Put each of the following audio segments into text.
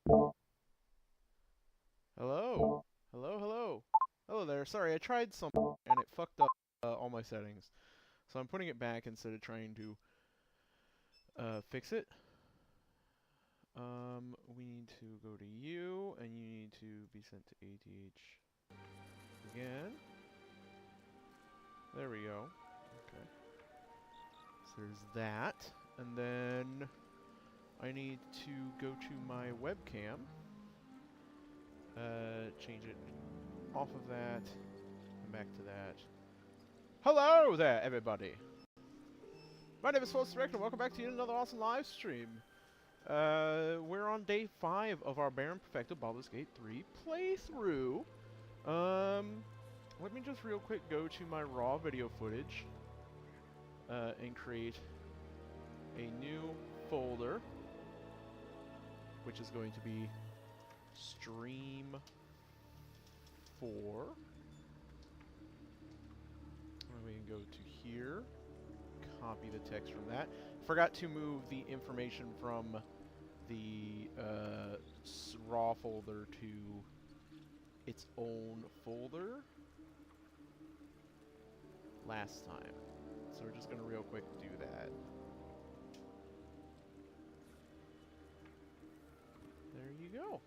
Hello? Hello, hello. Hello there. Sorry, I tried something and it fucked up all my settings. So I'm putting it back instead of trying to fix it. We need to go to you, and you need to be sent to ATH again. There we go. Okay. So there's that. And then I need to go to my webcam. Change it off of that, and back to that. Hello there, everybody! My name is Force Director, and welcome back to yet another awesome live stream. We're on day 5 of our Baron Perfecto Baldur's Gate 3 playthrough. Let me just real quick go to my raw video footage, and create a new folder, which is going to be Stream 4. And we can go to here, copy the text from that. Forgot to move the information from the raw folder to its own folder last time. So we're just going to real quick do that. There you go.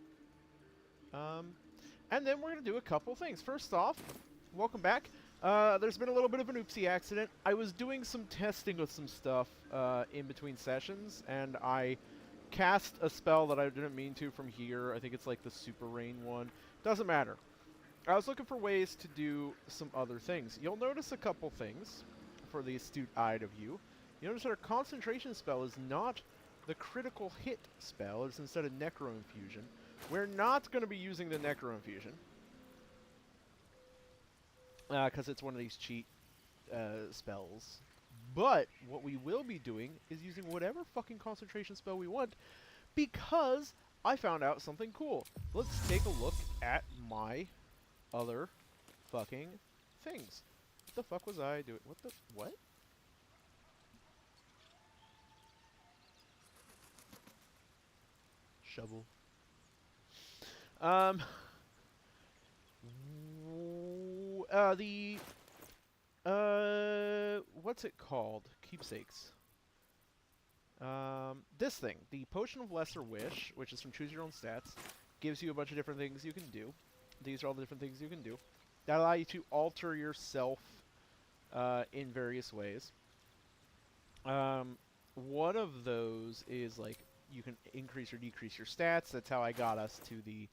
And then we're going to do a couple things. First off, welcome back. There's been a little bit of an oopsie accident. I was doing some testing with some stuff in between sessions, and I cast a spell that I didn't mean to from here. I think it's like the Super Rain one. Doesn't matter. I was looking for ways to do some other things. You'll notice a couple things for the astute-eyed of you. You notice that our concentration spell is not the critical hit spell. It's instead a Necro Infusion. We're not going to be using the Necro Infusion, because it's one of these cheat spells. But what we will be doing is using whatever fucking concentration spell we want, because I found out something cool. Let's take a look at my other fucking things. What the fuck was I doing? What the... what? Shovel. What's it called? Keepsakes. This thing, the Potion of Lesser Wish, which is from Choose Your Own Stats, gives you a bunch of different things you can do. These are all the different things you can do that allow you to alter yourself in various ways. One of those is like you can increase or decrease your stats. That's how I got us to the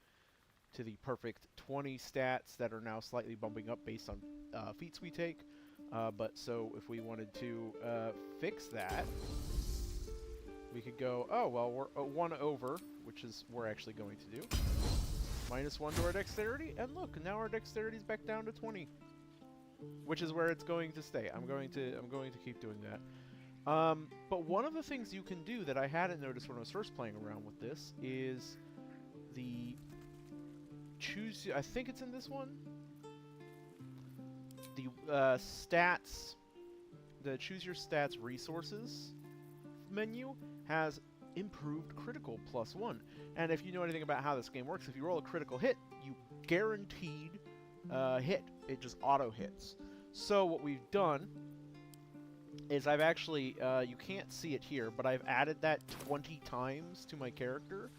perfect 20 stats that are now slightly bumping up based on feats we take. But so if we wanted to fix that, we could go, oh, well, we're 1 over, which is we're actually going to do. -1 to our dexterity, and look, now our dexterity is back down to 20, which is where it's going to stay. I'm going to keep doing that. But one of the things you can do that I hadn't noticed when I was first playing around with this is the choose. I think it's in this one. The stats, the choose your stats resources menu has improved critical +1. And if you know anything about how this game works, if you roll a critical hit, you guaranteed hit. It just auto hits. So what we've done is I've actually, you can't see it here, but I've added that 20 times to my character.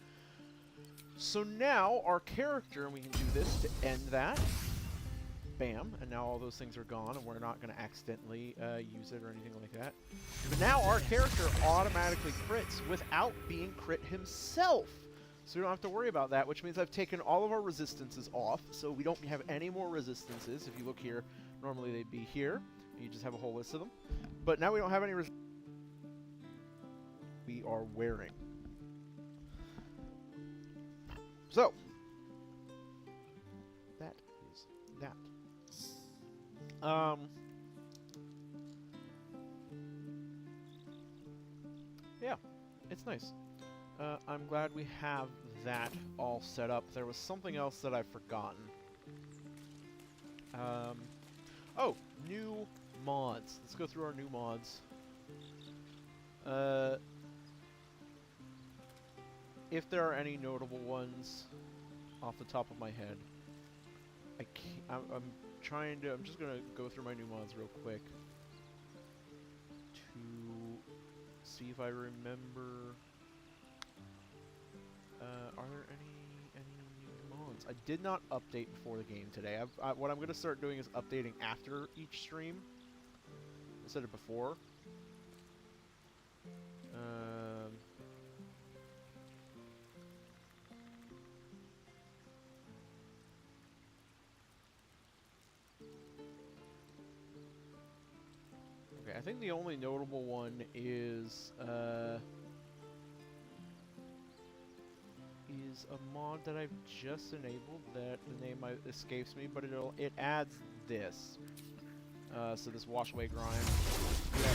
So now our character, and we can do this to end that. Bam, and now all those things are gone, and we're not going to accidentally use it or anything like that. But now our character automatically crits without being crit himself. So we don't have to worry about that, which means I've taken all of our resistances off, so we don't have any more resistances. If you look here, normally they'd be here, and you just have a whole list of them. But now we don't have any resistances we are wearing. So, that is that. Yeah, it's nice. I'm glad we have that all set up. There was something else that I've forgotten. Oh, new mods. Let's go through our new mods. if there are any notable ones off the top of my head. I can't, I'm just gonna go through my new mods real quick to see if I remember. Are there any new mods? I did not update before the game today. What I'm gonna start doing is updating after each stream instead of before. Okay, I think the only notable one is a mod that I've just enabled that the name escapes me, but it adds this. So this wash away grime. Yeah.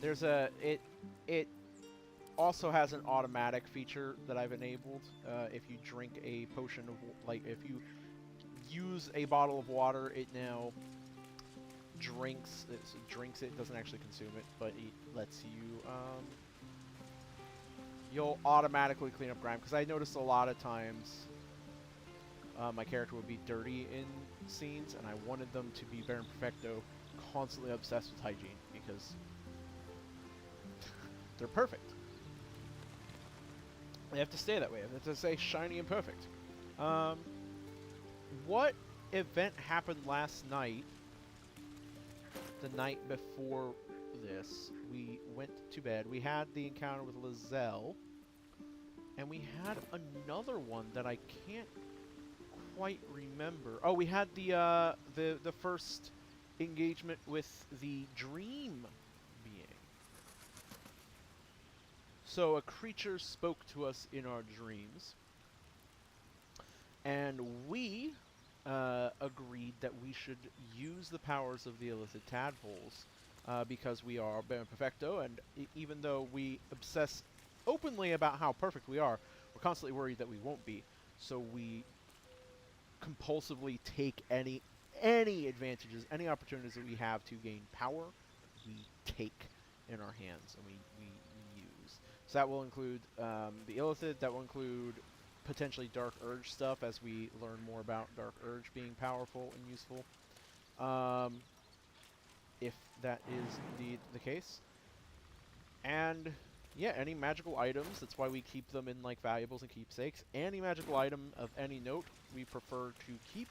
There's it also has an automatic feature that I've enabled. If you drink a potion of, like, if you use a bottle of water, it now drinks it, doesn't actually consume it, but it lets you, you'll automatically clean up grime, because I noticed a lot of times my character would be dirty in scenes, and I wanted them to be Baron Perfecto, constantly obsessed with hygiene, because they're perfect. They have to stay that way. They have to stay shiny and perfect. What event happened last night? The night before this, we went to bed. We had the encounter with Lizelle, and we had another one that I can't quite remember. Oh, we had the first engagement with the dream being. So a creature spoke to us in our dreams, and we agreed that we should use the powers of the Illithid tadpoles because we are Baron Perfecto, and even though we obsess openly about how perfect we are, we're constantly worried that we won't be. So we compulsively take any advantages, any opportunities that we have to gain power, we take in our hands, and we use. So that will include the Illithid, that will include potentially Dark Urge stuff as we learn more about Dark Urge being powerful and useful. If that is indeed the case. And yeah, any magical items, that's why we keep them in like valuables and keepsakes. Any magical item of any note we prefer to keep.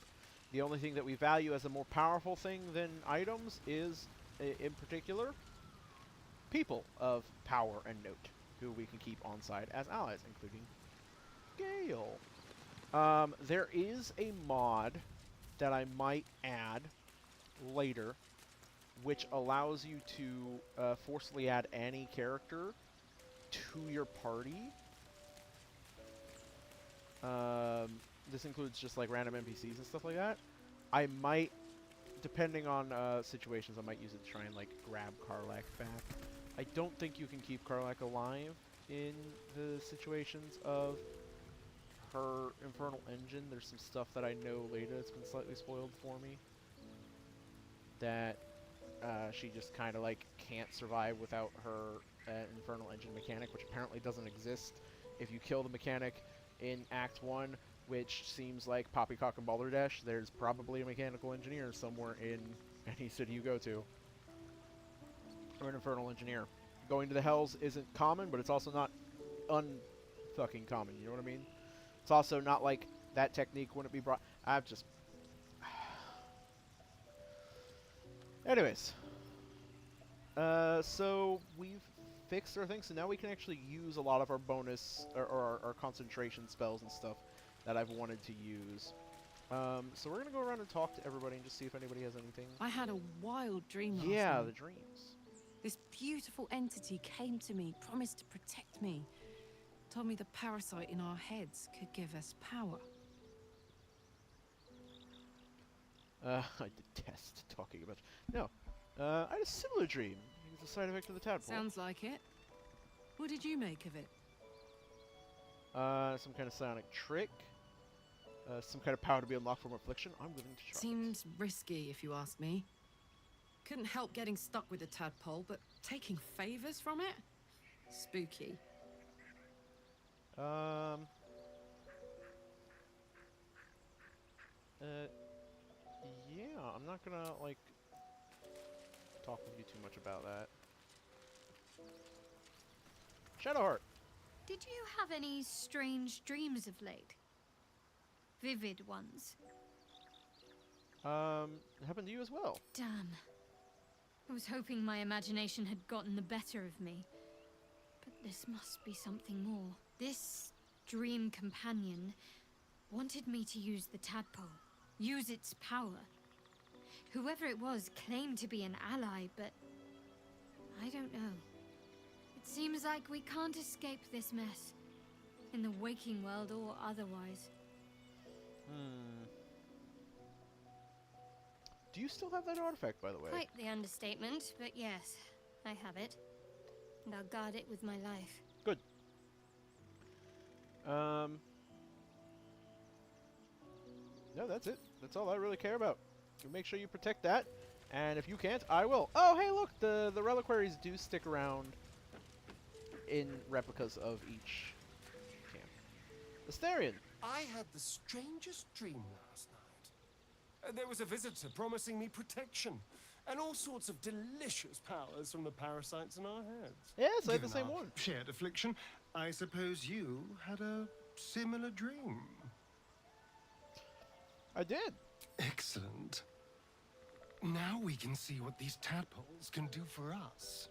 The only thing that we value as a more powerful thing than items is, in particular, people of power and note, who we can keep on side as allies, including Gale. There is a mod that I might add later, which allows you to forcibly add any character to your party. This includes just like random NPCs and stuff like that. I might, depending on situations, I might use it to try and like grab Karlach back. I don't think you can keep Karlach alive in the situations of her infernal engine. There's some stuff that I know later that's been slightly spoiled for me, that she just kind of like can't survive without her infernal engine mechanic, which apparently doesn't exist if you kill the mechanic in Act 1, which seems like Poppycock and Balderdash. There's probably a mechanical engineer somewhere in any city you go to, or an infernal engineer. Going to the Hells isn't common, but it's also not un-fucking common, you know what I mean? It's also not like that technique wouldn't be brought... I've just... Anyways. So we've fixed our things, so now we can actually use a lot of our bonus, or our concentration spells and stuff that I've wanted to use. So we're going to go around and talk to everybody and just see if anybody has anything. I had a wild dream last Yeah, night. the dreams. This beautiful entity came to me, promised to protect me. Told me the parasite in our heads could give us power. I detest talking about... No. I had a similar dream. It's a side effect of the tadpole. Sounds like it. What did you make of it? Some kind of psionic trick. Some kind of power to be unlocked from affliction. I'm willing to try. Seems risky, if you ask me. Couldn't help getting stuck with the tadpole, but taking favors from it? Spooky. Um. Yeah, I'm not gonna, like, talk with you too much about that. Shadowheart! Did you have any strange dreams of late? Vivid ones? It happened to you as well. Damn. I was hoping my imagination had gotten the better of me. But this must be something more. This dream companion wanted me to use the tadpole. Use its power. Whoever it was claimed to be an ally, but I don't know. It seems like we can't escape this mess. In the waking world or otherwise. Do you still have that artifact, by the way? Quite the understatement, but yes, I have it. And I'll guard it with my life. Good. No, that's it. That's all I really care about. You make sure you protect that, and if you can't, I will. Oh, hey, look! The reliquaries do stick around in replicas of each camp. Asterion! I had the strangest dream last night. There was a visitor promising me protection and all sorts of delicious powers from the parasites in our heads. Yes, I had the Given same our one. shared affliction, I suppose you had a similar dream. I did. Excellent. Now we can see what these tadpoles can do for us.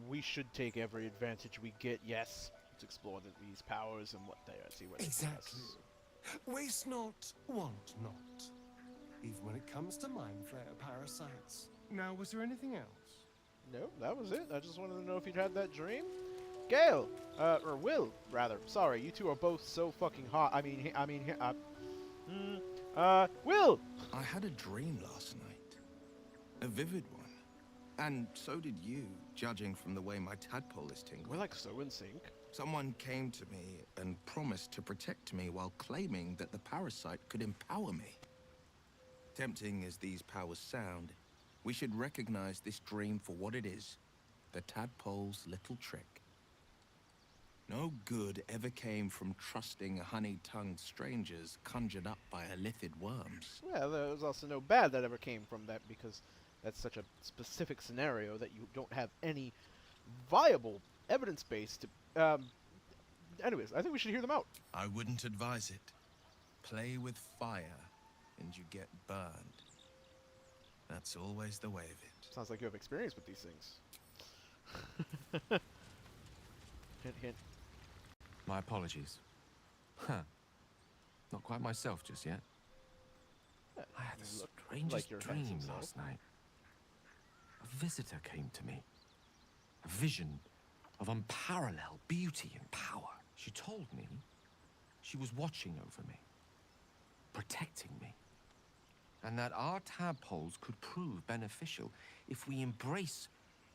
We should take every advantage we get, yes. Let's explore these powers and what they are, see what they Exactly. possess. Waste not, want not. Even when it comes to mind flayer parasites. Now, was there anything else? No, that was it. I just wanted to know if you'd had that dream. Gale! Or Will, rather. Sorry, you two are both so fucking hot. Will! I had a dream last night. A vivid one. And so did you, judging from the way my tadpole is tingling. We're like so in sync. Someone came to me and promised to protect me while claiming that the parasite could empower me. Tempting as these powers sound, we should recognize this dream for what it is. The tadpole's little trick. No good ever came from trusting honey-tongued strangers conjured up by Illithid worms. Well, there was also no bad that ever came from that because that's such a specific scenario that you don't have any viable evidence base to... Anyways, I think we should hear them out. I wouldn't advise it. Play with fire, and you get burned. That's always the way of it. Sounds like you have experience with these things. Hint, hint. My apologies. Huh. Not quite myself just yet. I had the You look strangest like your handsome dream self. last night. A visitor came to me. A vision of unparalleled beauty and power. She told me she was watching over me, protecting me, and that our tadpoles could prove beneficial if we embrace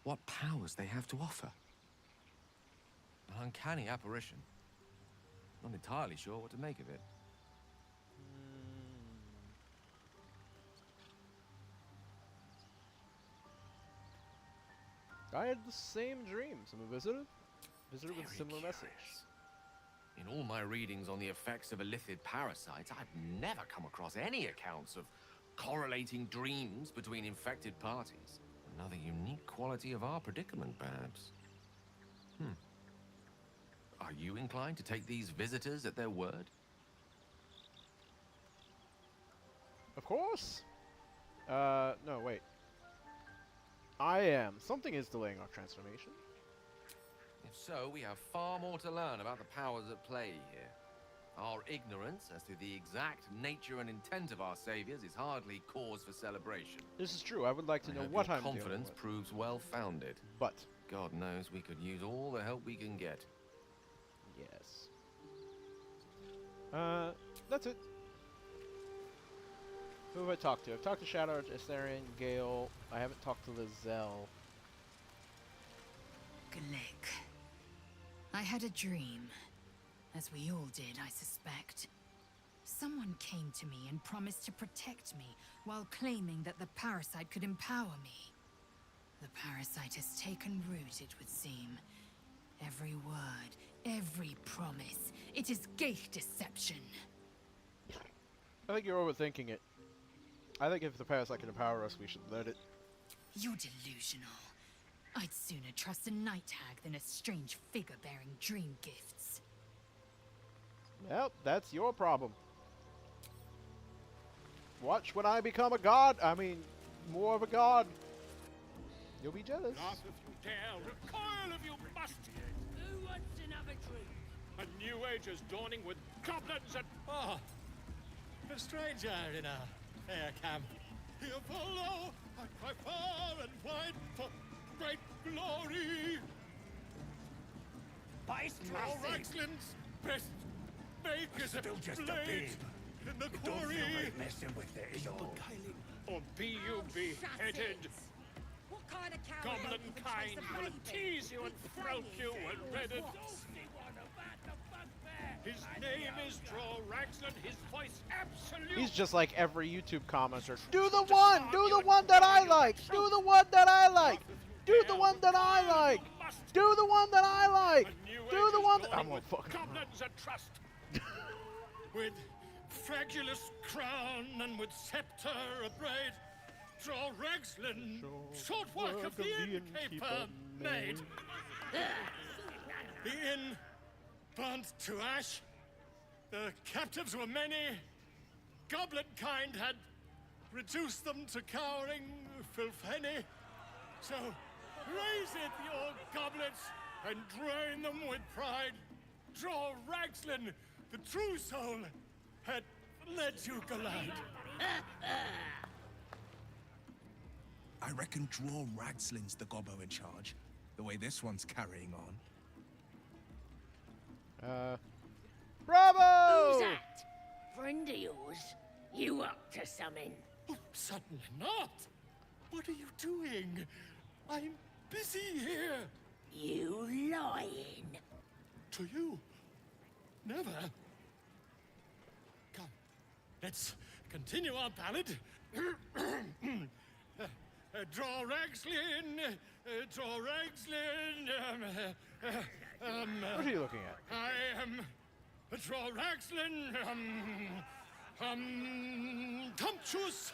what powers they have to offer. An uncanny apparition. Not entirely sure what to make of it. I had the same dreams. I'm a visitor with a Very similar message. curious. In all my readings on the effects of Illithid parasites, I've never come across any accounts of correlating dreams between infected parties. Another unique quality of our predicament, perhaps. Are you inclined to take these visitors at their word? Of course! No, wait. I am. Something is delaying our transformation. If so, we have far more to learn about the powers at play here. Our ignorance as to the exact nature and intent of our saviors is hardly cause for celebration. This is true. I would like to I know hope what your I'm dealing confidence with. proves well-founded. But, God knows we could use all the help we can get. yes. That's it. Who have I talked to? I've talked to Shadow, Asterion, Gale. I haven't talked to Lizelle. Glick. I had a dream. As we all did, I suspect. Someone came to me and promised to protect me, while claiming that the parasite could empower me. The parasite has taken root, it would seem. Every word, every promise. It is gate deception. I think you're overthinking it. I think if the parasite can empower us, we should let it. You're delusional. I'd sooner trust a night hag than a strange figure bearing dream gifts. Well, that's your problem. Watch when I become a god. I mean, more of a god. You'll be jealous. Not if you dare. Recoil if you must. Who wants another drink? A new age is dawning with goblins and... Ah, a stranger in a fair camp. Here follow, I cry far and wide for great glory. By All Raxland's best make is a still just a blade babe. in the Don't quarry. feel like messing with it, is all. or be you beheaded. What kind of cow Goblin kind will tease you and throat you and redded. His name is Droll Raxland, his voice absolute. He's just like every YouTube commenter. Do the one that I like. Do the one that I like. Do the one that I like. Do the one that I like. Do the one that I'm gonna fucking. Goblins and trust. With fragulous crown and with scepter abraid, Droll Raxland, short work of the innkeeper made. The inn burnt to ash. The captives were many. Goblin kind had reduced them to cowering filfenny. So raise it, your goblets, and drain them with pride. Droll Raxland, the true soul, had led you glide. I reckon Droll Ragslin's the gobbo in charge, the way this one's carrying on. Bravo! Who's that? Friend of yours? You up to something? Oh, certainly not. What are you doing? I'm busy here. You lying. To you? Never. Come, let's continue our ballad. Draw Ragslin, draw Ragslin. What are you looking at? I am draw Ragslin. Tumptuous.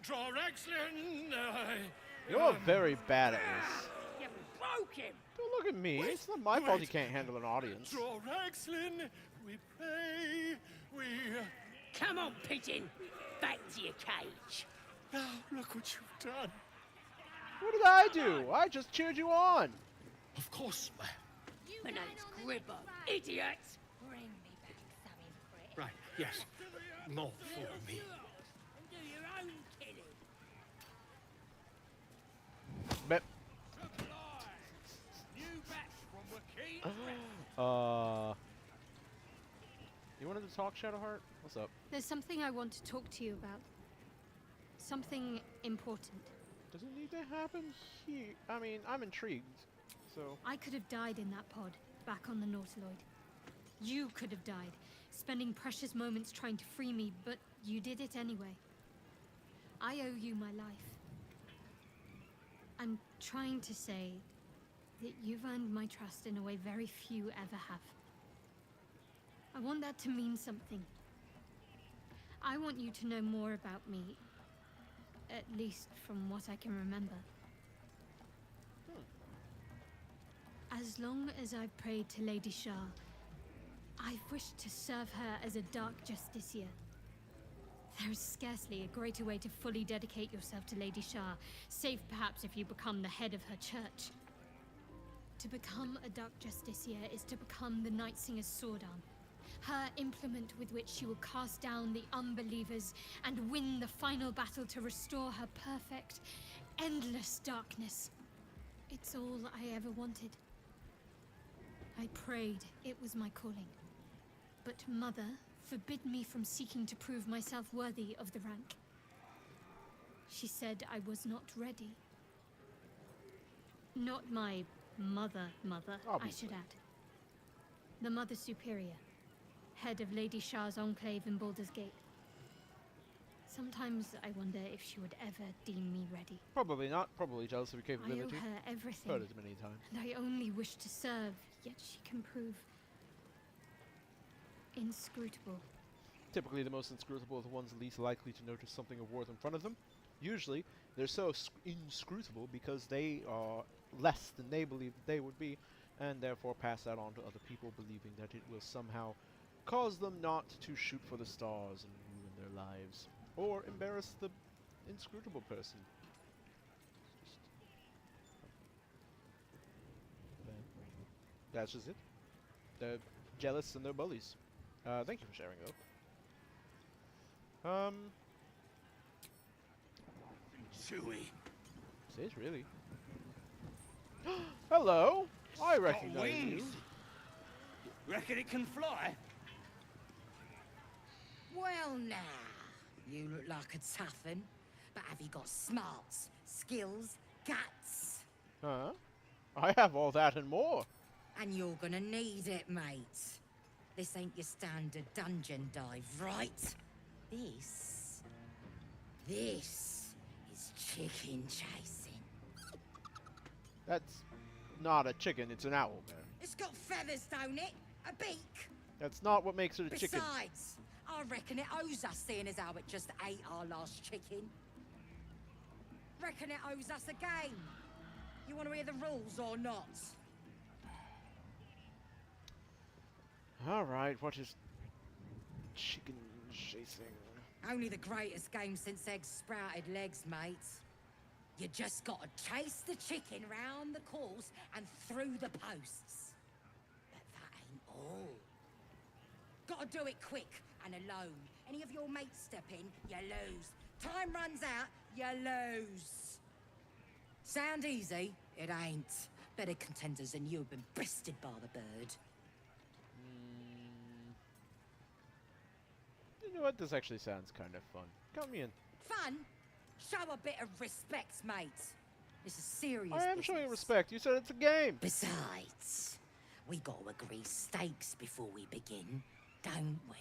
Draw Ragslin. You're very bad at this. You broke him. Don't look at me. Wait, It's not my fault you wait. can't handle an audience. Draw Ragslin. We pray. We. Come on, pigeon. Back to your cage. Now look what you've done. What did I do? I just cheered you on. Of course. My name's Gribbo. Idiot. Bring me back something pretty. Right. Yes. More for me. And do your own killing. Bet. New batch from Wakeen. You wanted to talk, Shadowheart? What's up? There's something I want to talk to you about. Something important. Does it need to happen here? I mean, I'm intrigued. So. I could have died in that pod, back on the Nautiloid. You could have died, spending precious moments trying to free me, but you did it anyway. I owe you my life. I'm trying to say that you've earned my trust in a way very few ever have. I want that to mean something. I want you to know more about me, at least from what I can remember. As long as I've prayed to Lady Shah, I've wished to serve her as a dark justiciar. There is scarcely a greater way to fully dedicate yourself to Lady Shah, save perhaps if you become the head of her church. To become a dark justiciar is to become the Night Singer's sword arm, her implement with which she will cast down the unbelievers and win the final battle to restore her perfect, endless darkness. It's all I ever wanted. I prayed it was my calling. But Mother forbid me from seeking to prove myself worthy of the rank. She said I was not ready. Not my mother, I Obviously. should add. The Mother Superior, head of Lady Shah's enclave in Baldur's Gate. Sometimes I wonder if she would ever deem me ready. Probably not. Probably jealous of your I owe capability. her everything, Heard it many times. and I only wish to serve, yet she can prove inscrutable. Typically, the most inscrutable are the ones least likely to notice something of worth in front of them. Usually, they're so inscrutable because they are less than they believe they would be, and therefore pass that on to other people, believing that it will somehow cause them not to shoot for the stars and ruin their lives, or embarrass the inscrutable person. That's just it. They're jealous and they're bullies. Thank you for sharing, though. Chewy. It is really. Hello! I recognize you. Wings. Reckon it can fly? Well, now, you look like a toughen, but have you got smarts, skills, guts? Huh? I have all that and more. And you're gonna need it, mate. This ain't your standard dungeon dive, right? This is chicken chasing. That's not a chicken, it's an owl bear. It's got feathers, don't it? A beak. That's not what makes it a chicken. Besides, I reckon it owes us, seeing as how it just ate our last chicken. Reckon it owes us a game. You want to hear the rules or not? Alright, what is chicken chasing? Only the greatest game since eggs sprouted legs, mate. You just gotta chase the chicken round the course and through the posts. But that ain't all. Gotta do it quick and alone. Any of your mates step in, you lose. Time runs out, you lose. Sound easy? It ain't. Better contenders than you have been bested by the bird. You know what? This actually sounds kind of fun. Count me in. Fun? Show a bit of respect, mate. This is serious I am business. showing respect. You said it's a game. Besides, we gotta agree stakes before we begin, don't we?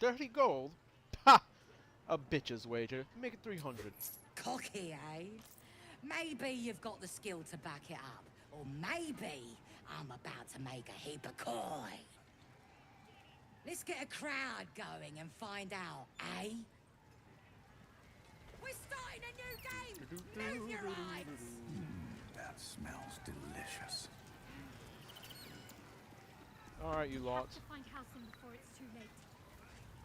30 gold? Ha! A bitch's wager. Make it 300. Cocky, eh? Maybe you've got the skill to back it up. Or maybe I'm about to make a heap of coin. Let's get a crowd going and find out, eh? We're starting a new game! Move your eyes! That smells delicious. Alright, you lot. Have to find Halcyon before it's too late.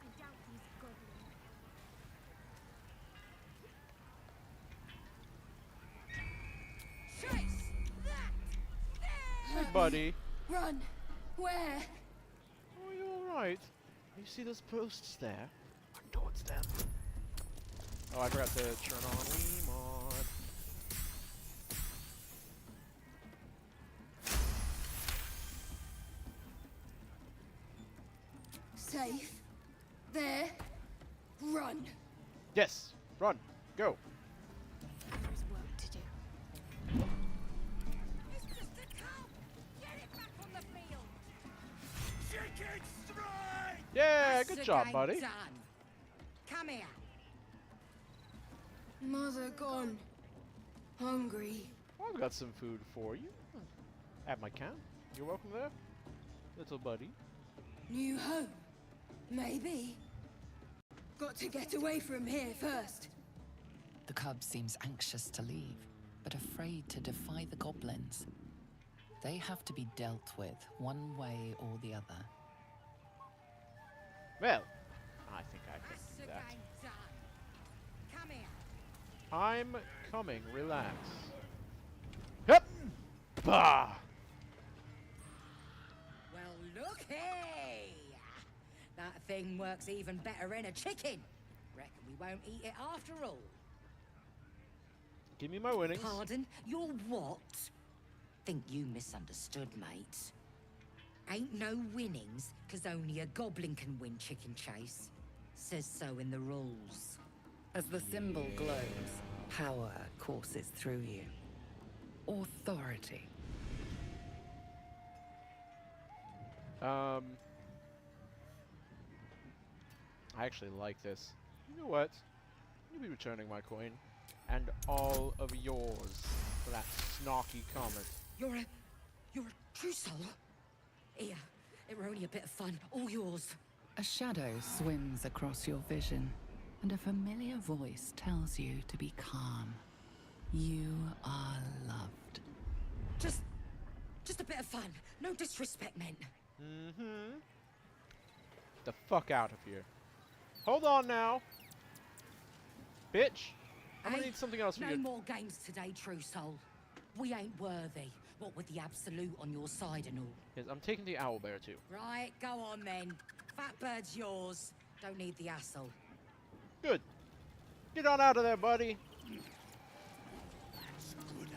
I doubt he's goblin. Chase! That! Hey, buddy. Run! Where? Oh, you alright? You see those posts there? Run towards them. Oh, I forgot to turn on Weemod. Safe. There. Run. Yes! Run! Go! There's work to do. It's just a cup! Get it back on the field! Chicken strike! Yeah, That's good the job, game buddy. Done. Come here. Mother gone. Hungry. I've got some food for you. At my camp. You're welcome there, little buddy. New home. Maybe. Got to get away from here first. The cub seems anxious to leave, but afraid to defy the goblins. They have to be dealt with one way or the other. Well, I think I can That's do the that. game done. Come here. I'm coming. Relax. Yep. Bah. Well, looky! That thing works even better in a chicken. Reckon we won't eat it after all. Give me my winnings. Pardon? You're what? Think you misunderstood, mate. Ain't no winnings, 'cause only a goblin can win chicken chase. Says so in the rules. As the symbol glows, power courses through you. Authority. I actually like this. You know what? You'll be returning my coin. And all of yours for that snarky comment. You're a true soul? Here, it were only a bit of fun. All yours. A shadow swims across your vision, and a familiar voice tells you to be calm. You are loved. Just a bit of fun. No disrespect meant. Mm-hmm. The fuck out of here. Hold on now. Bitch. I'm gonna need something else for No you. more games today, true soul. We ain't worthy. What with the absolute on your side and all. Yes, I'm taking the owlbear too. Right, go on then. Fat bird's yours. Don't need the hassle. Good. Get on out of there, buddy.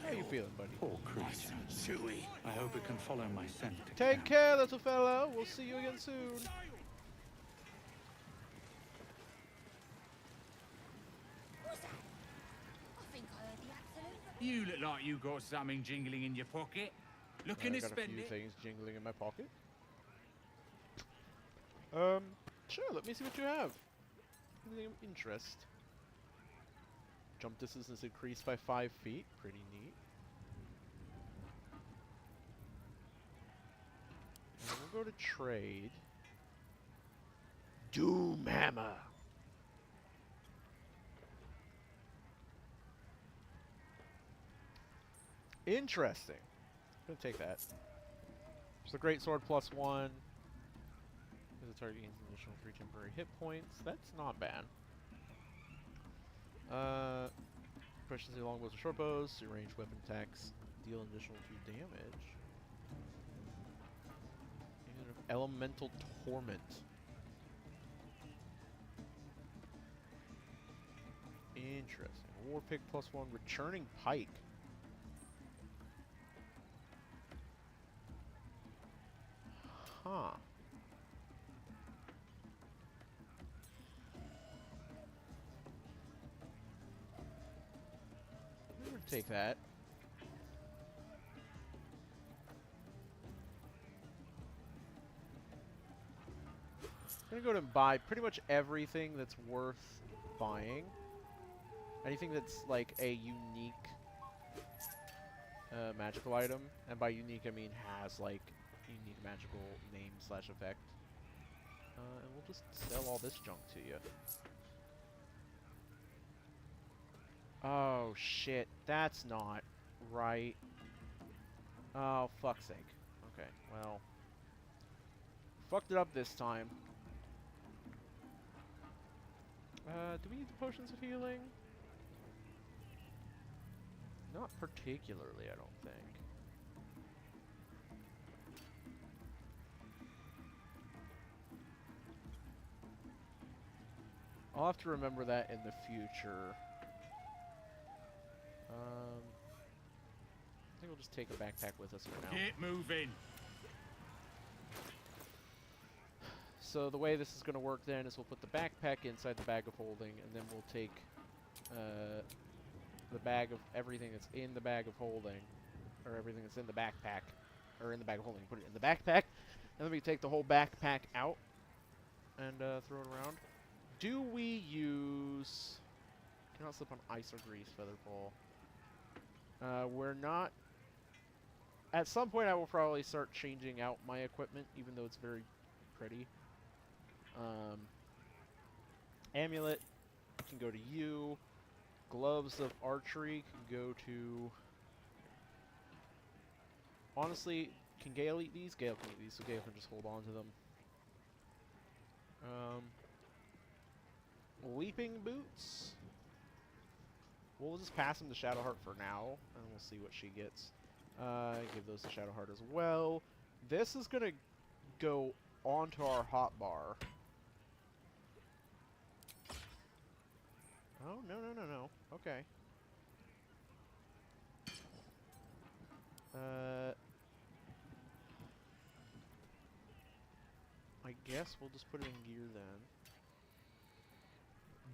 How you feeling, buddy? Poor creature. Chewy. I hope it can follow my scent. to Take camp. care, little fella. We'll see you again soon. You look like you got something jingling in your pocket. Looking to I got a spend few it? things jingling in my pocket. Sure, let me see what you have. Anything of interest? Jump distance is increased by 5 feet. Pretty neat. And we'll go to trade. Doom Hammer. Interesting. I'm gonna take that. There's a great sword +1. The target gains an additional 3 temporary hit points. That's not bad. Proficiency long bows and short bows. So ranged weapon attacks deal an additional 2 damage. And elemental torment. Interesting. War pick +1. Returning pike. Huh. I'm gonna take that. I'm gonna go to buy pretty much everything that's worth buying. Anything that's like a unique magical item, and by unique I mean has like unique magical name / effect. And we'll just sell all this junk to you. Oh shit, that's not right. Oh fuck's sake. Okay, well. Fucked it up this time. Do we need the potions of healing? Not particularly, I don't think. I'll have to remember that in the future. I think we'll just take a backpack with us for now. Get moving. So the way this is going to work then is we'll put the backpack inside the bag of holding, and then we'll take the bag of everything that's in the bag of holding, or everything that's in the backpack, or in the bag of holding, put it in the backpack, and then we take the whole backpack out and throw it around. Do we use... Cannot slip on ice or grease, Featherfall. We're not... At some point I will probably start changing out my equipment, even though it's very pretty. Amulet can go to you. Gloves of archery can go to... Honestly, can Gale eat these? Gale can eat these, so Gale can just hold on to them. Leaping boots. We'll just pass him to Shadowheart for now, and we'll see what she gets. Give those to Shadowheart as well. This is gonna go onto our hotbar. Oh, no, no, no, no. Okay. I guess we'll just put it in gear then.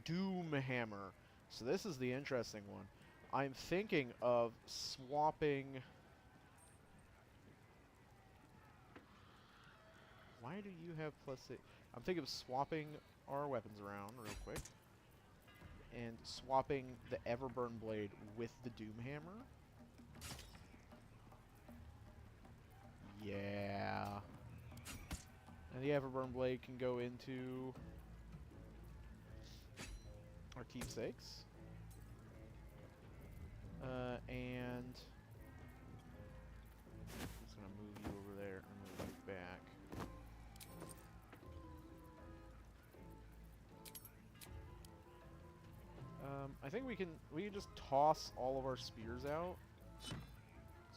Doom Hammer. So this is the interesting one. I'm thinking of swapping... Why do you have +6? I'm thinking of swapping our weapons around real quick. And swapping the Everburn Blade with the Doom Hammer. Yeah. And the Everburn Blade can go into our keepsakes. And I'm just gonna move you over there and move you back. I think we can just toss all of our spears out. So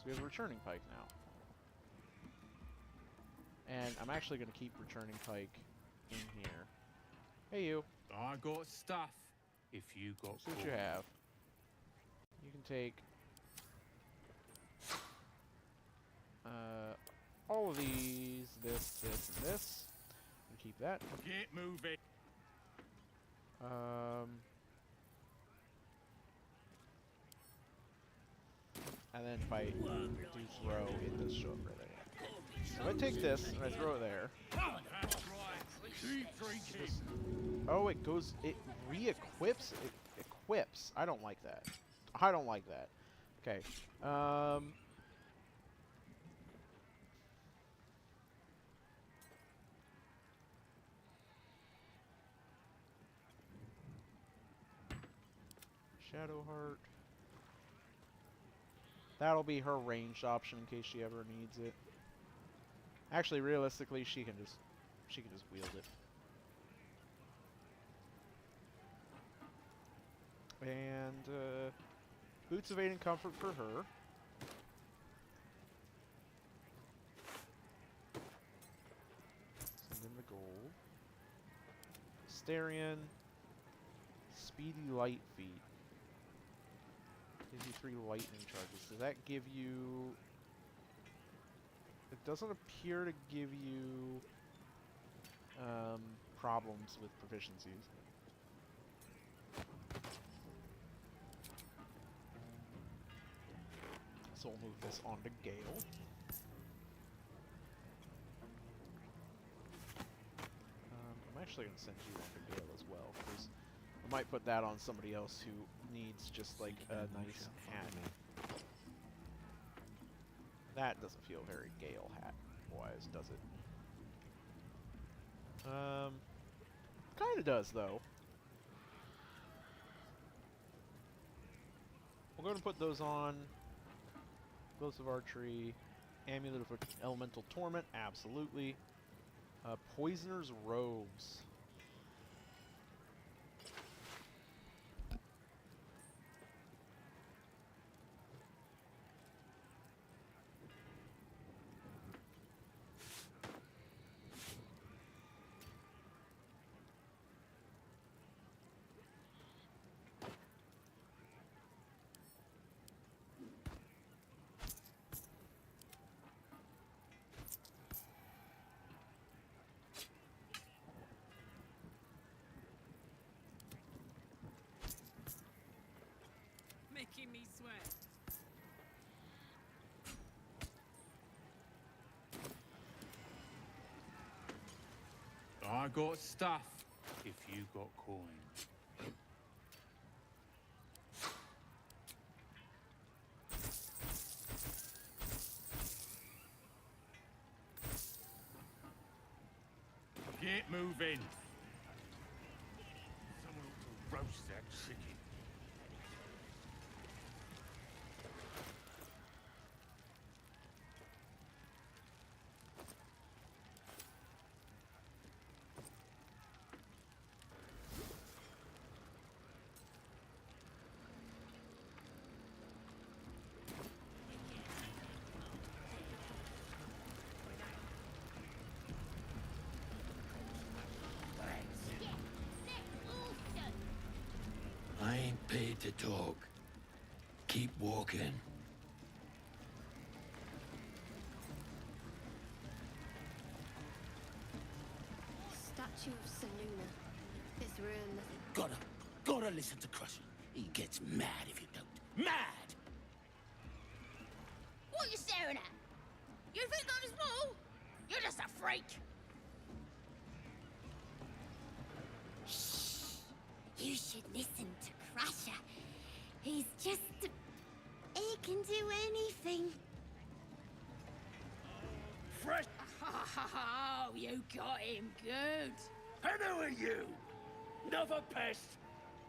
we have a returning pike now. And I'm actually going to keep returning pike in here. Hey, you. I got stuff. If you got See what you have. You can take all of these, this, and this, and keep that. Get moving. And then if I do throw, it does show up right there. So I take this and I throw it there. Oh, it goes, it re-equips, it equips. I don't like that. I don't like that. Okay. Shadowheart. That'll be her ranged option in case she ever needs it. Actually, realistically, she can just wield it. And boots of aid and comfort for her. Send in the gold. Starion. Speedy light feet. Gives you 3 lightning charges. Does that give you... It doesn't appear to give you problems with proficiencies. So we'll move this on to Gale. I'm actually going to send you on to Gale as well, because I might put that on somebody else who needs just like a nice hat. That doesn't feel very Gale hat-wise, does it? Kinda does, though. We're going to put those on. Explosive Archery. Amulet of Elemental Torment, absolutely. Poisoner's Robes. Making me sweat. I got stuff. If you got coin. Get moving. Someone ought to roast that chicken. I ain't paid to talk. Keep walking. Statue of Seluna. This room. Gotta listen to Crusher. He gets mad if you don't. Mad! What are you staring at? You think I'm small? You're just a freak. You should listen to Crusher. He's just... he can do anything. Fresh. Oh, you got him good. And who are you? Another pest?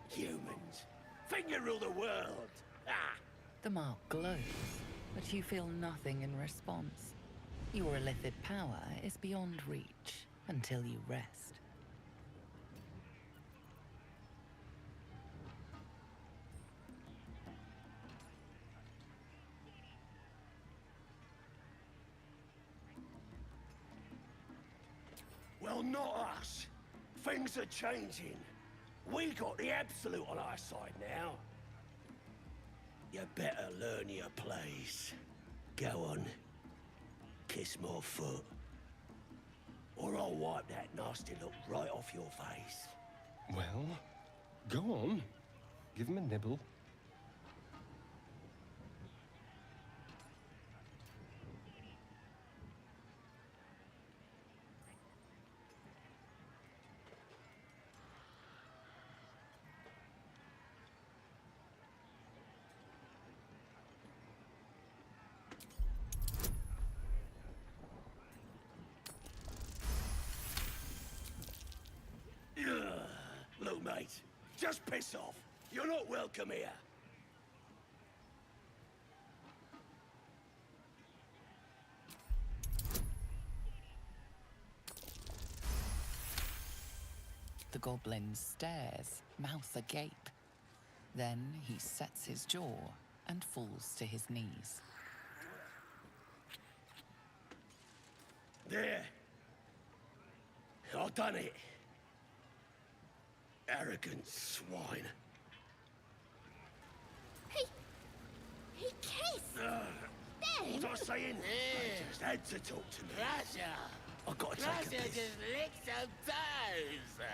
Humans. Think you rule the world. Ah! The mark glows, but you feel nothing in response. Your Illithid power is beyond reach until you rest. Well, not us. Things are changing. We got the absolute on our side now. You better learn your place. Go on. Kiss my foot. Or I'll wipe that nasty look right off your face. Well, go on. Give him a nibble. Look, mate, just piss off. You're not welcome here. The goblin stares, mouth agape. Then he sets his jaw and falls to his knees. There. I've done it. Arrogant swine. He kissed! What Then... was I saying? I just had to talk to me. Crusher! I've got to take a Crusher piss. just licked some toes!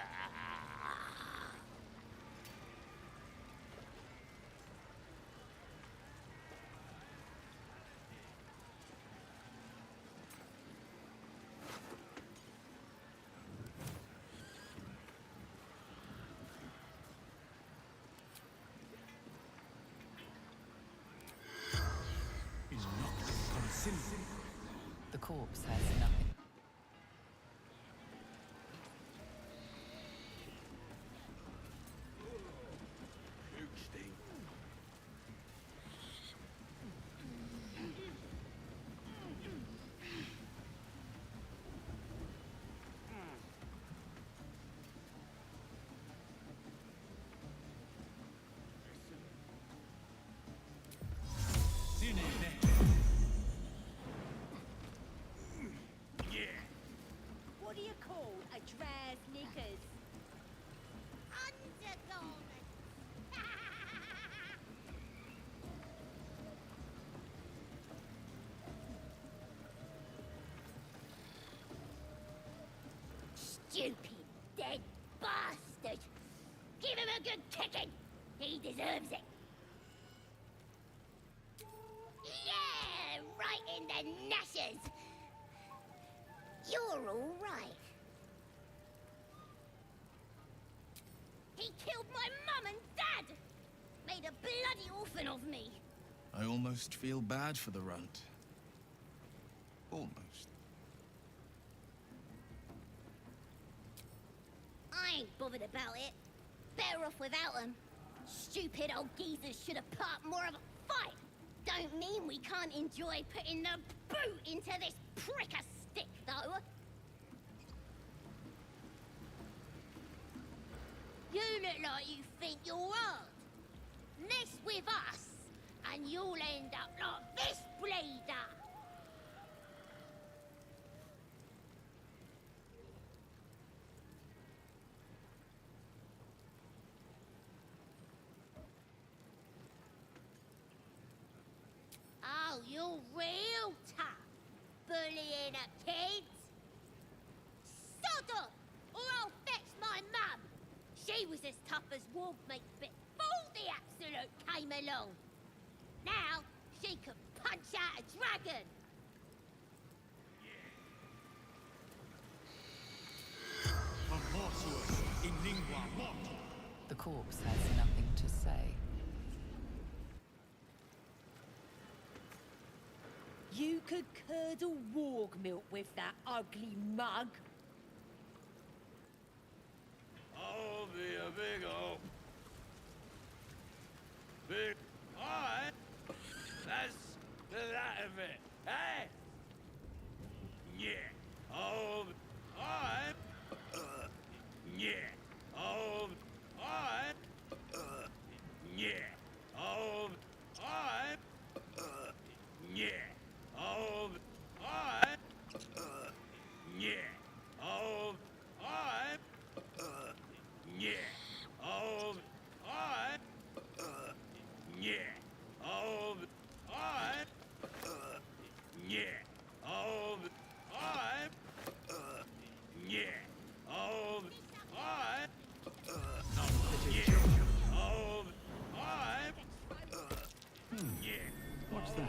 The corpse has nothing. What do you call a dress knickers? Undergarments! Stupid, dead bastard! Give him a good kicking! He deserves it! Yeah! Right in the gnashes! You're all right. He killed my mum and dad! Made a bloody orphan of me! I almost feel bad for the runt. Almost. I ain't bothered about it. Better off without them. Stupid old geezers should have put up more of a fight! Don't mean we can't enjoy putting the boot into this prick a stick, though. You look like you think you're hard. Mess with us, and you'll end up like this bleeder. Oh, you're real tough, bullying a kid. Sod off, or I'll fetch my mum. She was as tough as wolf meat before the Absolute came along. Now, she can punch out a dragon. In lingua morta. The corpse has nothing to say. You could curdle warg milk with that ugly mug. I'll be a big ol' big eye. That's the that of it, eh? Yeah. Oh, I. Yeah. Oh, I. Yeah. Oh, I. Yeah. Oh, I. Yeah. Oh, I. Yeah. Oh, I. Yeah. Oh, I. Yeah. Oh, I. Yeah. Oh, I. Yeah. Oh, I. Yeah. What's that?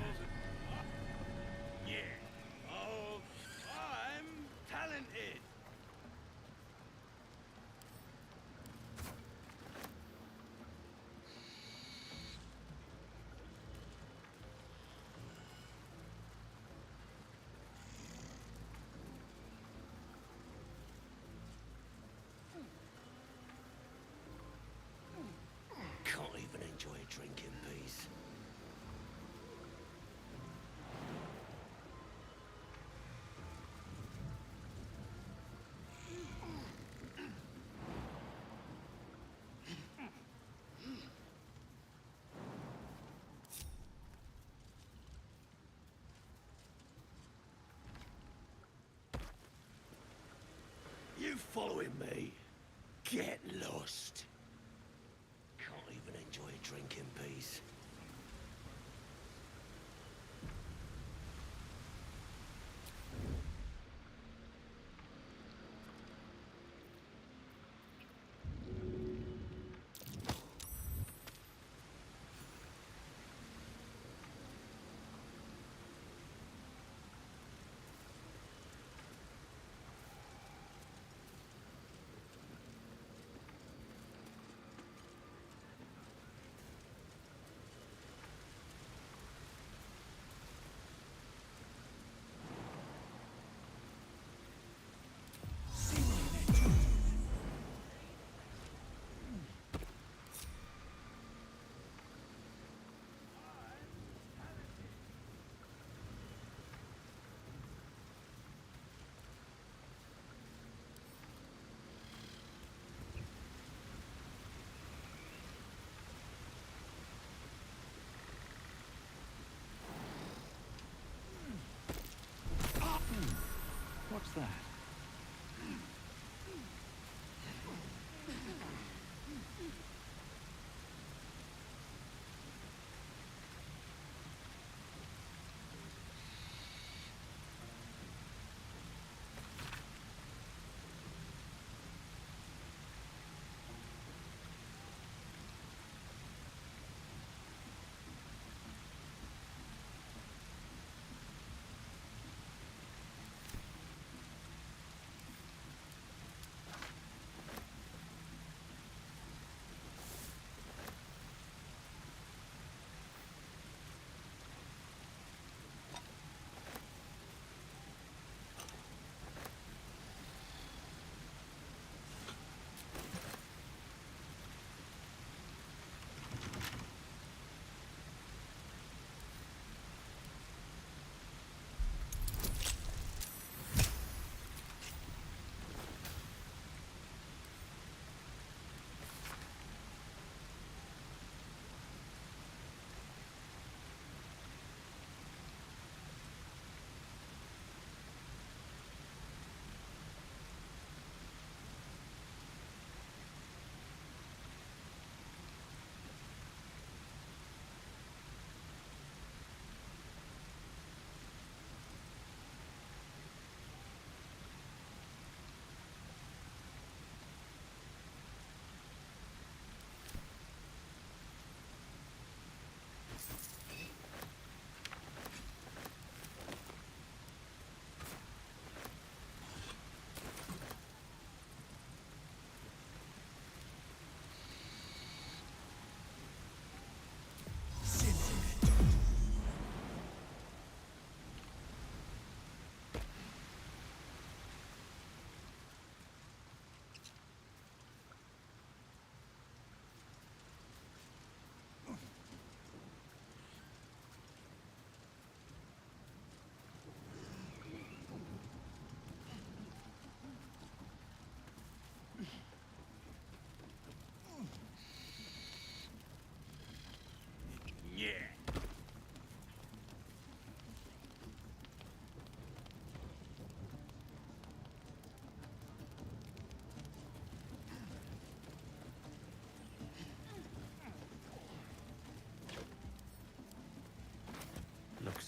Yeah. Oh, I'm talented. Can't even enjoy a drink in peace. You following me? Get lost. Can't even enjoy a drink in peace.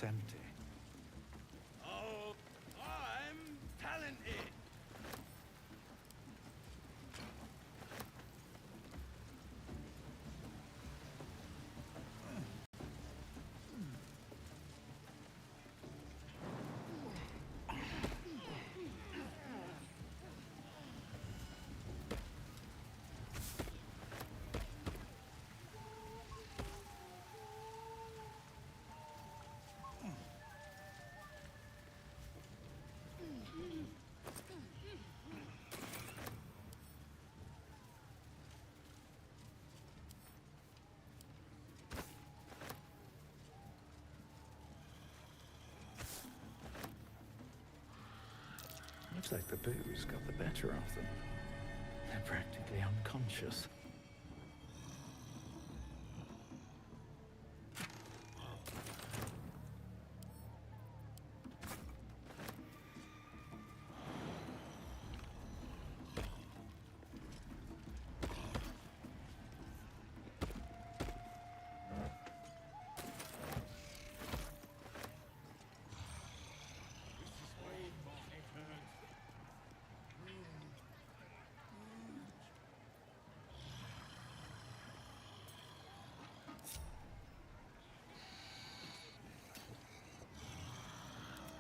empty. Oh, I'm talented. Looks like the booze got the better of them. They're practically unconscious.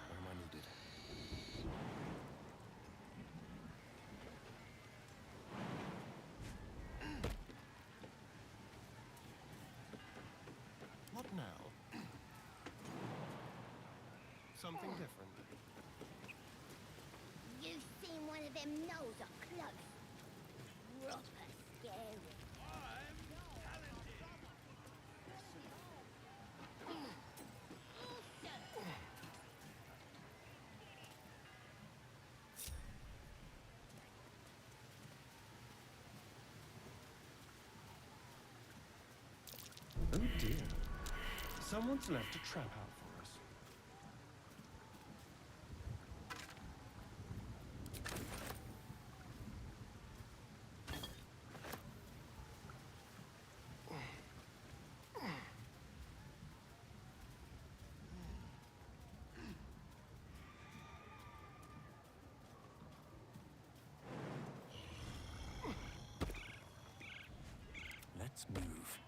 Where am I needed? What now? Something different. You've seen one of them nose up close. Proper scary. Oh dear. Someone's left a trap out for us. Let's move.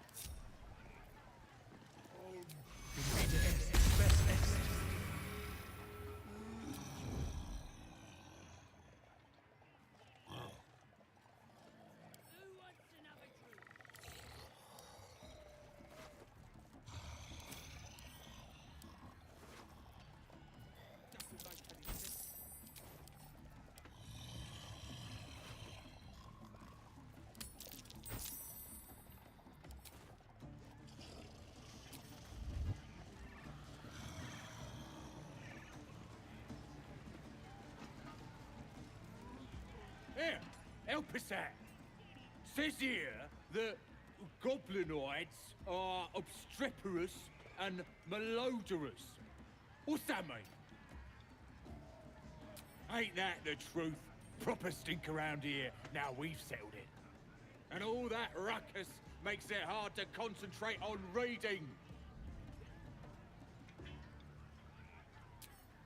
Here, help us out. Says here that goblinoids are obstreperous and malodorous. What's that mean? Ain't that the truth? Proper stink around here, now we've settled it. And all that ruckus makes it hard to concentrate on reading.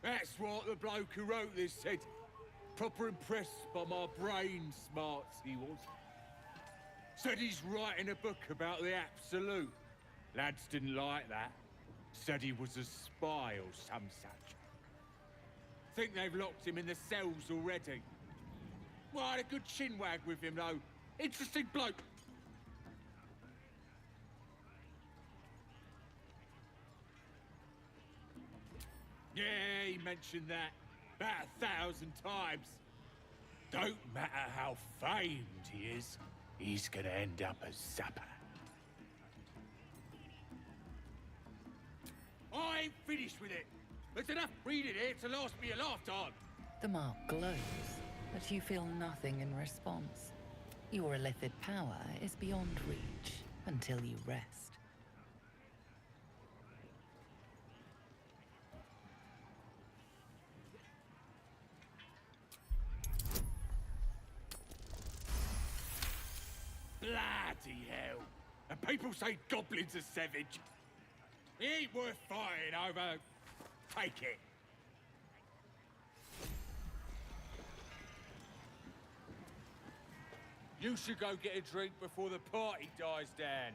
That's what the bloke who wrote this said. Proper impressed by my brain smarts, he was. Said he's writing a book about the Absolute. Lads didn't like that. Said he was a spy or some such. Think they've locked him in the cells already. Well, I had a good chinwag with him, though. Interesting bloke. Yeah, he mentioned that about 1,000 times. Don't matter how famed he is, he's gonna end up as supper. I ain't finished with it. There's enough reading here to last me a lifetime. The mark glows, but you feel nothing in response. Your Illithid power is beyond reach until you rest. Bloody hell. And people say goblins are savage. It ain't worth fighting over Take it. You should go get a drink before the party dies down.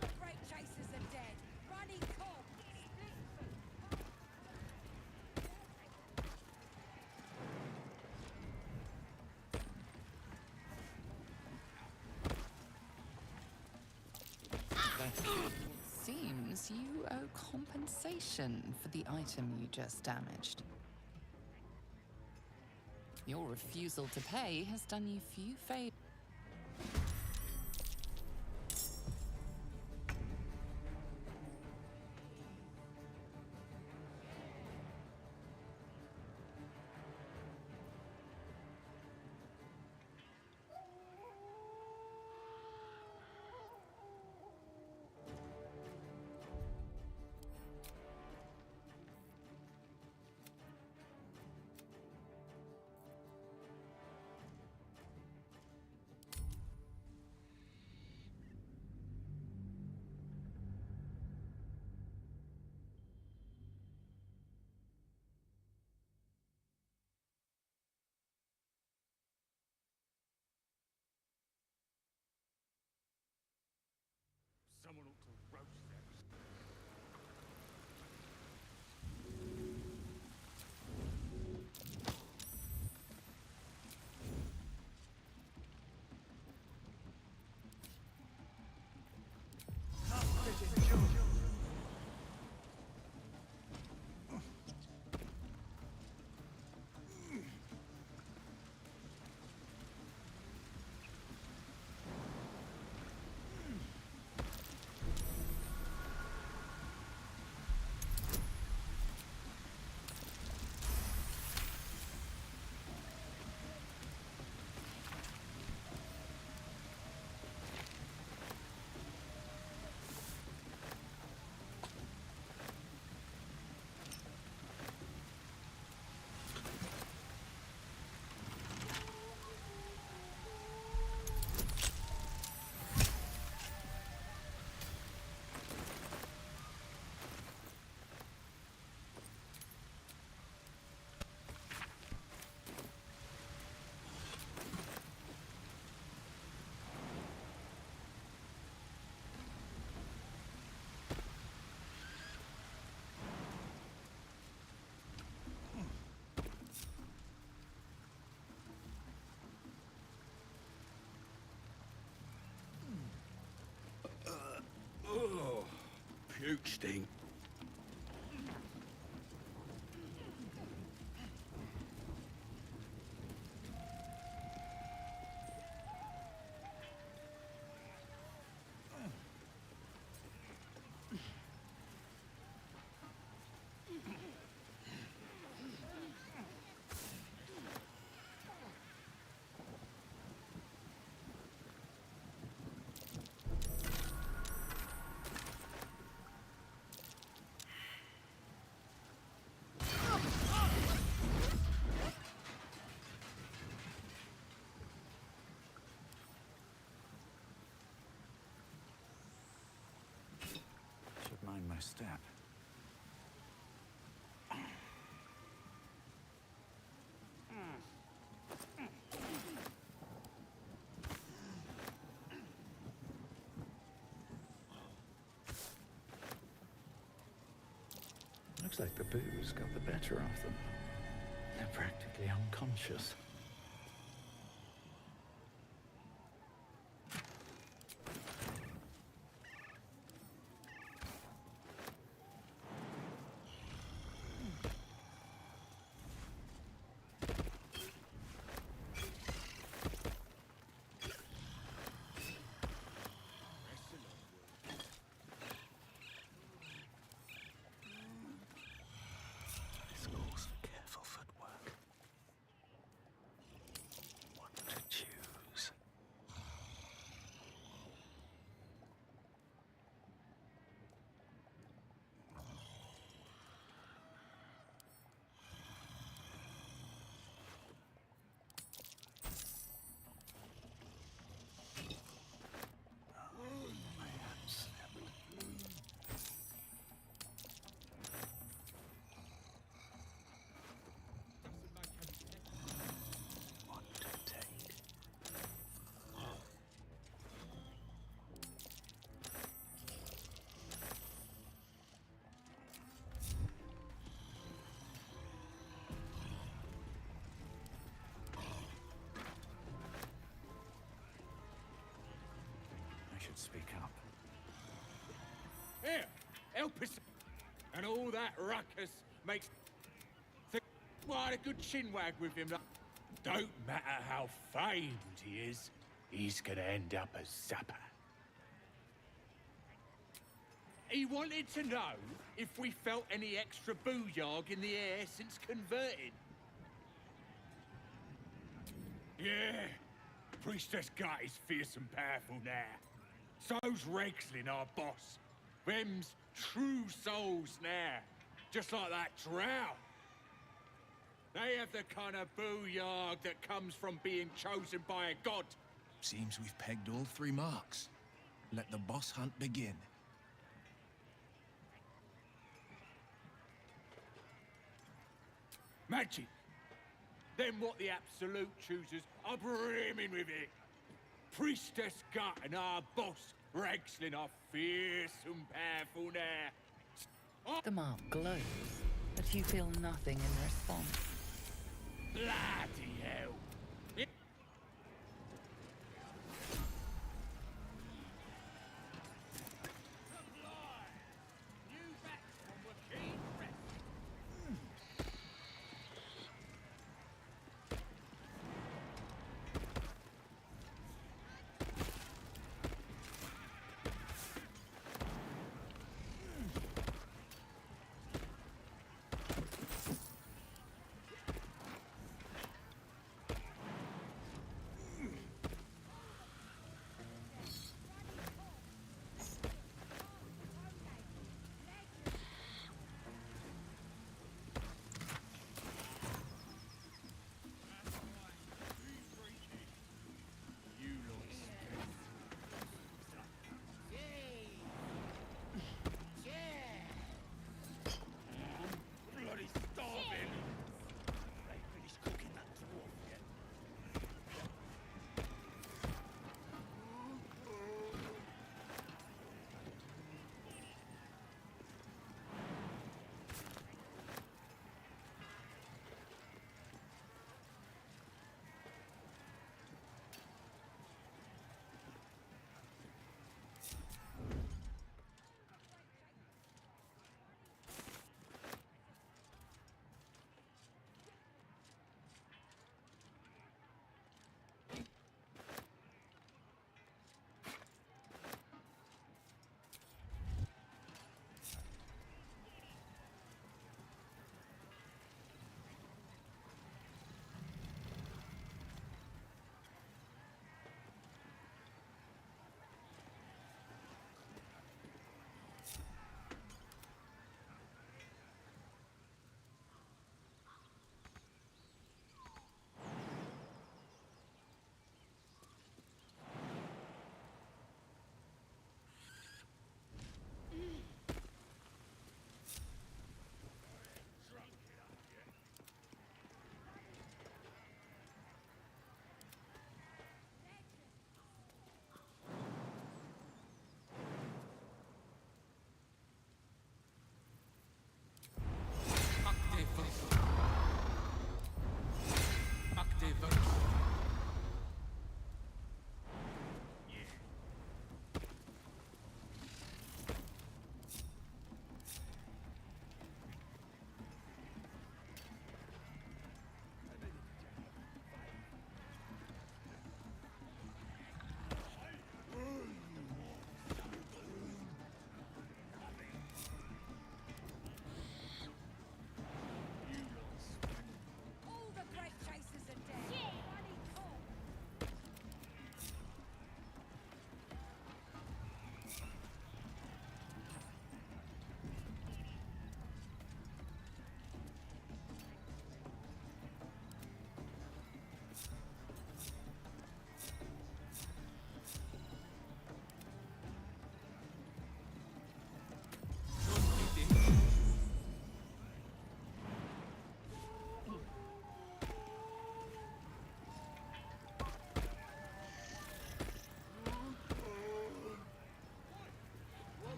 The great chasers are dead. Running cob. Seems you owe compensation for the item you just damaged. Your refusal to pay has done you few favors. Someone ought to roast them. Oh, puke stink. Should mind my step. Looks like the booze got the better of them. They're practically unconscious. This calls for careful footwork. What to choose? My hand slipped. What to take? I should speak up. Here, help us. And all that ruckus makes... Quite a good chinwag with him. Don't matter how famed he is, he's gonna end up as supper. He wanted to know if we felt any extra booyog in the air since converting. Yeah, Priestess Gut is fierce and powerful now. So's Regslin, our boss. Them's true souls now, just like that drow. They have the kind of booyog that comes from being chosen by a god. Seems we've pegged all three marks. Let the boss hunt begin. Magic. Then what the Absolute chooses are brimming with it. Priestess Gut and our boss, Regslin, are fierce and powerful now. The mark glows, but you feel nothing in response. Bloody hell.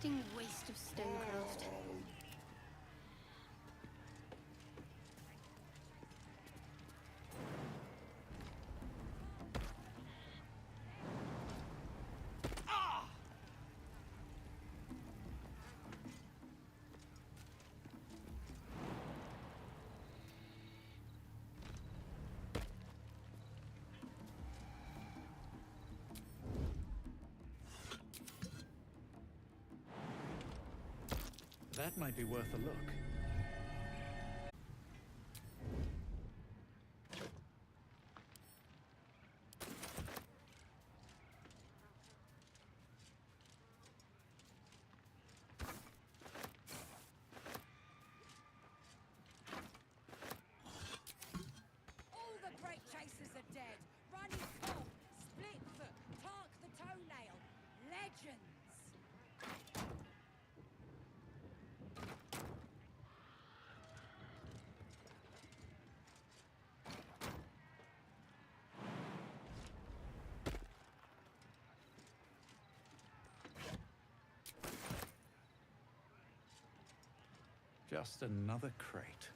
disgusting waste of stonecraft. That might be worth a look. All the great chasers are dead. Running Cobb, Splitfoot, Tark the Toenail. Legends. Just another crate.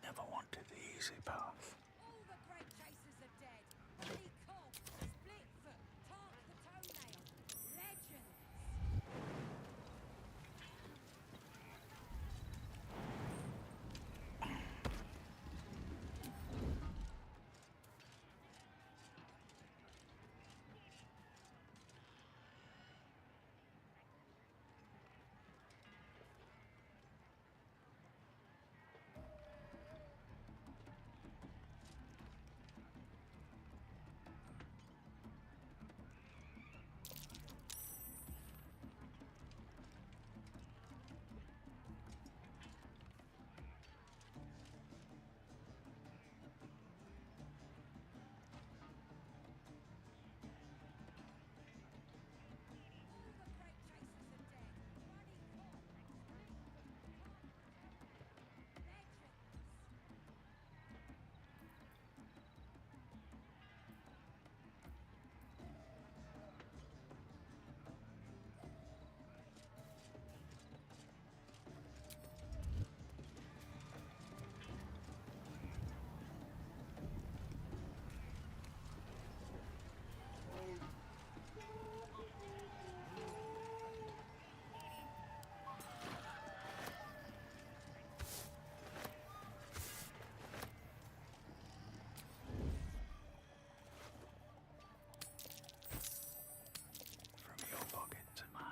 Never wanted the easy path. All the great chasers are dead. Running Cobb, Splitfoot, Tark the Toenail. Legends. From your pocket to mine.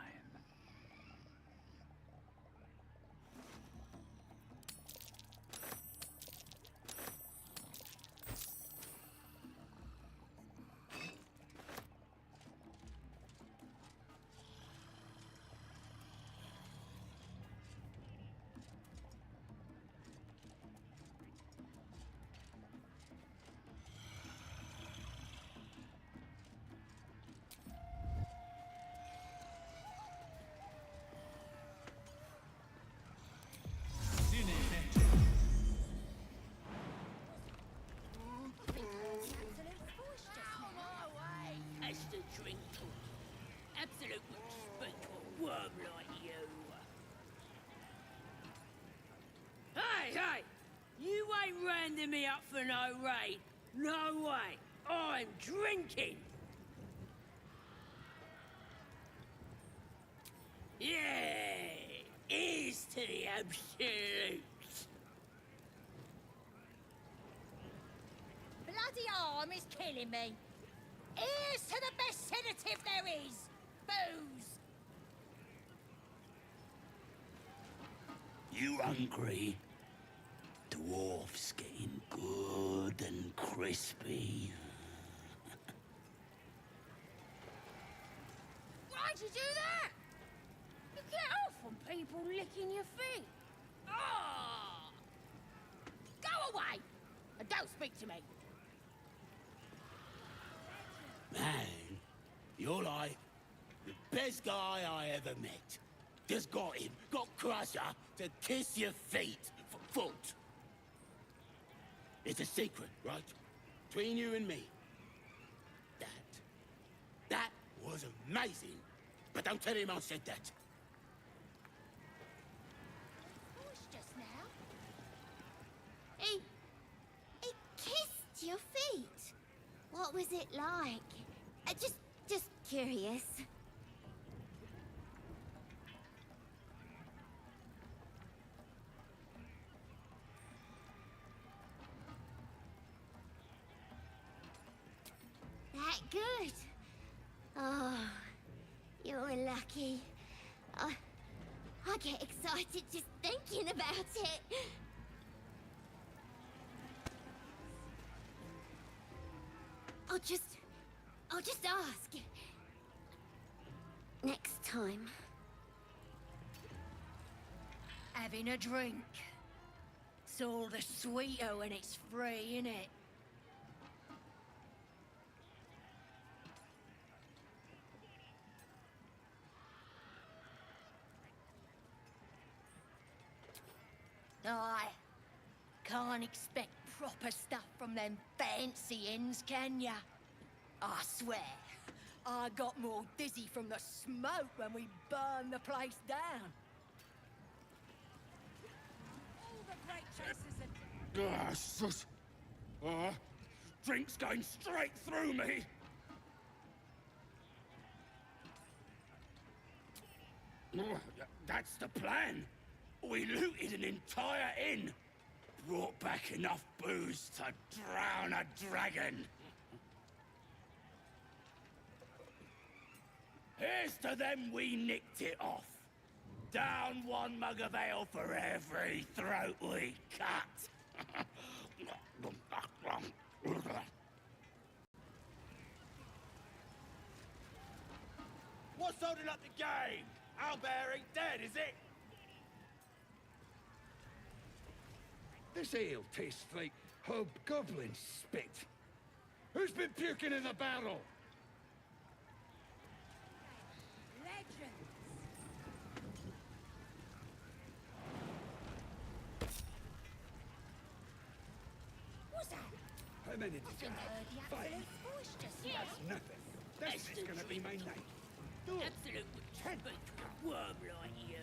As the drink talk. Absolute wouldn't speak to a worm like you. Hey! You ain't rounding me up for no raid. No way. I'm drinking. Yeah! Here's to the absolute. Bloody arm is killing me. Here's to the best sedative there is. Booze. You hungry? Dwarf's getting good and crispy. Why'd you do that? You get off on people licking your feet. Ah! Go away! And don't speak to me. Man, you're like the best guy I ever met. Just got him, got Crusher to kiss your feet for foot. It's a secret, right? Between you and me. That was amazing. But don't tell him I said that. Voice just now. He kissed your feet. What was it like? Just curious. That good? Oh, you're lucky. I get excited just thinking about it. I'll just ask. Next time. Having a drink. It's all the sweeter when it's free, innit? I can't expect proper stuff from them fancy inns, can ya? I swear, I got more dizzy from the smoke when we burned the place down. All the great chasers are... Drink's going straight through me. That's the plan. We looted an entire inn. Brought back enough booze to drown a dragon. Here's to them we nicked it off. Down one mug of ale for every throat we cut. What's holding up the game? Owlbear ain't dead, is it? This ale tastes like hobgoblin spit. Who's been puking in the barrel? Legends. What's that? How many did you I have? heard the 5? absolute voice just now. That's nothing. This is gonna be my night. Absolute worm like you.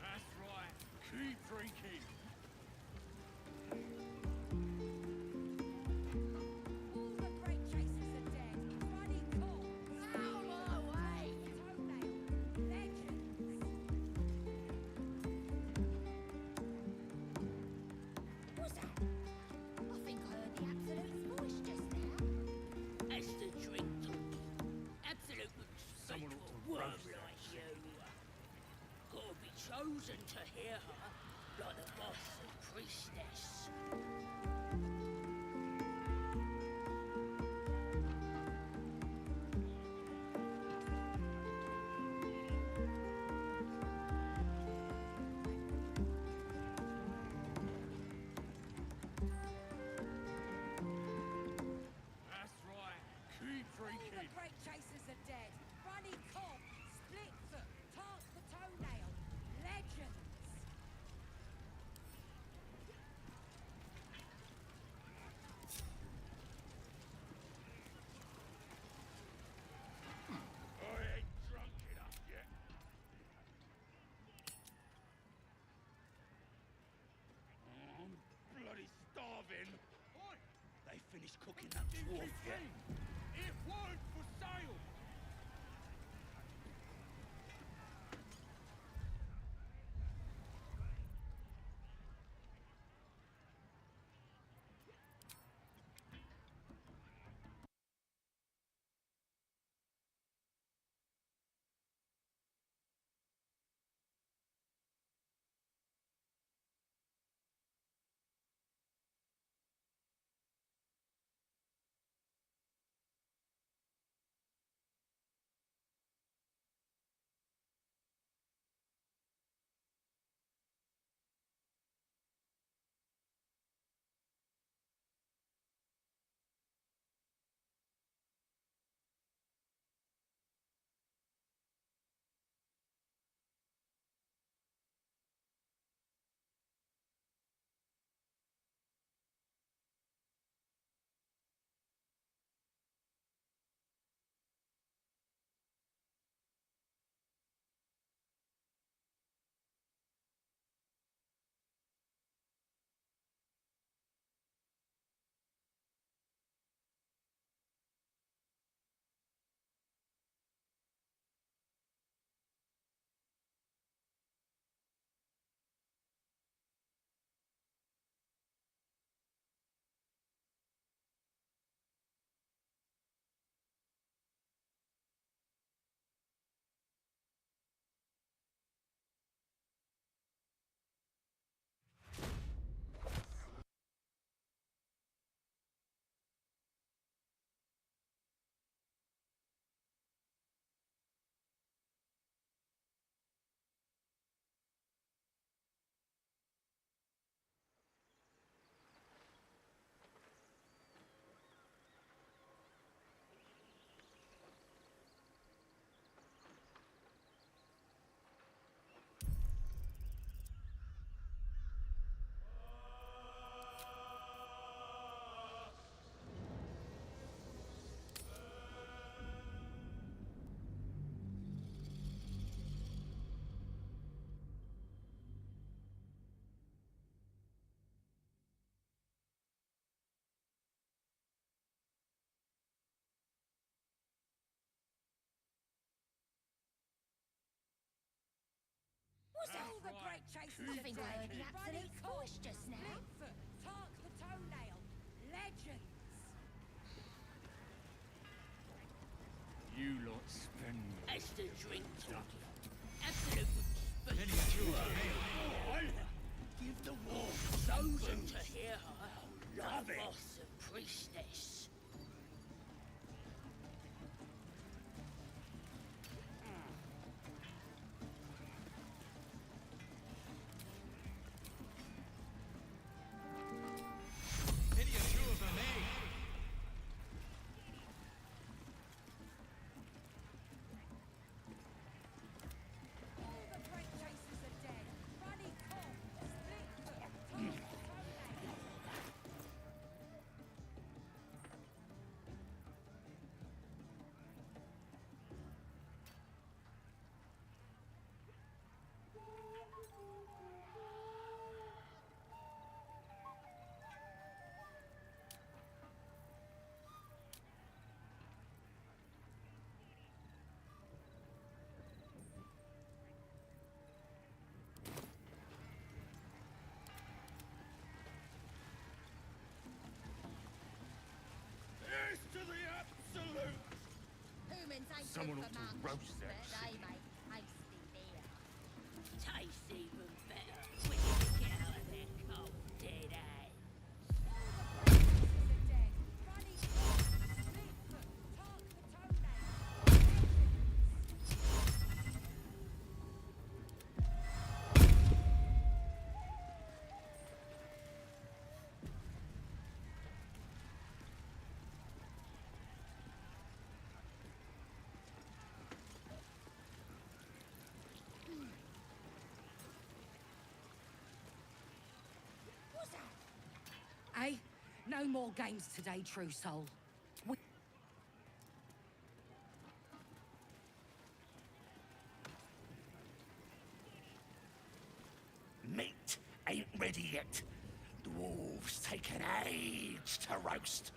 That's right. Keep drinking. All the great chasers are dead. Bloody cool. Out my way! Toenail. Legends. What's that? I think I heard the absolute voice just now. That's the drink talking. Absolute Someone ought to worm roast like you. Gotta be chosen to hear her, like the boss and priestess. That's right. Keep All the drinking. great chasers are dead. Runny cob, split foot, tart the toenail. Legends. I ain't drunk enough yet. I'm bloody starving. Oi! They finished cooking that dwarf yet? It weren't for sale. chase I think I heard the absolute voice just now. Fleetfoot, Tark the Toenail, legends. You lot spend me. As the drink talking. Absolute Give the wolf chosen to hear her. Love it. Boss and priestess. Miniatures are made. All the great chasers are dead. Ruddy Cobb, Fleetfoot, Tark the Toenail. Here's to the absolute! Humans ain't Someone good ought for to monkeys, roast but that they make tasty beer. Tastes even better when you get out of their cold dead eyes. All the great chasers are dead. Ruddy Cobb, Fleetfoot, Tark the Toenail, legends. What's that? Hey, no more games today, True Soul. We Meat ain't ready yet. The wolves take an age to roast.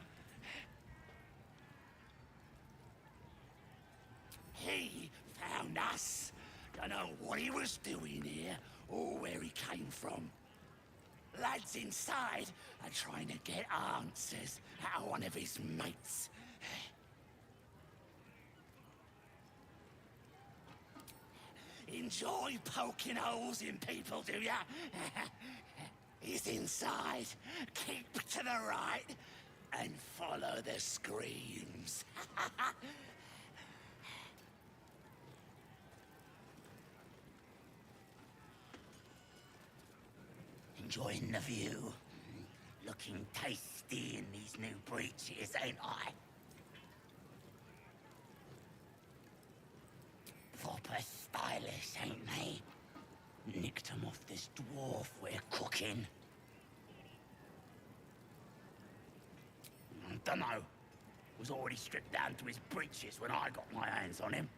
He found us. Don't know what he was doing here or where he came from. Lads inside are trying to get answers out of one of his mates. Enjoy poking holes in people, do ya? He's inside. Keep to the right and follow the screams. Enjoying the view. Looking tasty in these new breeches, ain't I? Proper stylish, ain't they? Nicked 'em off this dwarf we're cooking. Dunno. Was already stripped down to his breeches when I got my hands on him.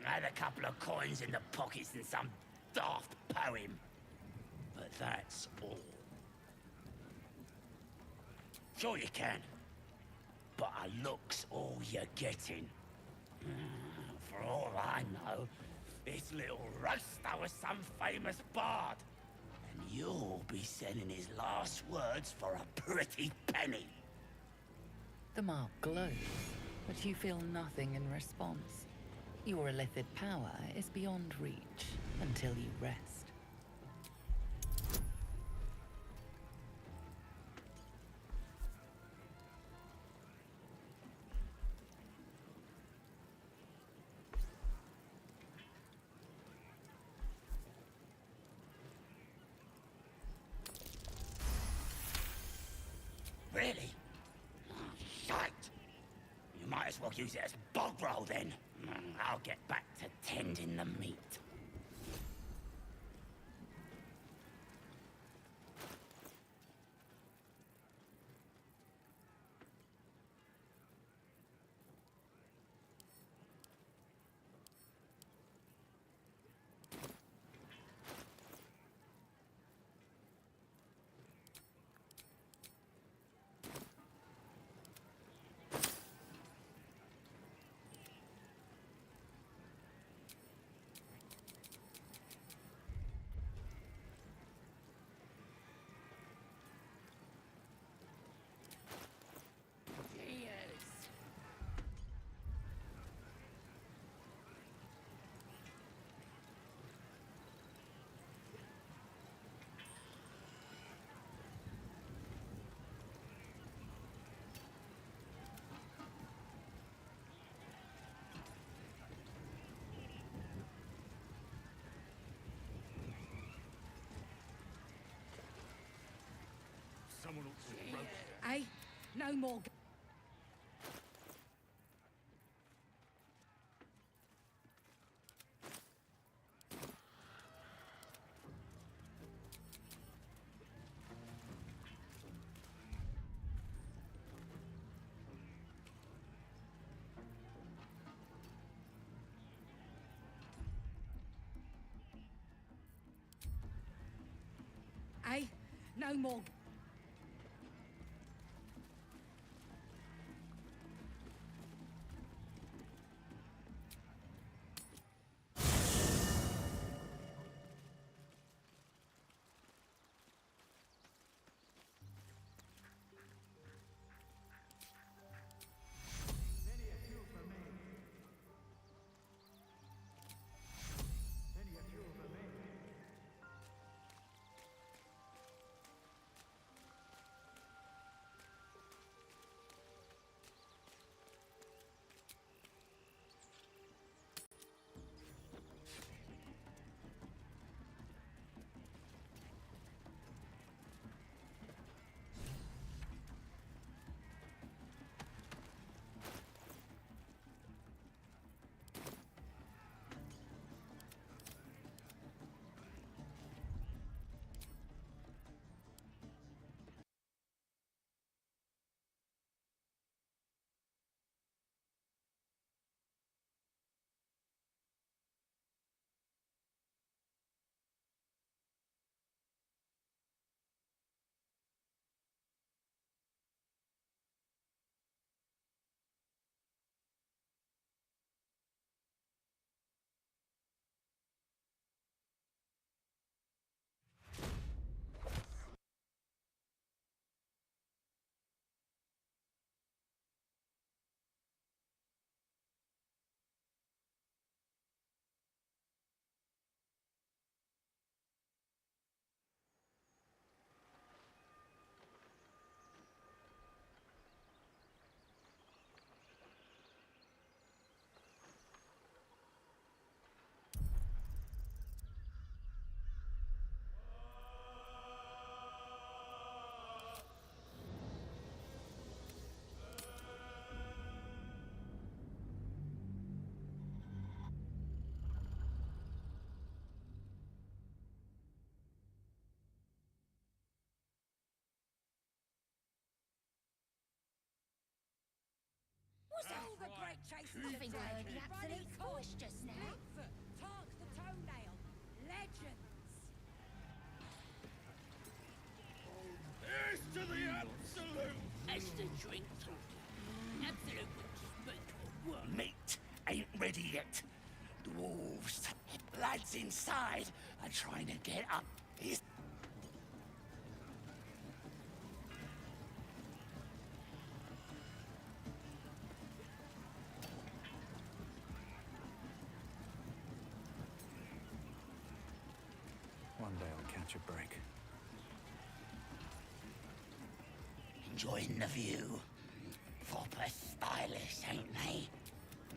Had a couple of coins in the pockets and some daft poem. But that's all. Sure you can. But a look's all you're getting. For all I know, this little roaster was some famous bard. And you'll be sending his last words for a pretty penny. The mark glows, but you feel nothing in response. Your Illithid power is beyond reach until you rest. Really? Oh, shite. You might as well use it as bog roll then. I'll get back to tending the meat. Someone ought to roast her. Hey, no more. Hey, no more. Was that? All the great chases I of think I heard the absolute voice just now. Bigfoot, Tark the Toenail, legends. Here's to the absolute! As the drink talking. Absolute unspeakable word. Meat ain't ready yet. Dwarves, lads inside are trying to get up. One day I'll catch a break. Enjoying the view. Proper stylish, ain't they?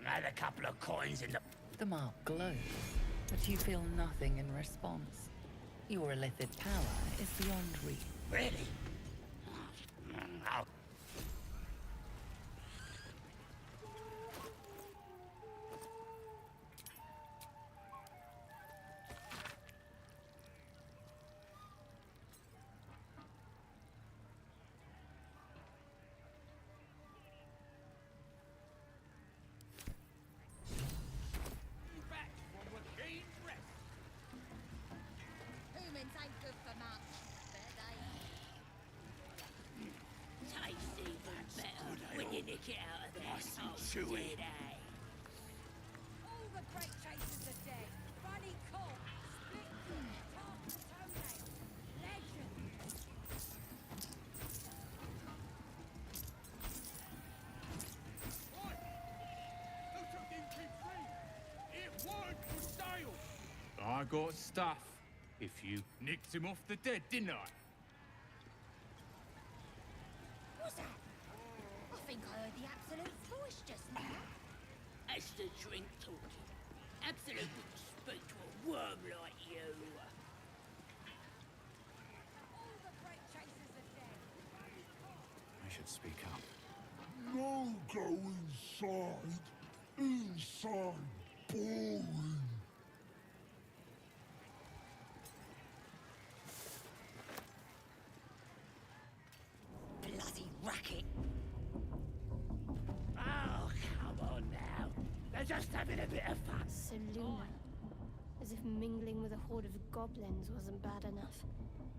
Another couple of coins in the... The mark glows, but you feel nothing in response. Your Illithid power is beyond reach. Really? Oh. Back from a keen rest. Humans ain't good for much, but they... Taste even better when you nick it out of there. Nice and chewy. All the great chases are dead. Bunny Colt, Splitfoot, Tark the Toenail, legends. I got stuff. If you nicked him off the dead, didn't I? What's that? I think I heard the absolute voice just now. As the drink talking. Absolute wouldn't speak to a worm like you. All the great chases are dead. could speak up. No go inside. Inside. Boring. Bloody racket. Oh, come on now. They're just having a bit of fun. Seluna. As if mingling with a horde of goblins wasn't bad enough.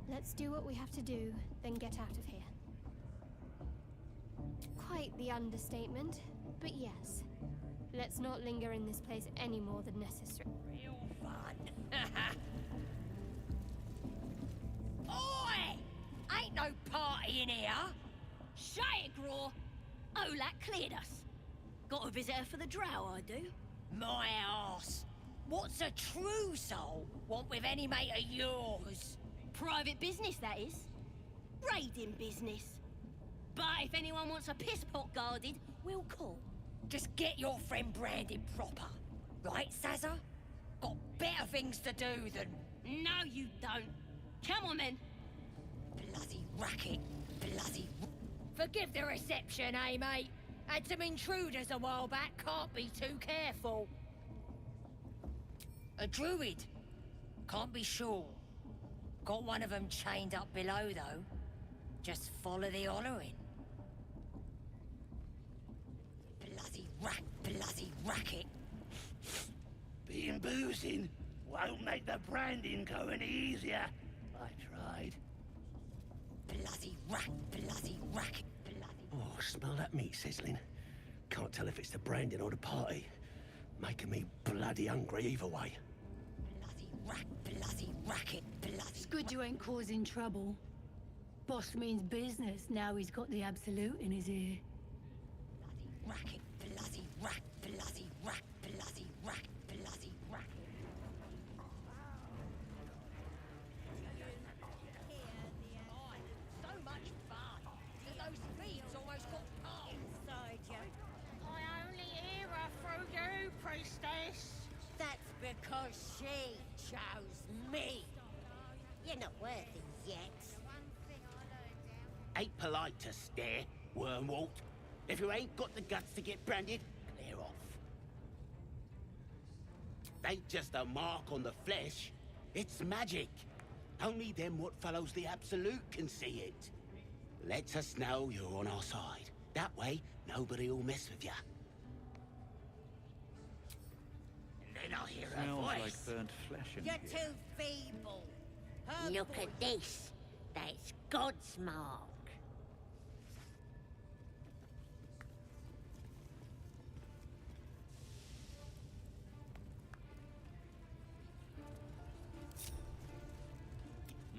Let's do what we have to do, then get out of here. Quite the understatement, but yes. Let's not linger in this place any more than necessary. Real fun. Oi! Ain't no party in here. Shut it, Graw. Olak cleared us. Got a visitor for the drow, I do. My arse. What's a true soul want with any mate of yours? Private business, that is. Raiding business. But if anyone wants a piss pot guarded, we'll call. Just get your friend branded proper. Right, Sazza? Got better things to do than... No, you don't. Come on, then. Bloody racket. Bloody... Forgive the reception, eh, mate? Had some intruders a while back, can't be too careful. A druid? Can't be sure. Got one of them chained up below, though. Just follow the hollering. Bloody racket. Being boozing won't make the branding go any easier. I tried. Bloody racket. Oh, smell that meat sizzling. Can't tell if it's the branding or the party. Making me bloody hungry either way. Bloody racket. It's good you ain't causing trouble. Boss means business now he's got the absolute in his ear. Racket. So much fun. Those thieves almost got caught inside you. I only hear her through you, priestess. That's because she chose me. You're not worthy yet. Ain't polite to stare, Wormwalt. If you ain't got the guts to get branded, clear off. Ain't just a mark on the flesh. It's magic. Only them what follows the Absolute can see it. Lets us know you're on our side. That way, nobody will mess with you. And then I'll hear her Smells voice. like burnt flesh in You're here. too feeble. Her Look voice- at this. That's God's mark.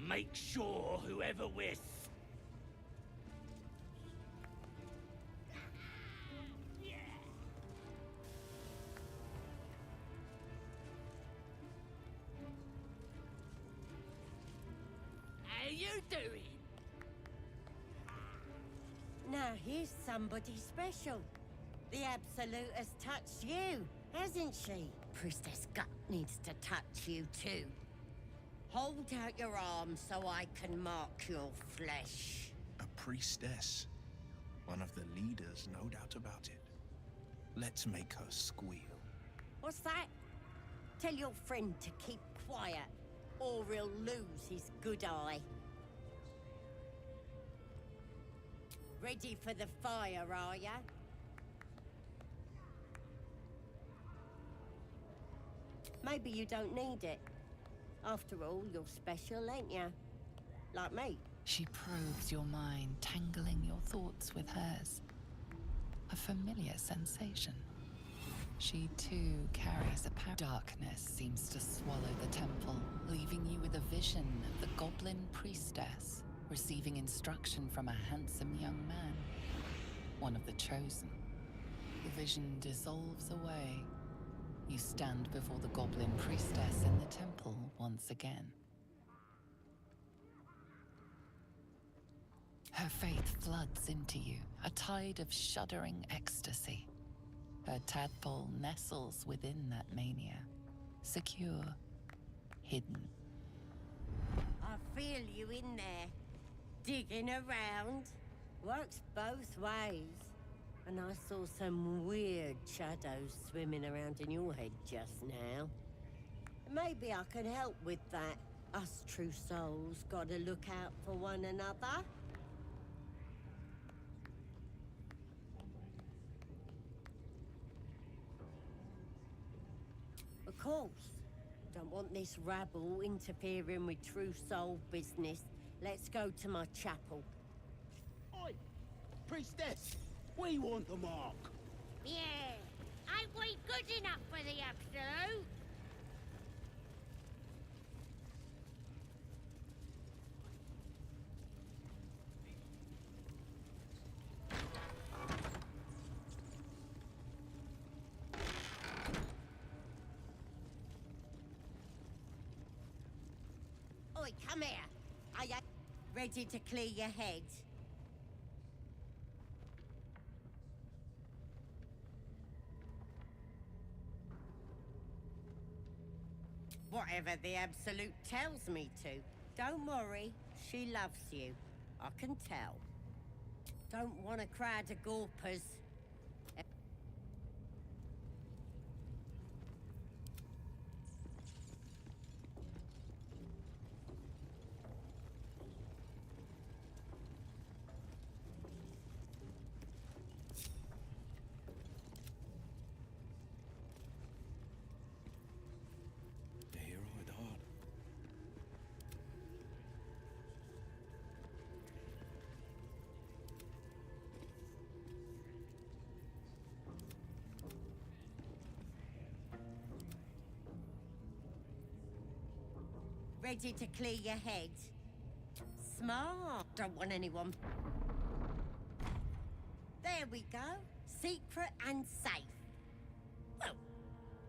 Make sure whoever we're... How you doing? Now here's somebody special. The Absolute has touched you, hasn't she? Priestess Gut needs to touch you too. Hold out your arm so I can mark your flesh. A priestess. One of the leaders, no doubt about it. Let's make her squeal. What's that? Tell your friend to keep quiet, or he'll lose his good eye. Ready for the fire, are ya? Maybe you don't need it. After all, you're special, ain't ya? Like me. She probes your mind, tangling your thoughts with hers. A familiar sensation. She too carries a power. Darkness seems to swallow the temple, leaving you with a vision of the goblin priestess, receiving instruction from a handsome young man, one of the chosen. The vision dissolves away. You stand before the goblin priestess in the temple once again. Her faith floods into you, a tide of shuddering ecstasy. Her tadpole nestles within that mania, secure, hidden. I feel you in there, digging around. Works both ways. And I saw some weird shadows swimming around in your head just now. Maybe I can help with that. Us true souls gotta look out for one another. Of course. Don't want this rabble interfering with true soul business. Let's go to my chapel. Oi! Priestess! We want the mark! Yeah, ain't we good enough for the Absolute? Oi, come here. Are you ready to clear your head? Whatever the Absolute tells me to. Don't worry, she loves you. I can tell. Don't want a crowd of gawpers. Ready to clear your head? Smart. Don't want anyone. There we go. Secret and safe. Well,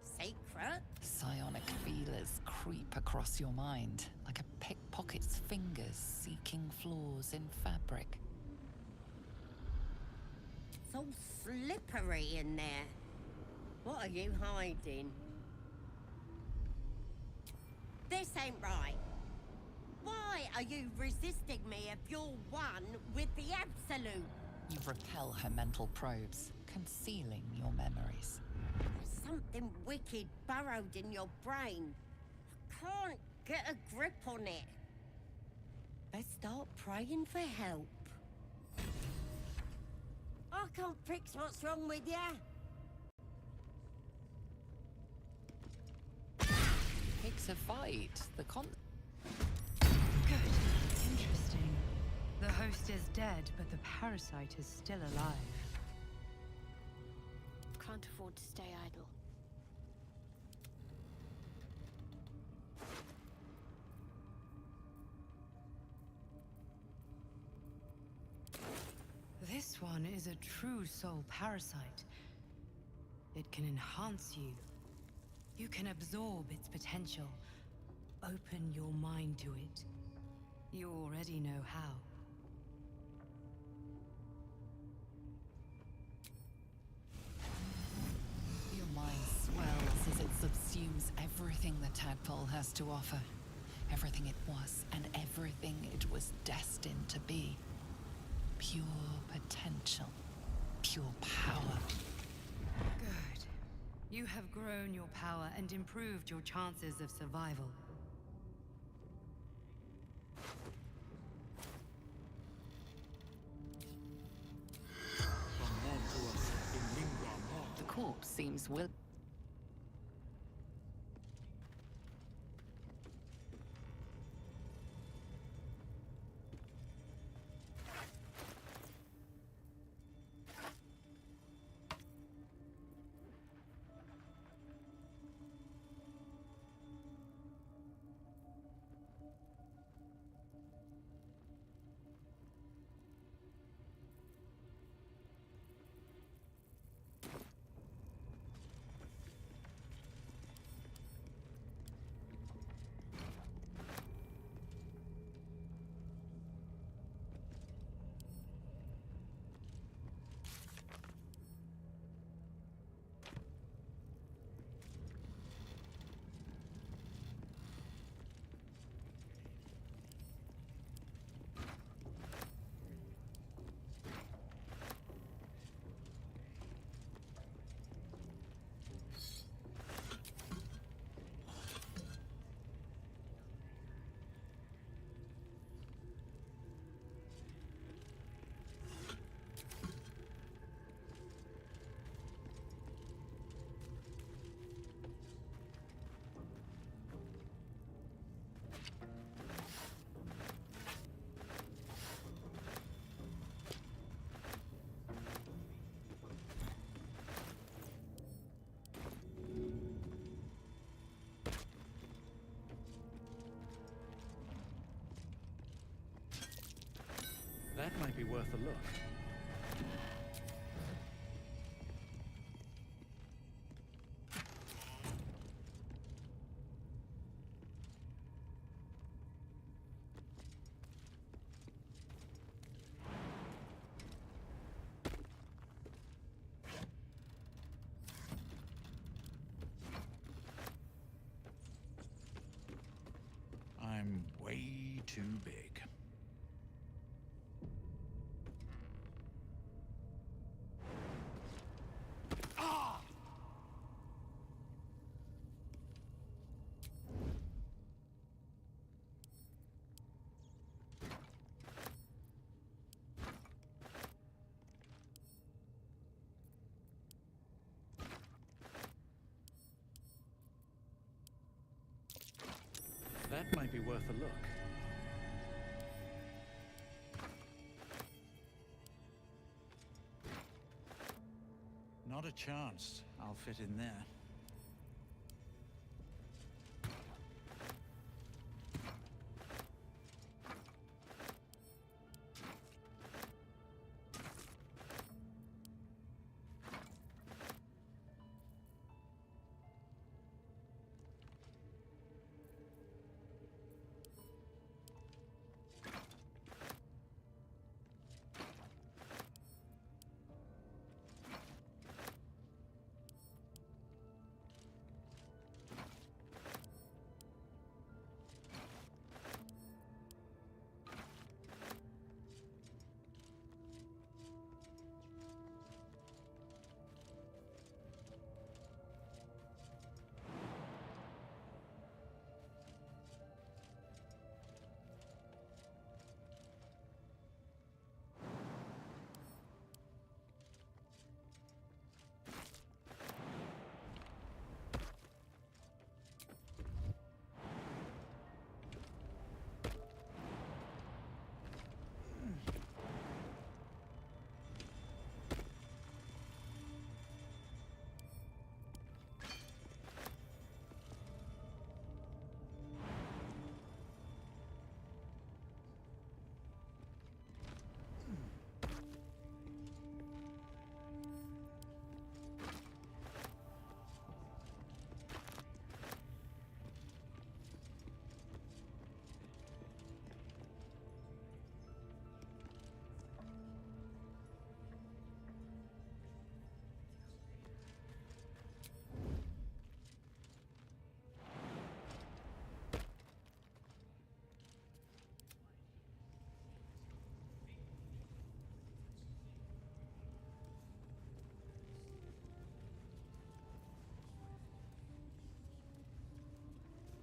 secret. Psionic feelers creep across your mind, like a pickpocket's fingers seeking flaws in fabric. It's all slippery in there. What are you hiding? This ain't right. Why are you resisting me if you're one with the Absolute? You repel her mental probes, concealing your memories. There's something wicked burrowed in your brain. I can't get a grip on it. Let's start praying for help. I can't fix what's wrong with you. It's a fight. Good. Interesting. The host is dead, but the parasite is still alive. Can't afford to stay idle. This one is a true soul parasite. It can enhance you. You can absorb its potential. Open your mind to it. You already know how. Your mind swells as it subsumes everything the tadpole has to offer. Everything it was and everything it was destined to be. Pure potential. Pure power. Good. You have grown your power and improved your chances of survival. The corpse seems will. That might be worth a look. I'm way too big. That might be worth a look. Not a chance I'll fit in there.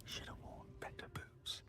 Should have worn better boots.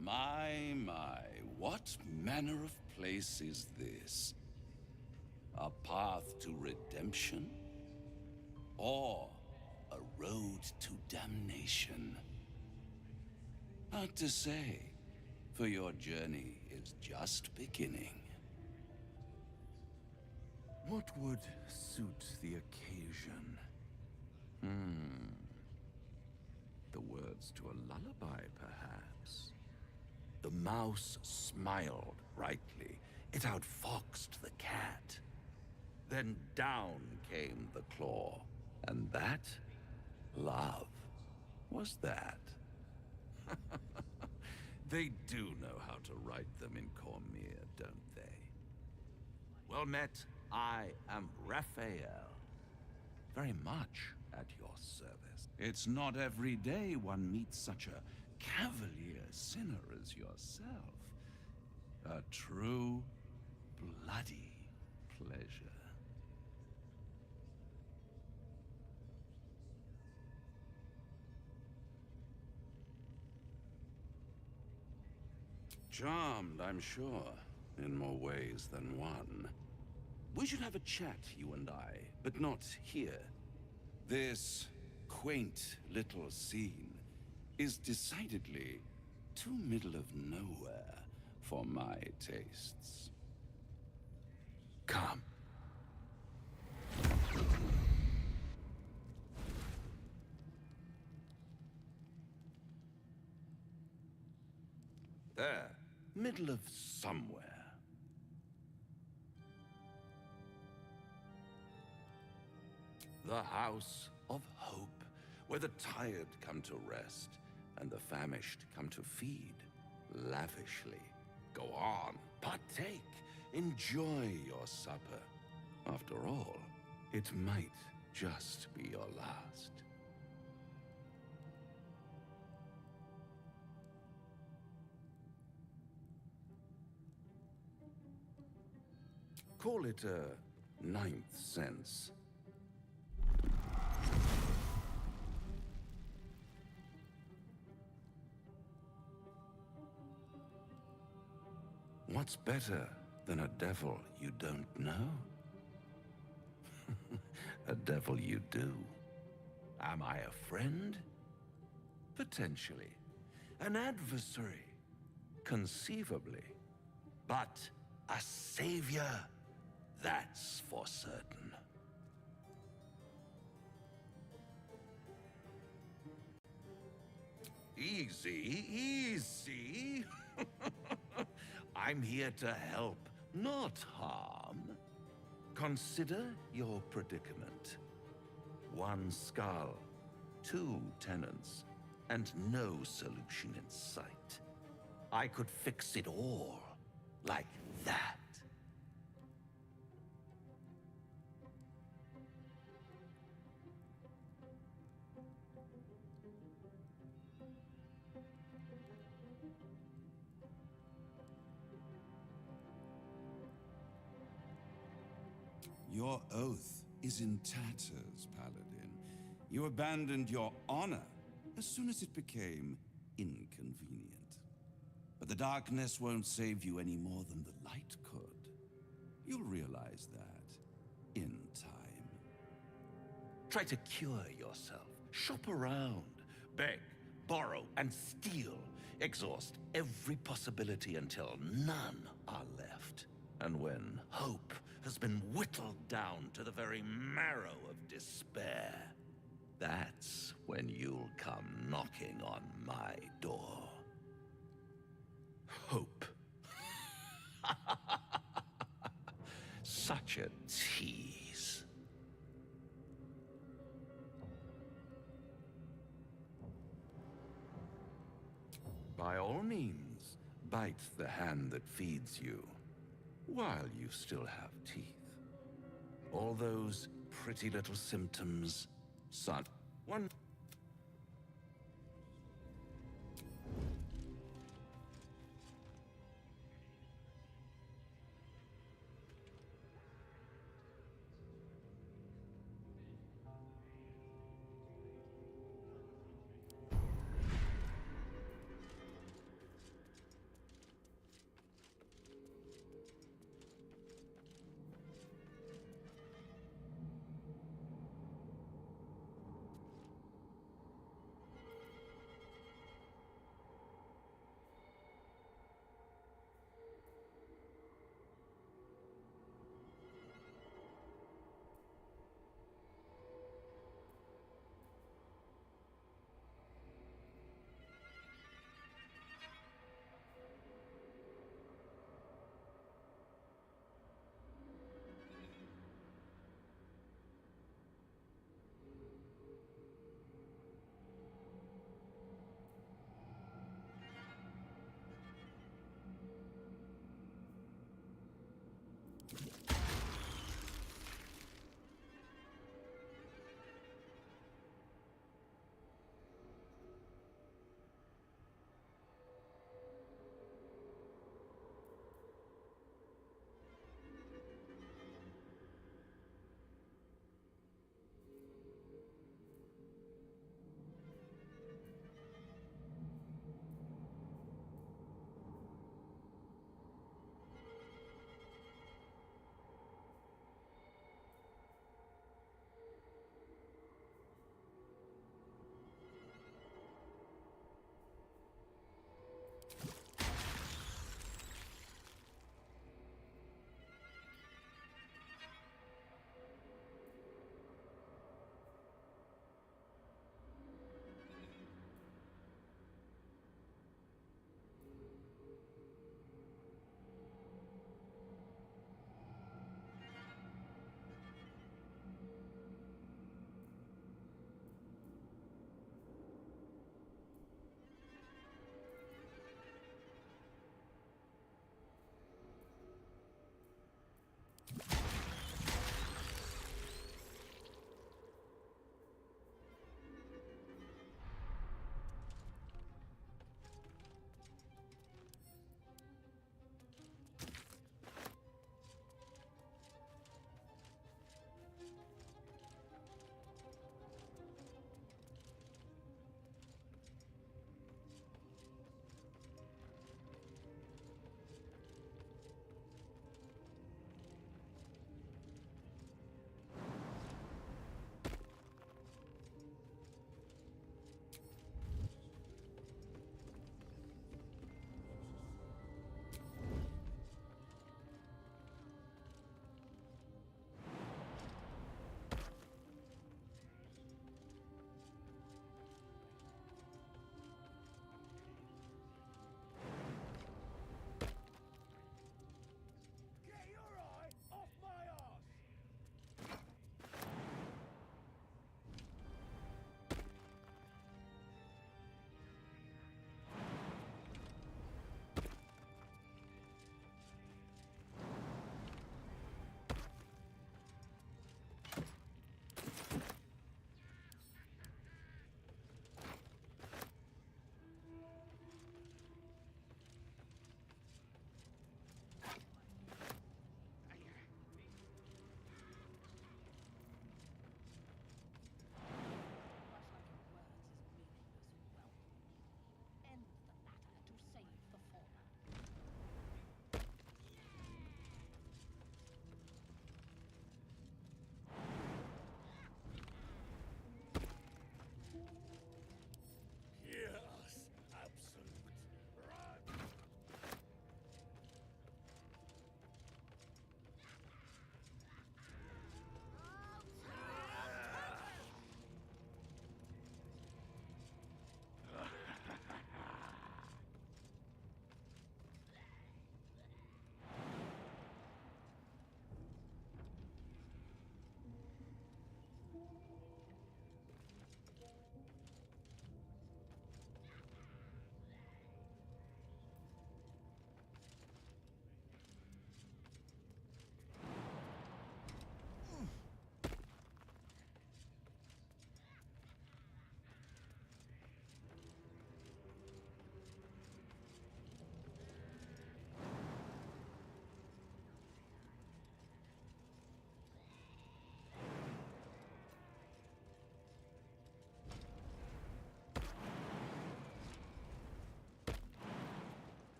My, what manner of place is this? A path to redemption? Or a road to damnation? Hard to say, for your journey is just beginning. What would suit the occasion? The words to a lullaby, perhaps. The mouse smiled brightly. It outfoxed the cat. Then down came the claw. And that, love, was that. They do know how to write them in Cormier, don't they? Well met, I am Raphael. Very much at your service. It's not every day one meets such a cavalier sinner as yourself. A true, bloody pleasure. Charmed, I'm sure, in more ways than one. We should have a chat, you and I, but not here. This quaint little scene is decidedly too middle of nowhere for my tastes. Come. There, middle of somewhere. The House of Hope, where the tired come to rest and the famished come to feed lavishly. Go on, partake, enjoy your supper. After all, it might just be your last. Call it a ninth sense. What's better than a devil you don't know? A devil you do. Am I a friend? Potentially. An adversary? Conceivably. But a savior? That's for certain. Easy, easy. I'm here to help, not harm. Consider your predicament. One skull, two tenants, and no solution in sight. I could fix it all, like that. Your oath is in tatters, Paladin. You abandoned your honor as soon as it became inconvenient. But the darkness won't save you any more than the light could. You'll realize that in time. Try to cure yourself. Shop around. Beg, borrow, and steal. Exhaust every possibility until none are left. And when hope has been whittled down to the very marrow of despair, that's when you'll come knocking on my door. Hope. Such a tease. By all means, bite the hand that feeds you, while you still have teeth. All those pretty little symptoms, son. One.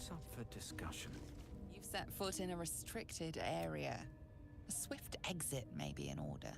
What's up for discussion? You've set foot in a restricted area. A swift exit may be in order.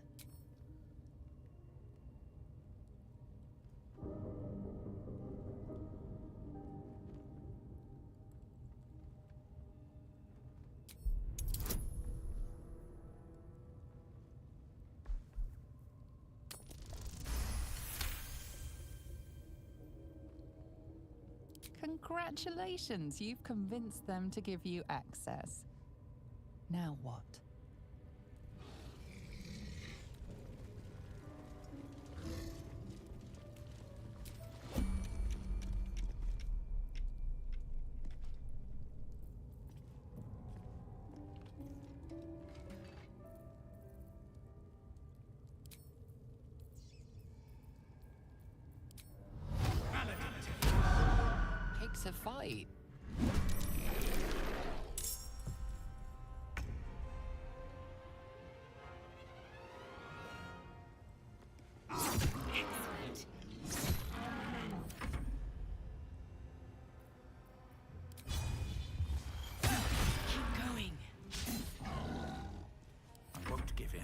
Congratulations, you've convinced them to give you access. Now what? Pick a fight. I won't give in.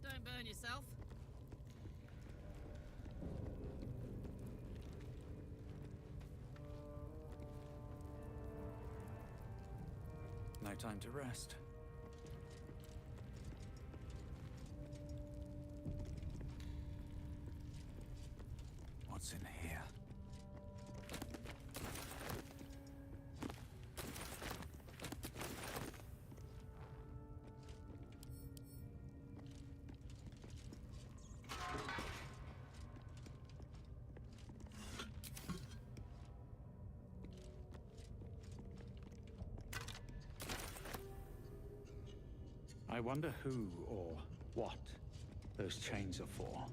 Don't burn yourself. No time to rest. What's in here? I wonder who or what those chains are for.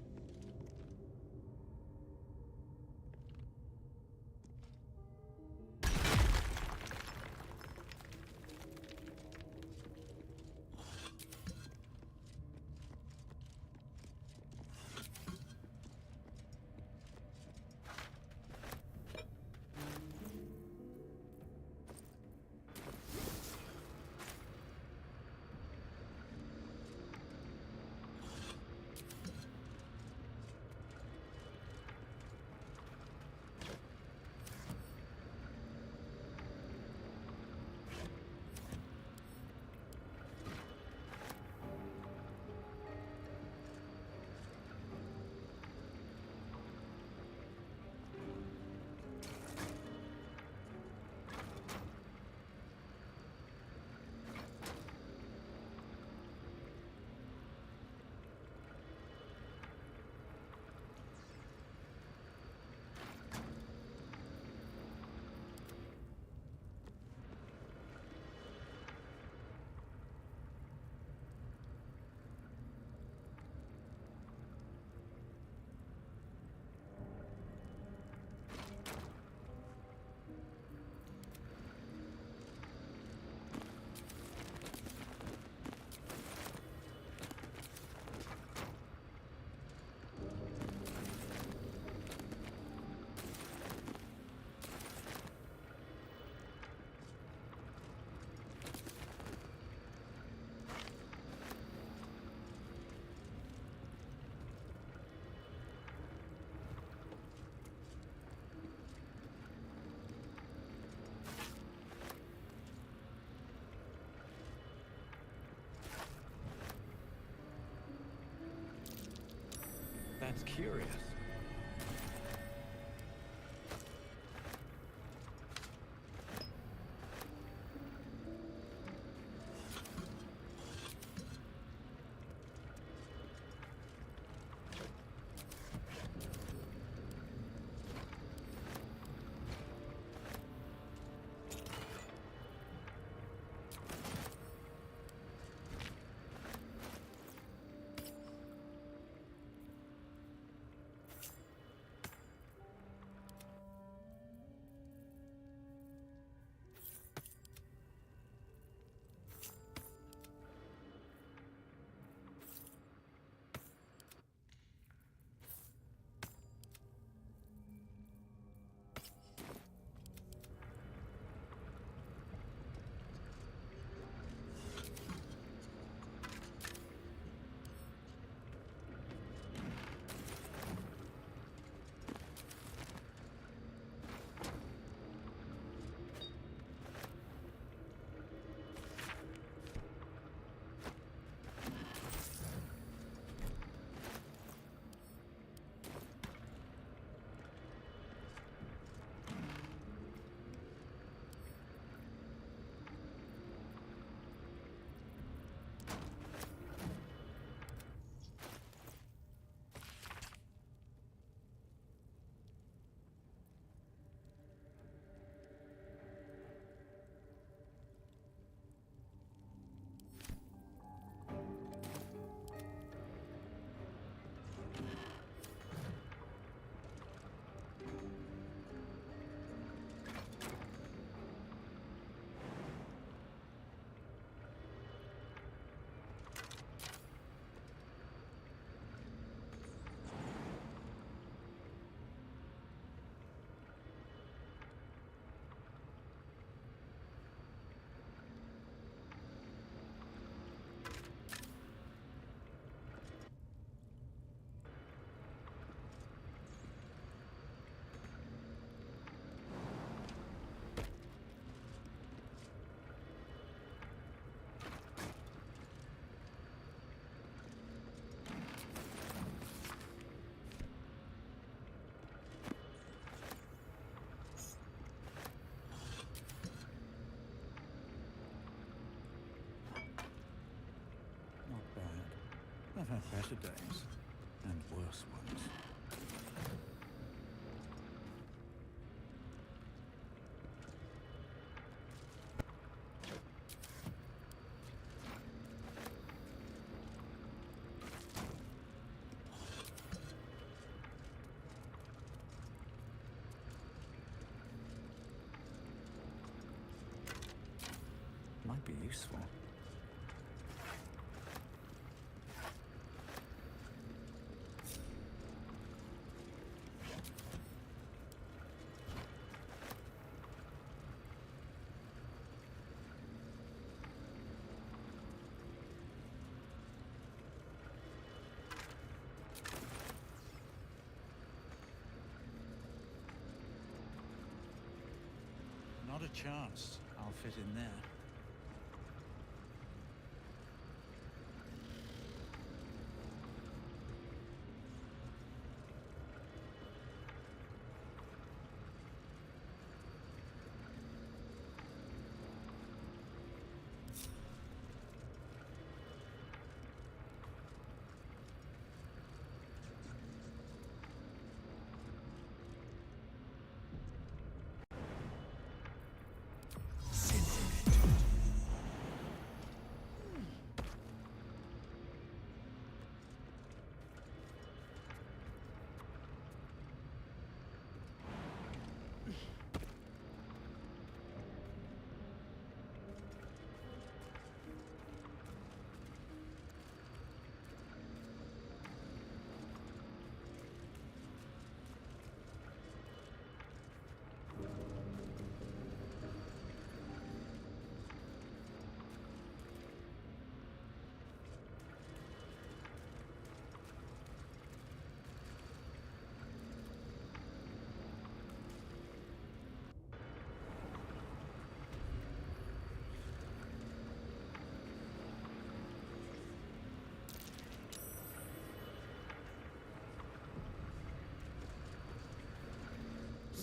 That's curious. I've had better days, and worse ones. Might be useful. Not a chance I'll fit in there. Sentiment.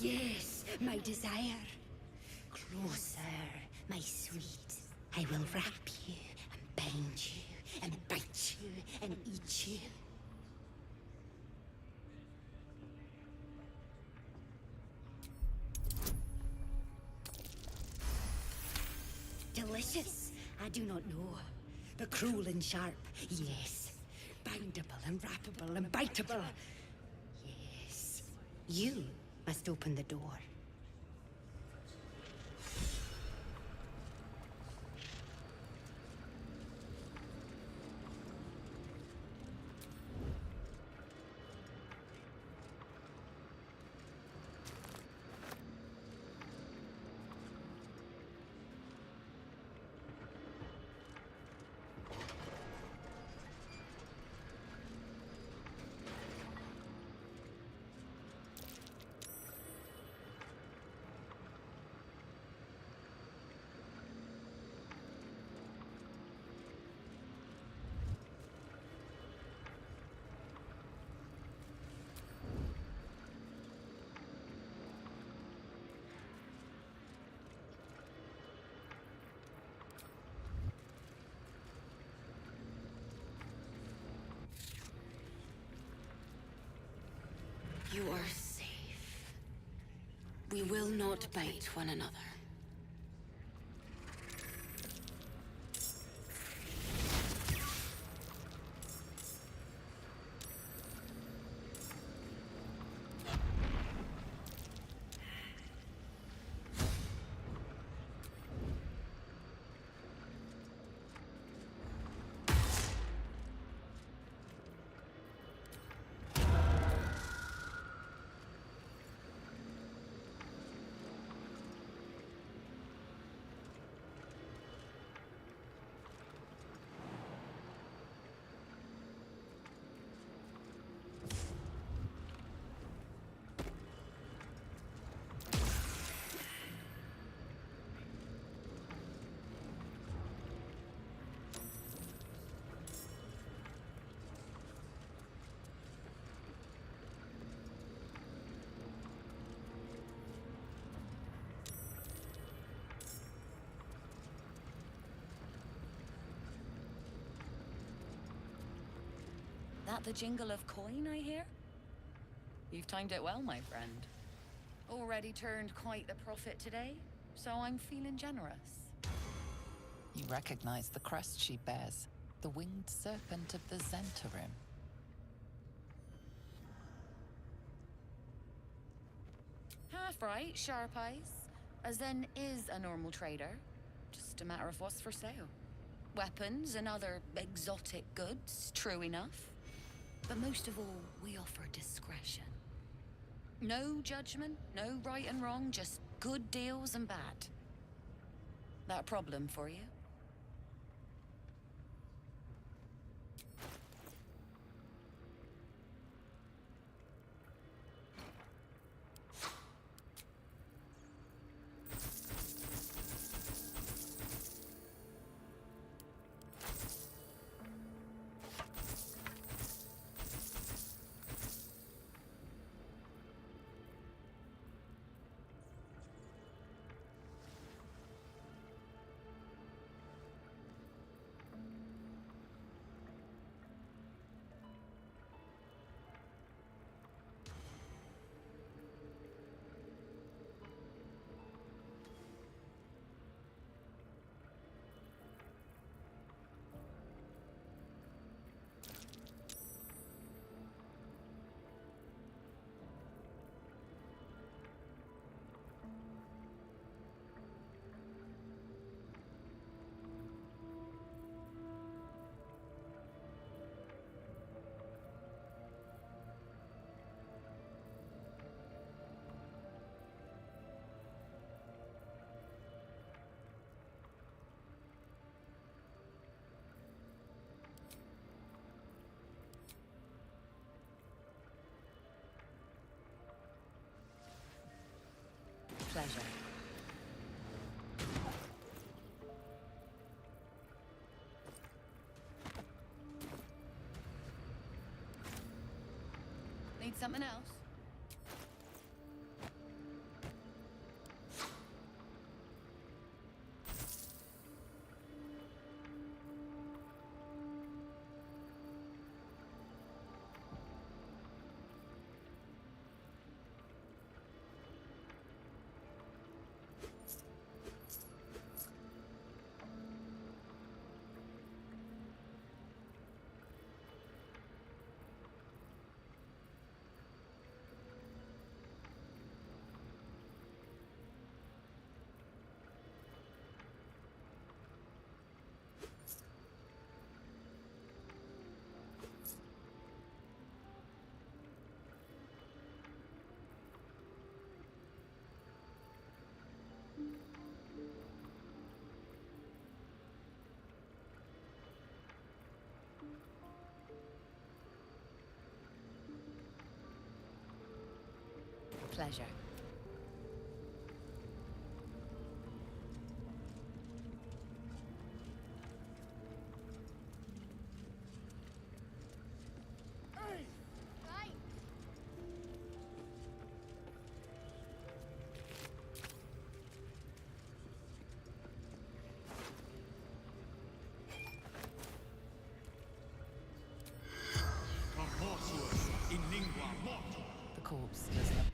Yes, my desire. Closer, my sweet. I will wrap you and bind you and bite you and eat you. Delicious, I do not know. But cruel and sharp, yes. Bindable and wrappable and biteable. Yes. You must open the door. You are safe. We will not bite one another. That the jingle of coin I hear? You've timed it well, my friend. Already turned quite the profit today, so I'm feeling generous. You recognize the crest she bears, the winged serpent of the Zentarim. Half right, sharp eyes. A Zen is a normal trader. Just a matter of what's for sale. Weapons and other exotic goods, true enough. But most of all, we offer discretion. No judgment, no right and wrong, just good deals and bad. That a problem for you? Pleasure. Need something else? pleasure. The corpse does not.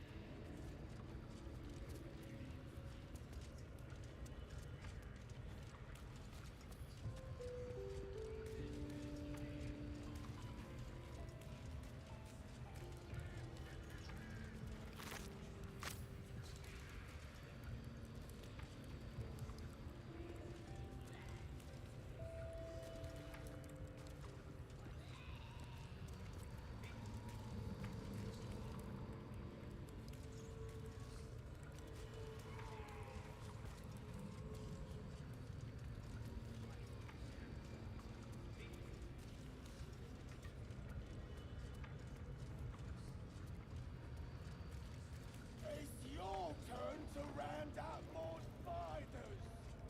It's your turn to round up more spiders.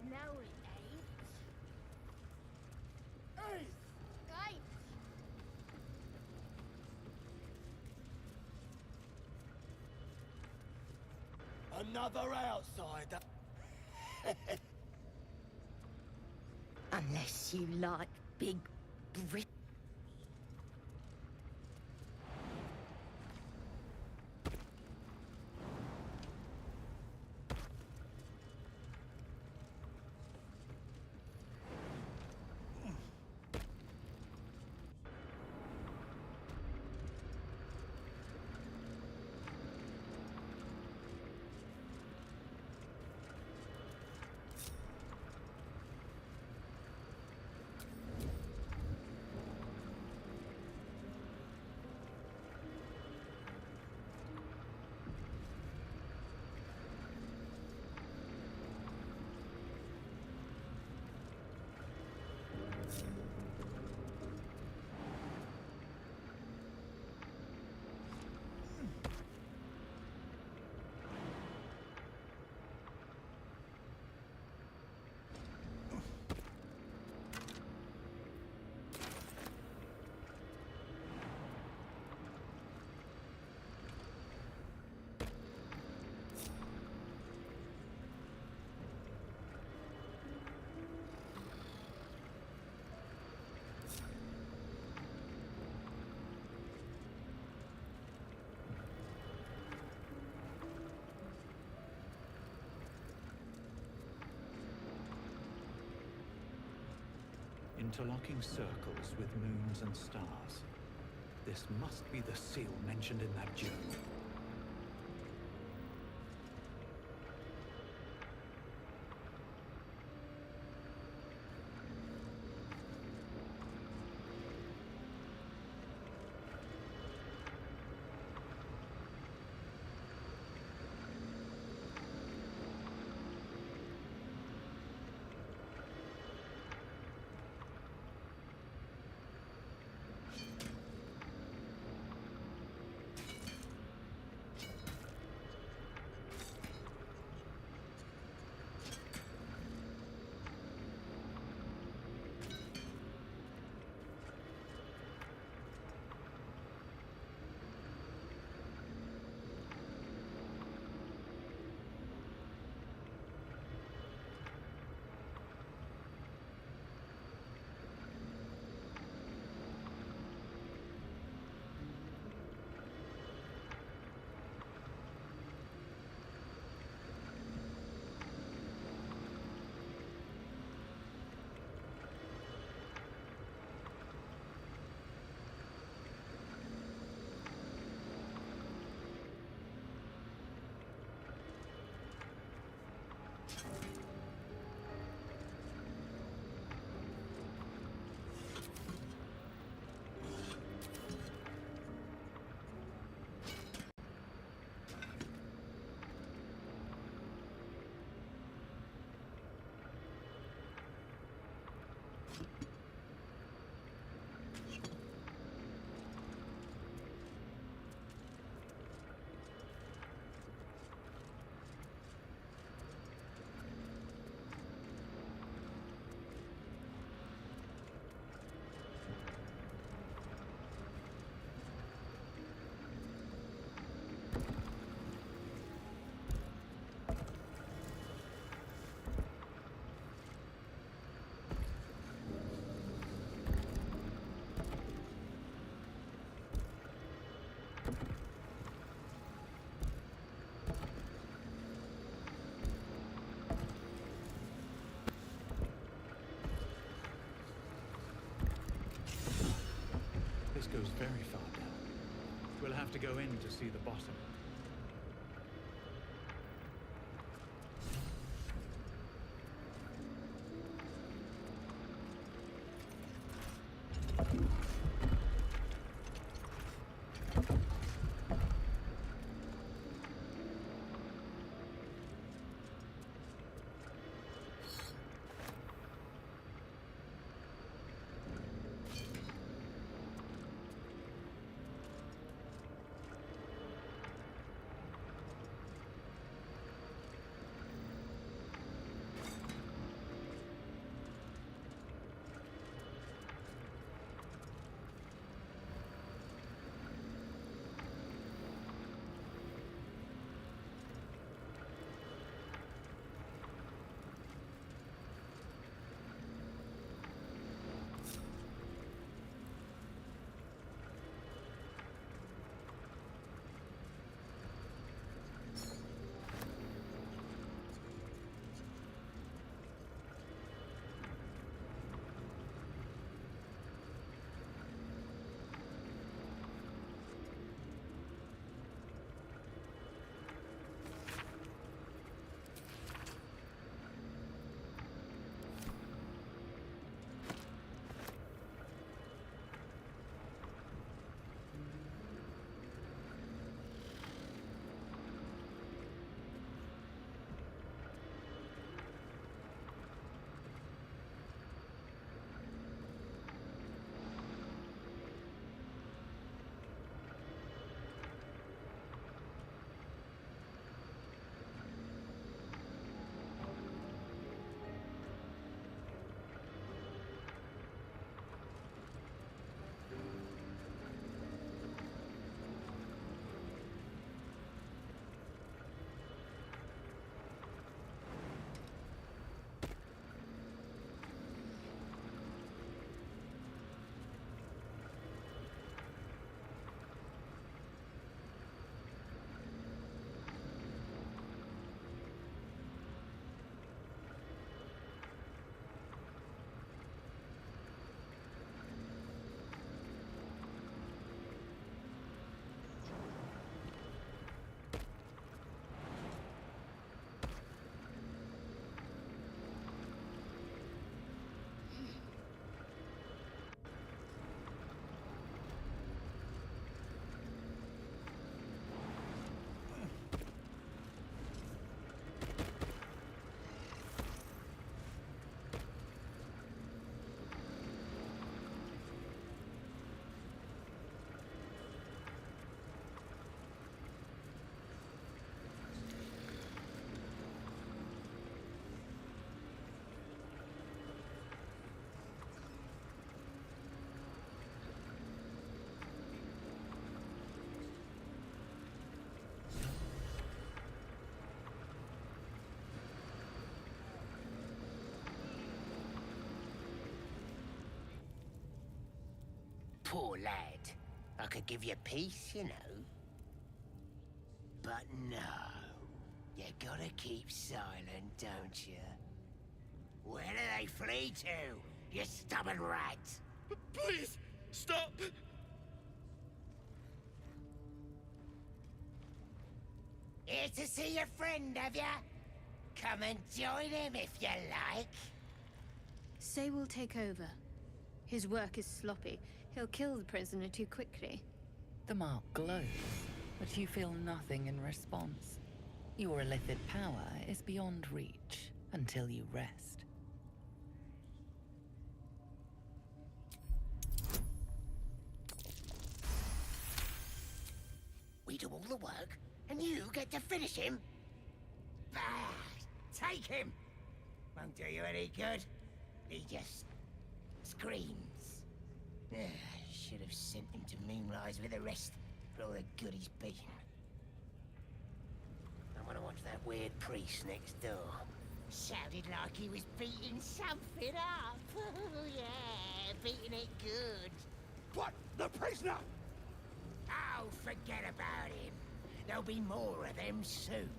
No, it ain't. Hey! Right. Another outsider. Unless you like big Brit. Interlocking circles with moons and stars. This must be the seal mentioned in that journal. have to go in to see the bottom. Poor lad. I could give you peace, you know. But no. You gotta keep silent, don't you? Where do they flee to, you stubborn rat? Please, stop! Here to see your friend, have ya? Come and join him if you like. Say will take over. His work is sloppy. He'll kill the prisoner too quickly. The mark glows, but you feel nothing in response. Your Illithid power is beyond reach until you rest. We do all the work, and you get to finish him? Bah! Take him! Won't do you any good. He just screams. Should have sent him to Moonrise with the rest for all the good he's been. I want to watch that weird priest next door. Sounded like he was beating something up. Yeah, beating it good. What? The prisoner? Oh, forget about him. There'll be more of them soon.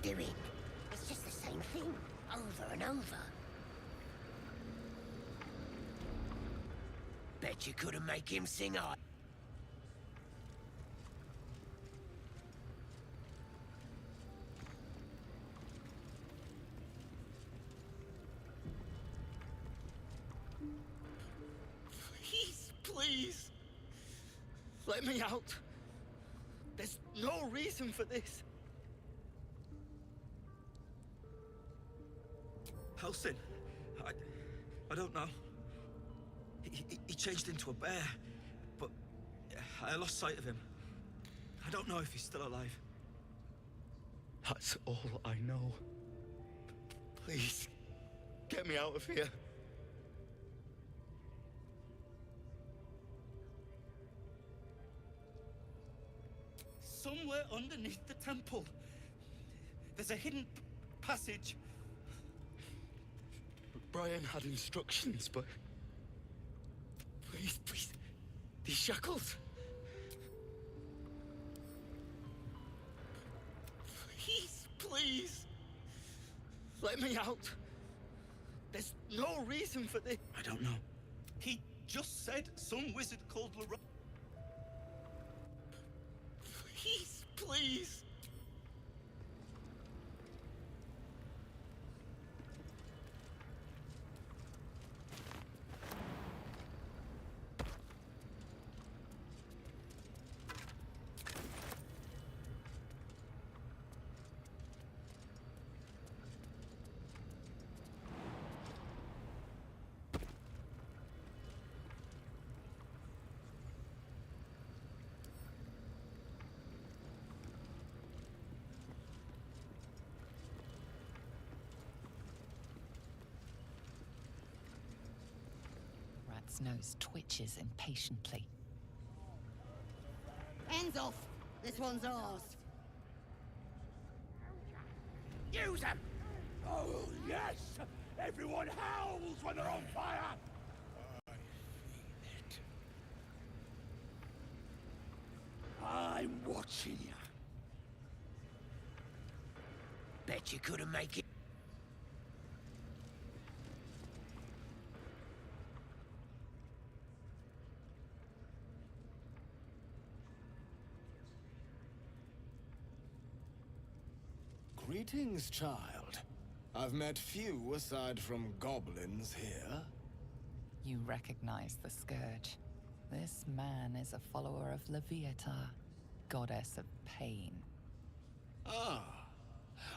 doing? It's just the same thing, over and over. Bet you couldn't make him sing I. Please, let me out. There's no reason for this. Helsing, I don't know. He changed into a bear, but I lost sight of him. I don't know if he's still alive. That's all I know. Please, get me out of here. Somewhere underneath the temple, there's a hidden passage. Brian had instructions, but... Please, these shackles. Please, let me out. There's no reason for this. I don't know. He just said some wizard called Laron. Please. Rat's nose twitches impatiently. Hands off! This one's ours. Use them! Oh, yes! Everyone howls when they're on fire! I feel it. I'm watching you. Bet you couldn't make it. Greetings, child. I've met few aside from goblins here. You recognize the scourge. This man is a follower of Leviatar, goddess of pain. Ah.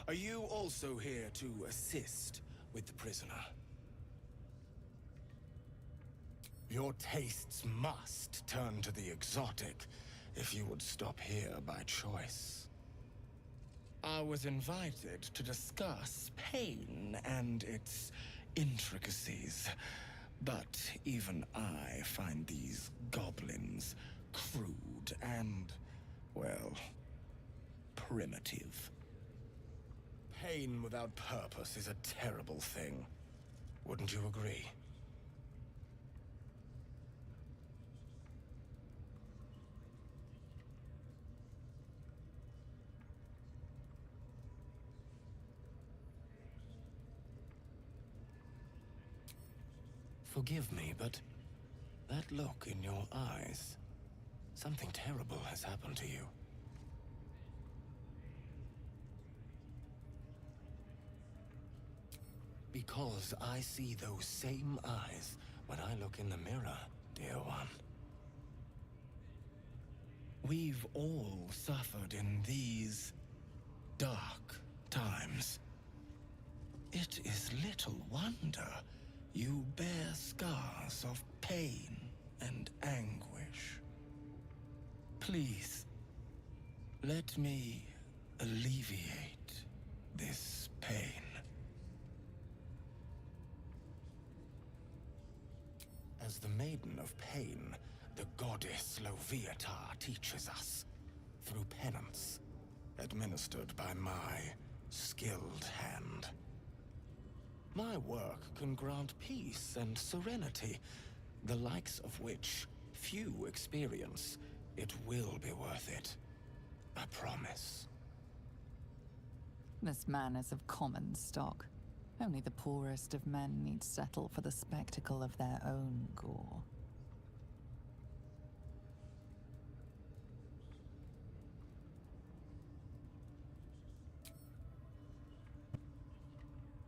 Are you also here to assist with the prisoner? Your tastes must turn to the exotic if you would stop here by choice. I was invited to discuss pain and its intricacies, but even I find these goblins crude and, well, primitive. Pain without purpose is a terrible thing. Wouldn't you agree? Forgive me, but that look in your eyes, something terrible has happened to you. Because I see those same eyes when I look in the mirror, dear one. We've all suffered in these dark times. It is little wonder you bear scars of pain and anguish. Please, let me alleviate this pain. As the Maiden of Pain, the goddess Leviatar teaches us, through penance, administered by my skilled hand. My work can grant peace and serenity, the likes of which few experience. It will be worth it. I promise. This man is of common stock. Only the poorest of men need settle for the spectacle of their own gore.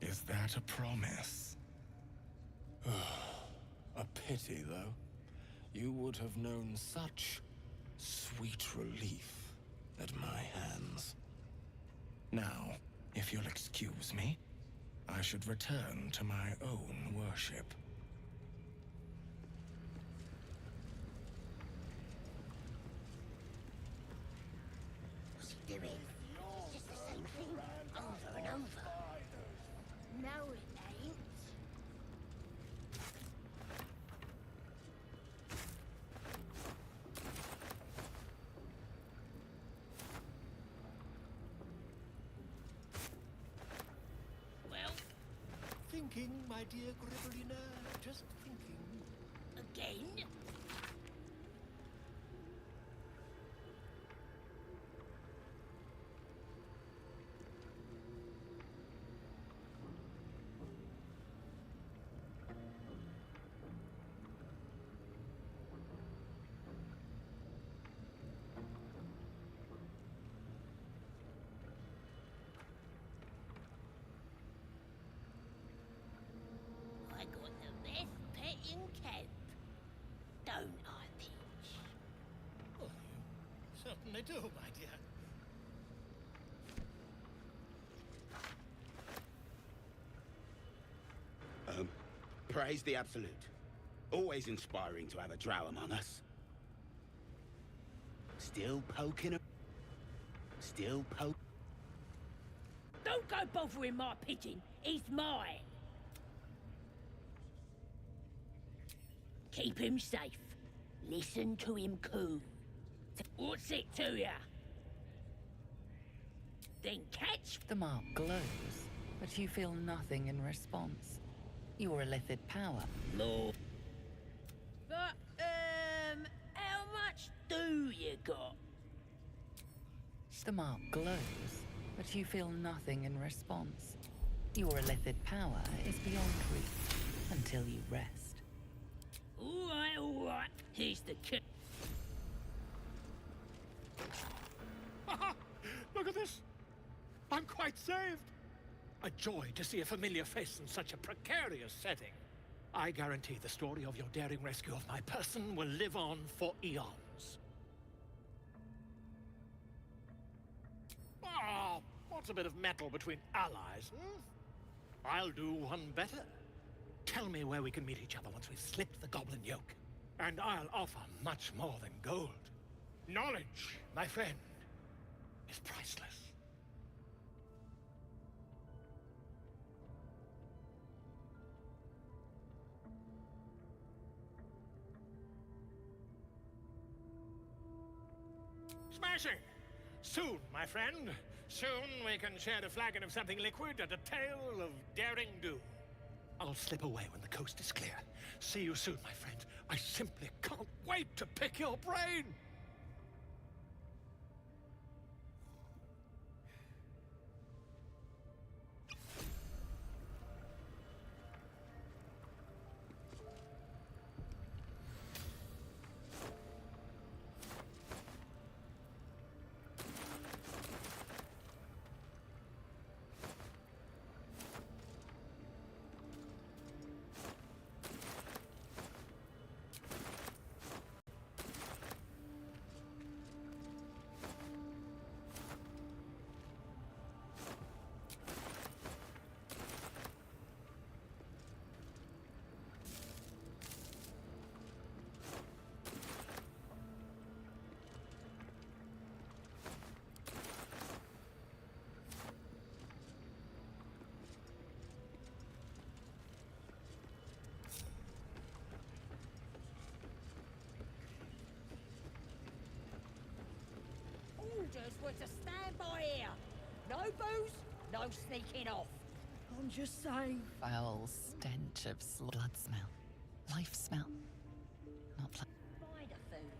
Is that a promise? A pity, though. You would have known such sweet relief at my hands. Now, if you'll excuse me, I should return to my own worship. What's he doing? It's just the same thing, over and over. No, it ain't. Well, Thinking, my dear Grivelina, just thinking. again? I got the best pet in camp. Don't I, Peach? Oh, you certainly do, my dear. Praise the Absolute. Always inspiring to have a drow among us. Still poking. Don't go bothering my pigeon. He's mine. Keep him safe. Listen to him coo. What's it to ya? Then catch. The mark glows, but you feel nothing in response. Your Illithid power. Lord. But, how much do you got? The mark glows, but you feel nothing in response. Your Illithid power is beyond reach until you rest. All right. Here's the key. Look at this! I'm quite saved! A joy to see a familiar face in such a precarious setting. I guarantee the story of your daring rescue of my person will live on for eons. Oh, what's a bit of metal between allies, I'll do one better. Tell me where we can meet each other once we've slipped the goblin yoke. And I'll offer much more than gold. Knowledge, my friend, is priceless. Smashing! Soon, my friend. Soon we can share a flagon of something liquid and a tale of daring do. I'll slip away when the coast is clear. See you soon, my friend. I simply can't wait to pick your brain! Orders were to stand by here. No booze, no sneaking off. I'm just saying. Foul stench of blood smell. Life smell. Not like. Buy the food.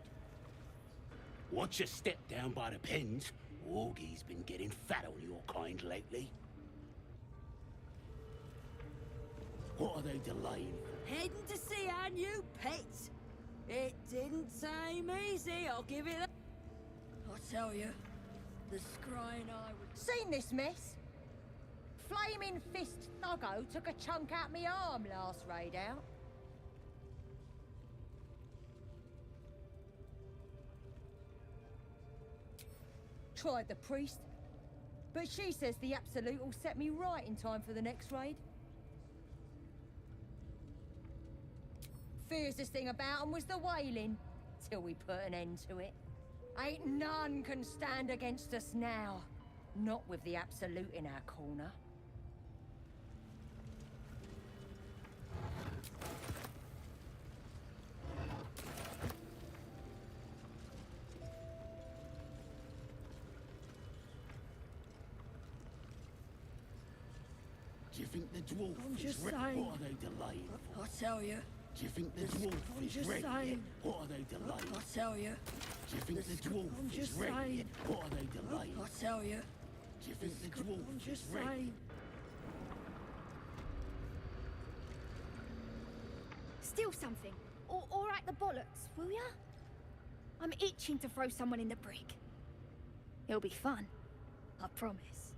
Watch your step down by the pens. Wargie's been getting fat on your kind lately. What are they delaying? Heading to see our new pet. It didn't seem easy, I'll give it that. I tell you, the scrying I would... Seen this mess? Flaming Fist Thuggo took a chunk out me arm last raid out. Tried the priest, but she says the Absolute will set me right in time for the next raid. Fiercest thing about 'em was the wailing, till we put an end to it. Ain't none can stand against us now. Not with the Absolute in our corner. Do you think the dwarf I'm is just ready? saying. What are they delaying? I tell you. Do you think the dwarf I'm is just ready? saying. What are they delaying? I tell you. Do you think the dwarf I'm is just ready? saying. What are they delaying? I tell you. Do you think the dwarf I'm is just ready? saying. Steal something. Or at the bollocks, will ya? I'm itching to throw someone in the brig. It'll be fun. I promise.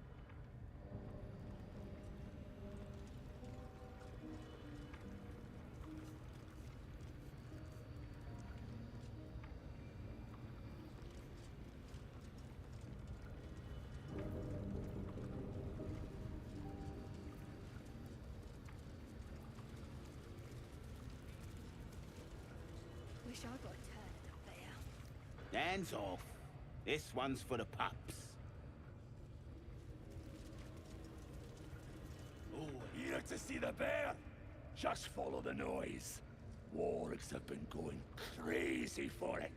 Wish I got a turn at the bear. Hands off. This one's for the pups. Oh, here to see the bear? Just follow the noise. Wargs have been going crazy for it.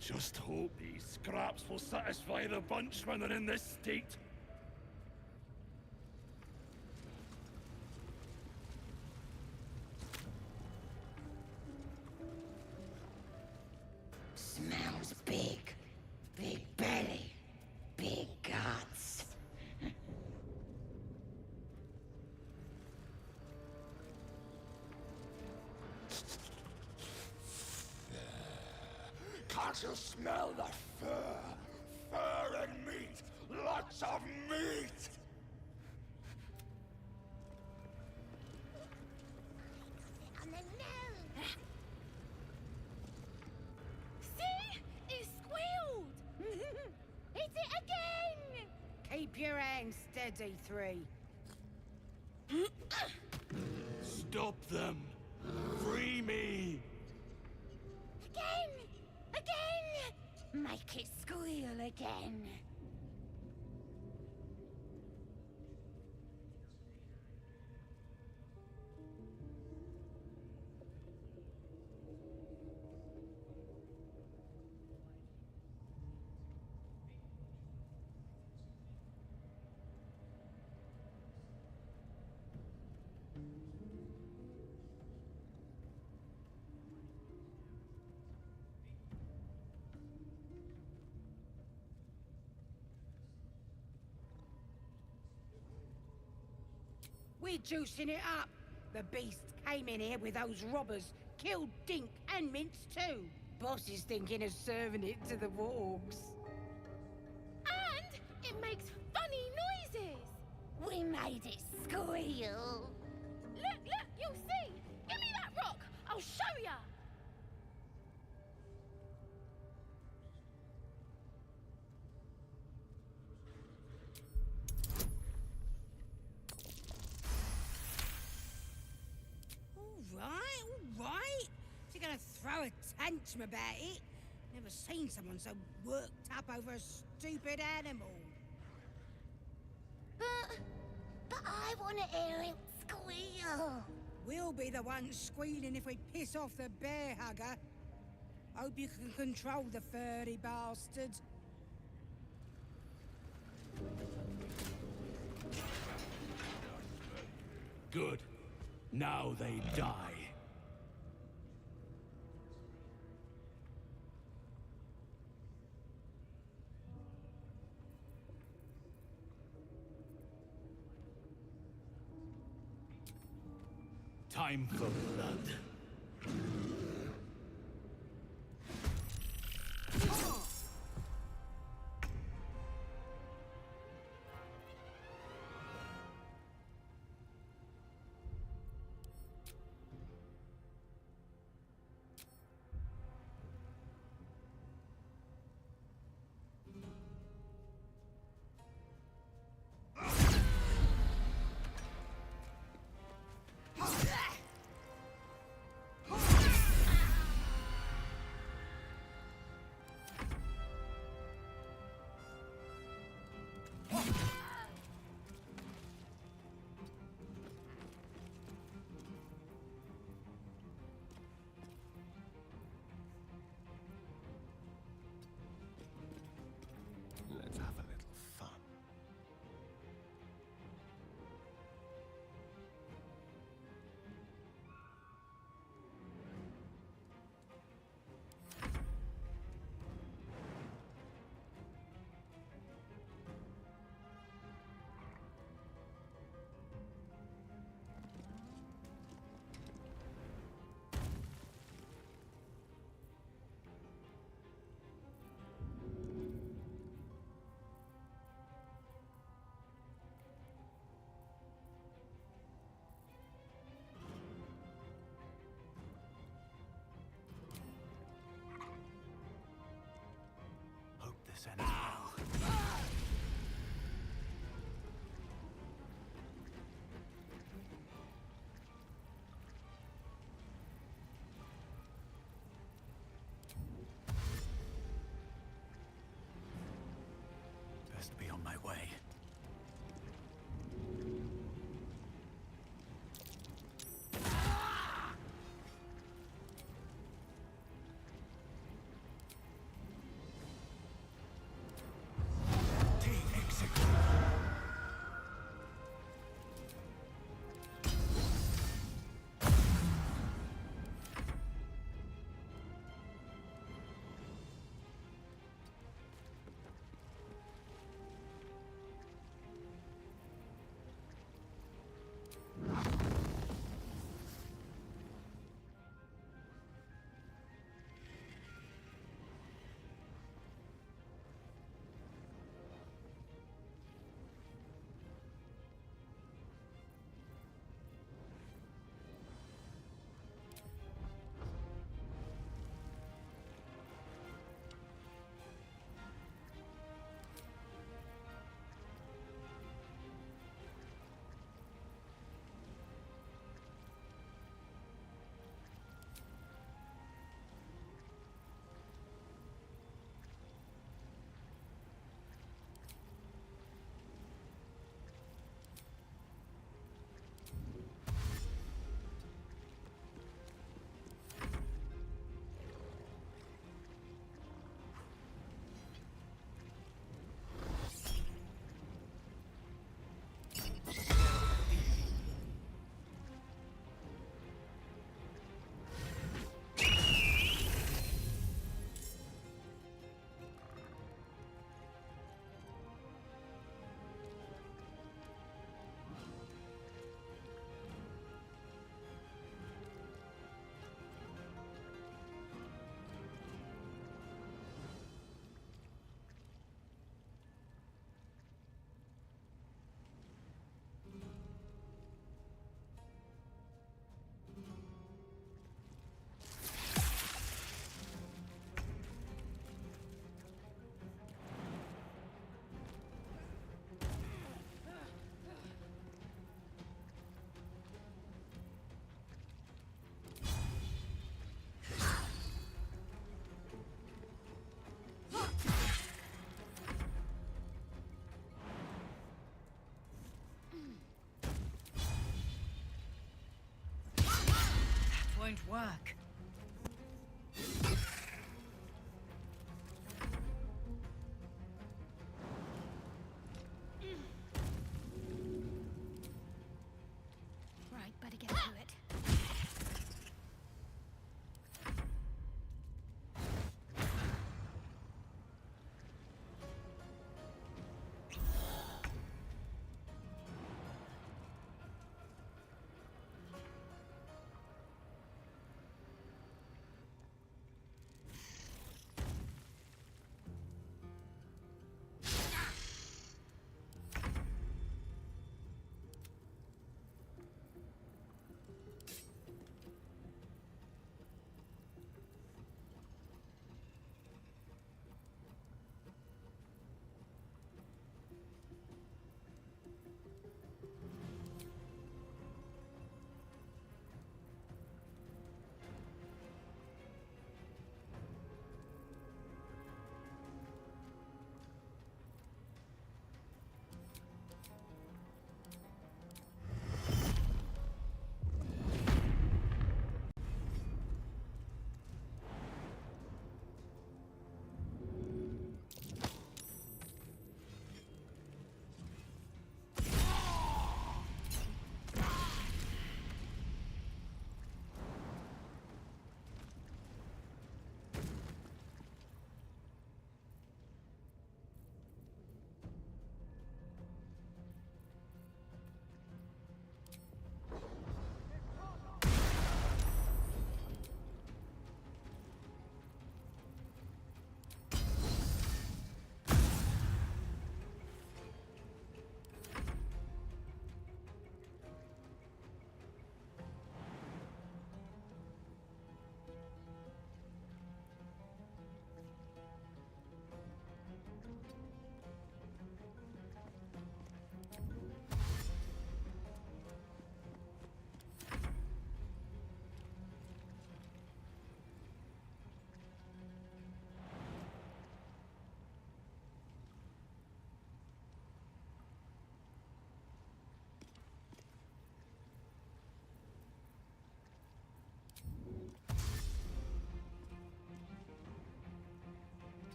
Just hope these scraps will satisfy the bunch when they're in this state. Smells big. Big belly. Big guts. Can't you smell the fur? Fur and meat! Lots of meat! On the nose. See? It squealed! Hit it again! Keep your hands steady, Three. Stop them! Free me! Again! Again! Make it squeal again. We're juicing it up. The beast came in here with those robbers, killed Dink and Mince too. Boss is thinking of serving it to the wargs. And it makes funny noises! We made it squeal. Look, you'll see! Give me that rock! I'll show ya! All right. So you're gonna throw a tantrum about it? Never seen someone so worked up over a stupid animal. But I want to hear it squeal. We'll be the ones squealing if we piss off the bear hugger. Hope you can control the furry bastard. Good. Now they die. Time for blood. Let's have a little fun. Hope this ends well. Best be on my way. Won't work. Right, better get to it.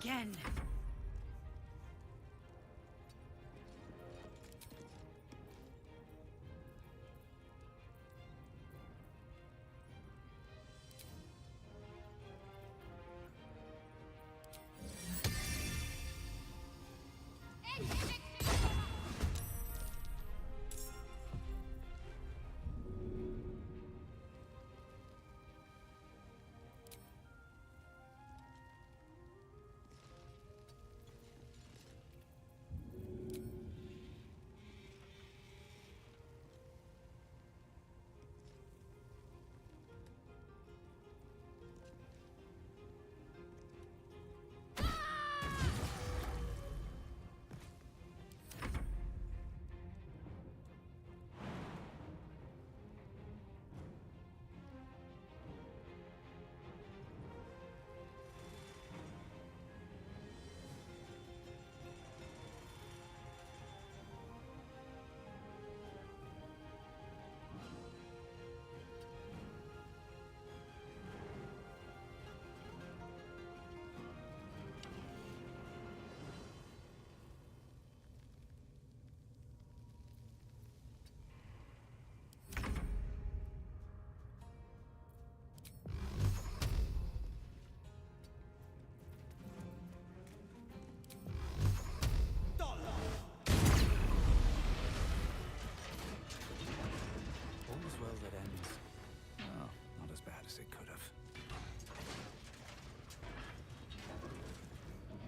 again.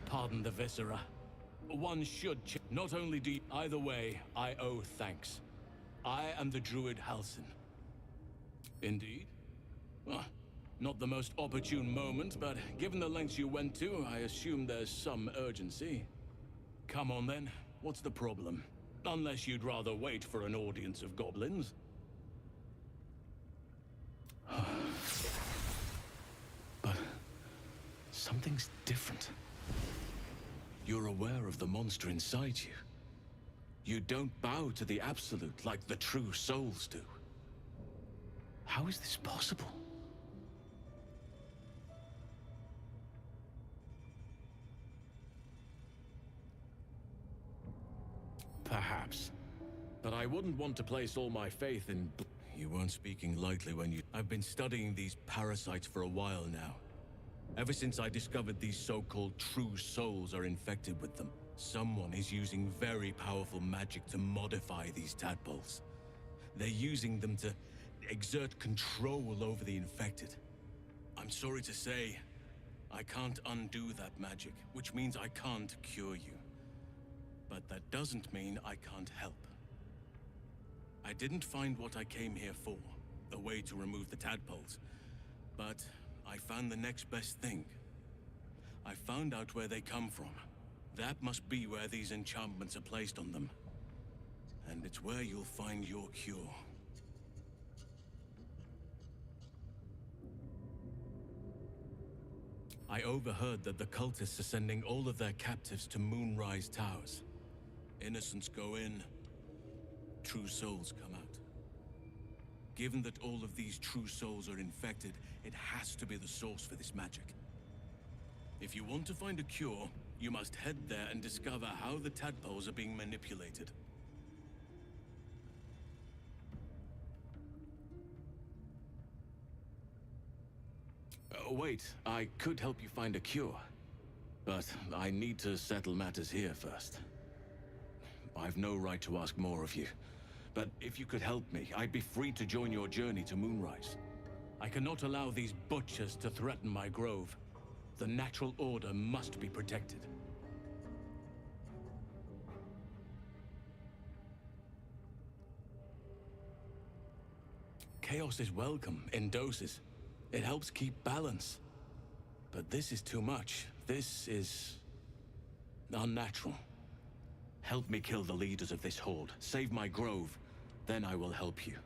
Pardon the viscera. One should not only do either way, I owe thanks. I am the druid Halsin. Indeed? Well, not the most opportune moment, but given the lengths you went to, I assume there's some urgency. Come on then, what's the problem? Unless you'd rather wait for an audience of goblins. But something's different. You're aware of the monster inside you. You don't bow to the Absolute like the true souls do. How is this possible? Perhaps. But I wouldn't want to place all my faith in... You weren't speaking lightly when you... I've been studying these parasites for a while now. Ever since I discovered these so-called true souls are infected with them, someone is using very powerful magic to modify these tadpoles. They're using them to exert control over the infected. I'm sorry to say, I can't undo that magic, which means I can't cure you. But that doesn't mean I can't help. I didn't find what I came here for, a way to remove the tadpoles, but I found the next best thing. I found out where they come from. That must be where these enchantments are placed on them. And it's where you'll find your cure. I overheard that the cultists are sending all of their captives to Moonrise Towers. Innocents go in, true souls come out. Given that all of these true souls are infected, it has to be the source for this magic. If you want to find a cure, you must head there and discover how the tadpoles are being manipulated. Wait, I could help you find a cure. But I need to settle matters here first. I've no right to ask more of you. But if you could help me, I'd be free to join your journey to Moonrise. I cannot allow these butchers to threaten my grove. The natural order must be protected. Chaos is welcome in doses. It helps keep balance. But this is too much. This is unnatural. Help me kill the leaders of this horde. Save my grove. Then I will help you.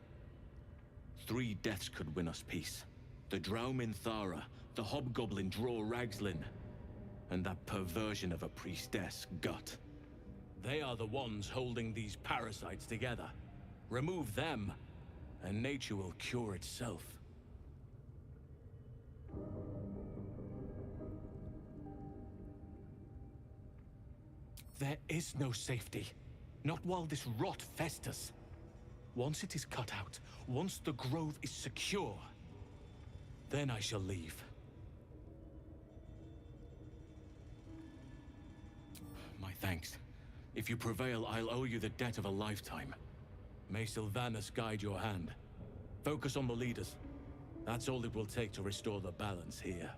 3 deaths could win us peace. The Draumin Thara, the Hobgoblin Draw Ragslin, and that perversion of a priestess, Gut. They are the ones holding these parasites together. Remove them, and nature will cure itself. There is no safety. Not while this rot festers. Once it is cut out, once the growth is secure, then I shall leave. My thanks. If you prevail, I'll owe you the debt of a lifetime. May Sylvanas guide your hand. Focus on the leaders. That's all it will take to restore the balance here.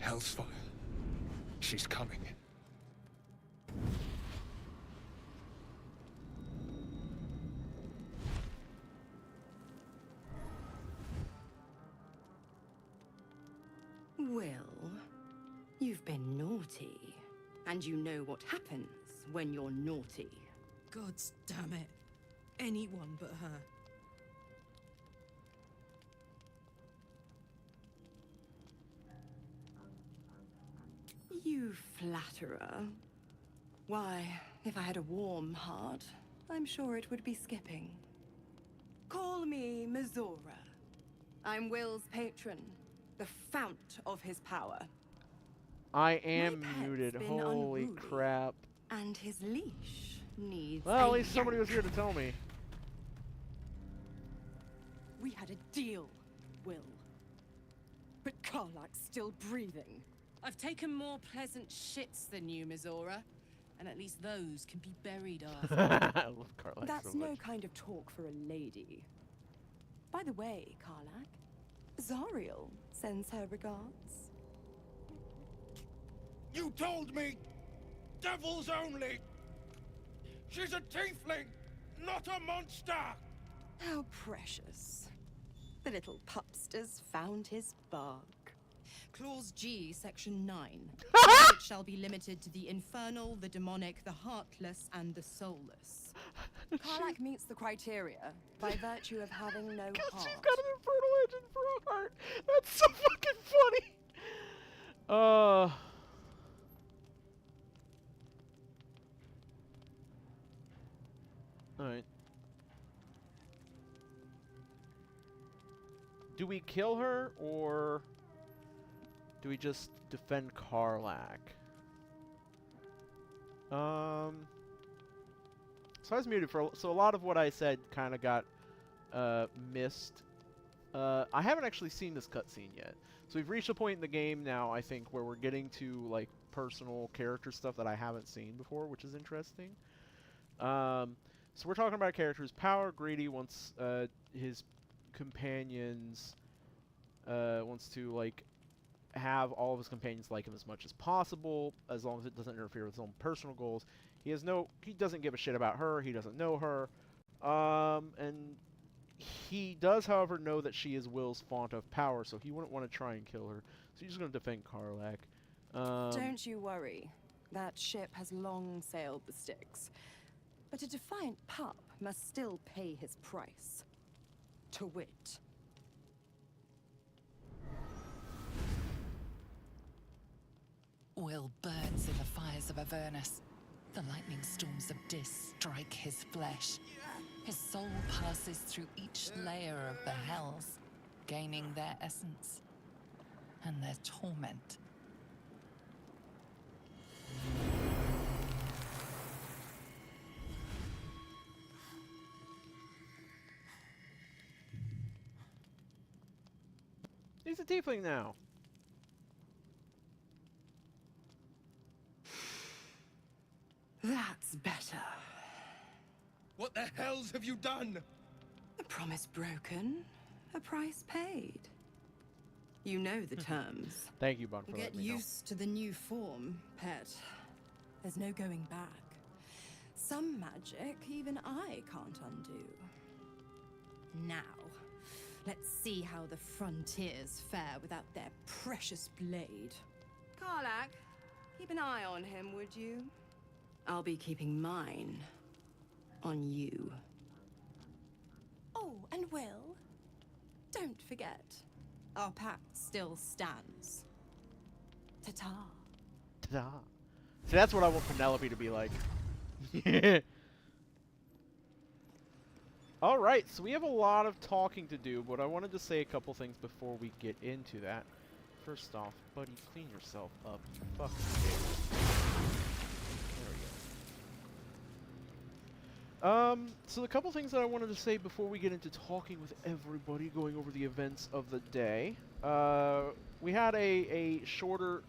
Hellsfire. She's coming. Well, you've been naughty. And you know what happens when you're naughty. God damn it. Anyone but her. You flatterer. Why, if I had a warm heart, I'm sure it would be skipping. Call me Mizora. I'm Will's patron, the fount of his power. I am My pet's muted. been Holy unruly, crap. And his leash needs Well, at a least somebody was yank. here to tell me. We had a deal, Will. But Karlak's still breathing. I've taken more pleasant shits than you, Mizora. And at least those can be buried after. I love Karlak That's so no much. kind of talk for a lady. By the way, Karlak, Zariel sends her regards. You told me! Devils only! She's a tiefling, not a monster! How precious. The little pupster's found his bark. Clause G, Section 9. It shall be limited to the infernal, the demonic, the heartless, and the soulless. Karlak meets the criteria by virtue of having no heart. She's got an infernal engine for a heart. That's so fucking funny. Alright. Do we kill her, or do we just defend Karlak? So I was muted for so a lot of what I said kind of got missed. I haven't actually seen this cutscene yet, so we've reached a point in the game now, I think, where we're getting to like personal character stuff that I haven't seen before, which is interesting. So we're talking about characters. Power Greedy wants his companions wants to like have all of his companions like him as much as possible, as long as it doesn't interfere with his own personal goals. He doesn't give a shit about her. He doesn't know her, and he does, however, know that she is Will's font of power, so he wouldn't want to try and kill her. So he's just going to defend Karlak. Don't you worry. That ship has long sailed the Styx. But a defiant pup must still pay his price. To wit. Will burns in the fires of Avernus. The lightning storms of Dis strike his flesh. His soul passes through each layer of the hells, gaining their essence and their torment. He's a tiefling now. That's better. What the hells have you done? A promise broken, a price paid. You know the terms. Thank you, Bun, for Get letting me know. used to the new form, pet. There's no going back. Some magic even I can't undo. Now, let's see how the frontiers fare without their precious blade. Karlak, Keep an eye on him, would you? I'll be keeping mine on you. Oh, and Will, don't forget, our pact still stands. Ta-ta. Ta-da. See, that's what I want Penelope to be like. Alright, so we have a lot of talking to do, but I wanted to say a couple things before we get into that. First off, buddy, clean yourself up, you fucking dick. There we go. So a couple things that I wanted to say before we get into talking with everybody, going over the events of the day. We had a shorter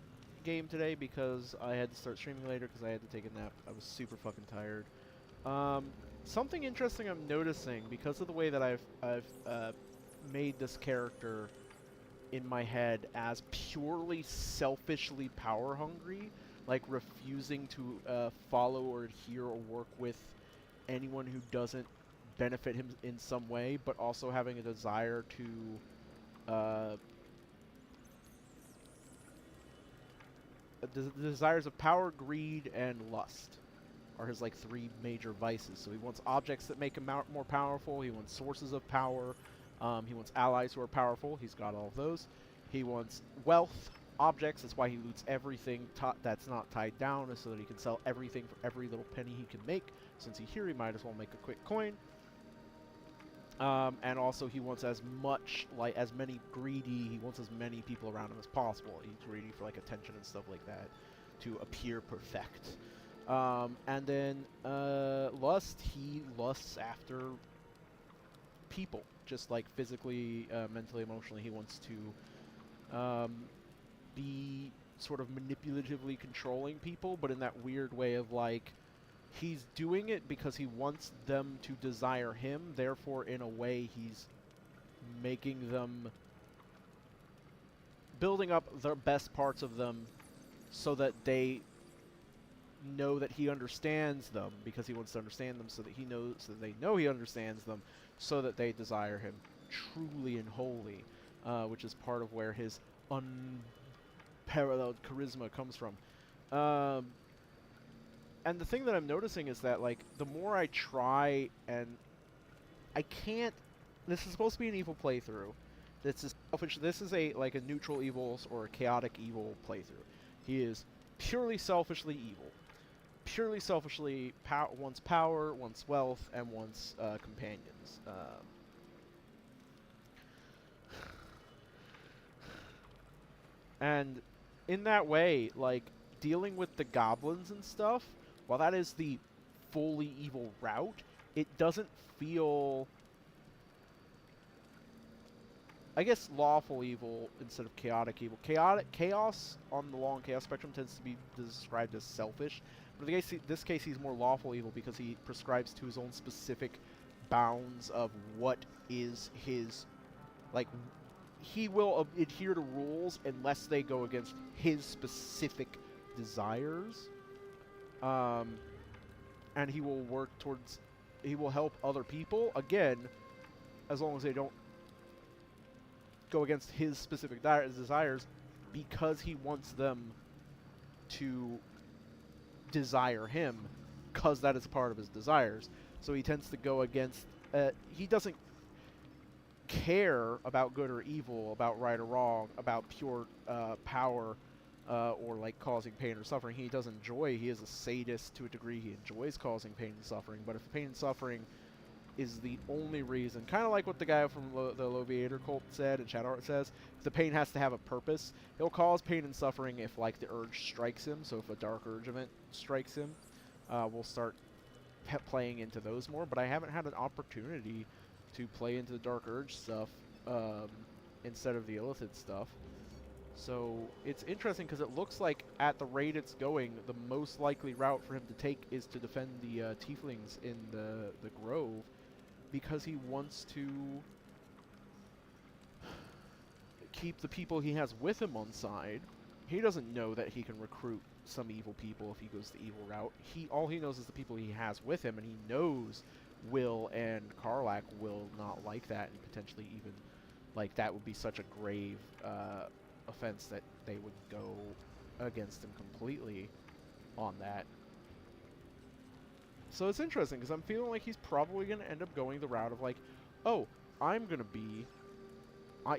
game today because I had to start streaming later because I had to take a nap. I was super fucking tired. Something interesting I'm noticing because of the way that I've made this character in my head as purely selfishly power hungry, like refusing to follow or adhere or work with anyone who doesn't benefit him in some way, but also having a desire to the desires of power, greed, and lust are his like 3 major vices. So he wants objects that make him more powerful. He wants sources of power. He wants allies who are powerful. He's got all of those. He wants wealth, objects. That's why he loots everything that's not tied down, so that he can sell everything for every little penny he can make. Since he's here, he might as well make a quick coin. And also he wants as many greedy, he wants as many people around him as possible. He's greedy for like attention and stuff like that to appear perfect. And then lust, he lusts after people, just like physically, mentally, emotionally. He wants to be sort of manipulatively controlling people, but in that weird way of like, he's doing it because he wants them to desire him, therefore in a way he's making them, building up the best parts of them so that they know that he understands them, because he wants to understand them so that he knows, so that they know he understands them, so that they desire him truly and wholly, which is part of where his unparalleled charisma comes from. And the thing that I'm noticing is that, like, the more I try, and I can't, this is supposed to be an evil playthrough. This is selfish. This is a neutral evil or a chaotic evil playthrough. He is purely selfishly evil. Purely selfishly wants power, wants wealth, and wants companions. And in that way, like, dealing with the goblins and stuff, while that is the fully evil route, it doesn't feel, I guess, lawful evil instead of chaotic evil. Chaos on the long chaos spectrum tends to be described as selfish, but in this case he's more lawful evil because he prescribes to his own specific bounds of what is his, like, he will adhere to rules unless they go against his specific desires. And he will work towards, he will help other people, again, as long as they don't go against his specific desires, because he wants them to desire him, because that is part of his desires. So he tends to go against, he doesn't care about good or evil, about right or wrong, about pure power, or like causing pain or suffering. He does enjoy, he is a sadist to a degree, he enjoys causing pain and suffering, but if pain and suffering is the only reason, kind of like what the guy from the Loviator cult said and Shadowheart says, if the pain has to have a purpose, he'll cause pain and suffering if like the urge strikes him. So if a Dark Urge event strikes him, we'll start playing into those more, but I haven't had an opportunity to play into the Dark Urge stuff instead of the Illithid stuff. So it's interesting because it looks like at the rate it's going, the most likely route for him to take is to defend the tieflings in the grove, because he wants to keep the people he has with him on side. He doesn't know that he can recruit some evil people if he goes the evil route. All he knows is the people he has with him, and he knows Will and Karlach will not like that, and potentially even, like, that would be such a grave offense that they would go against him completely on that. So it's interesting, because I'm feeling like he's probably going to end up going the route of like, oh, I'm going to be...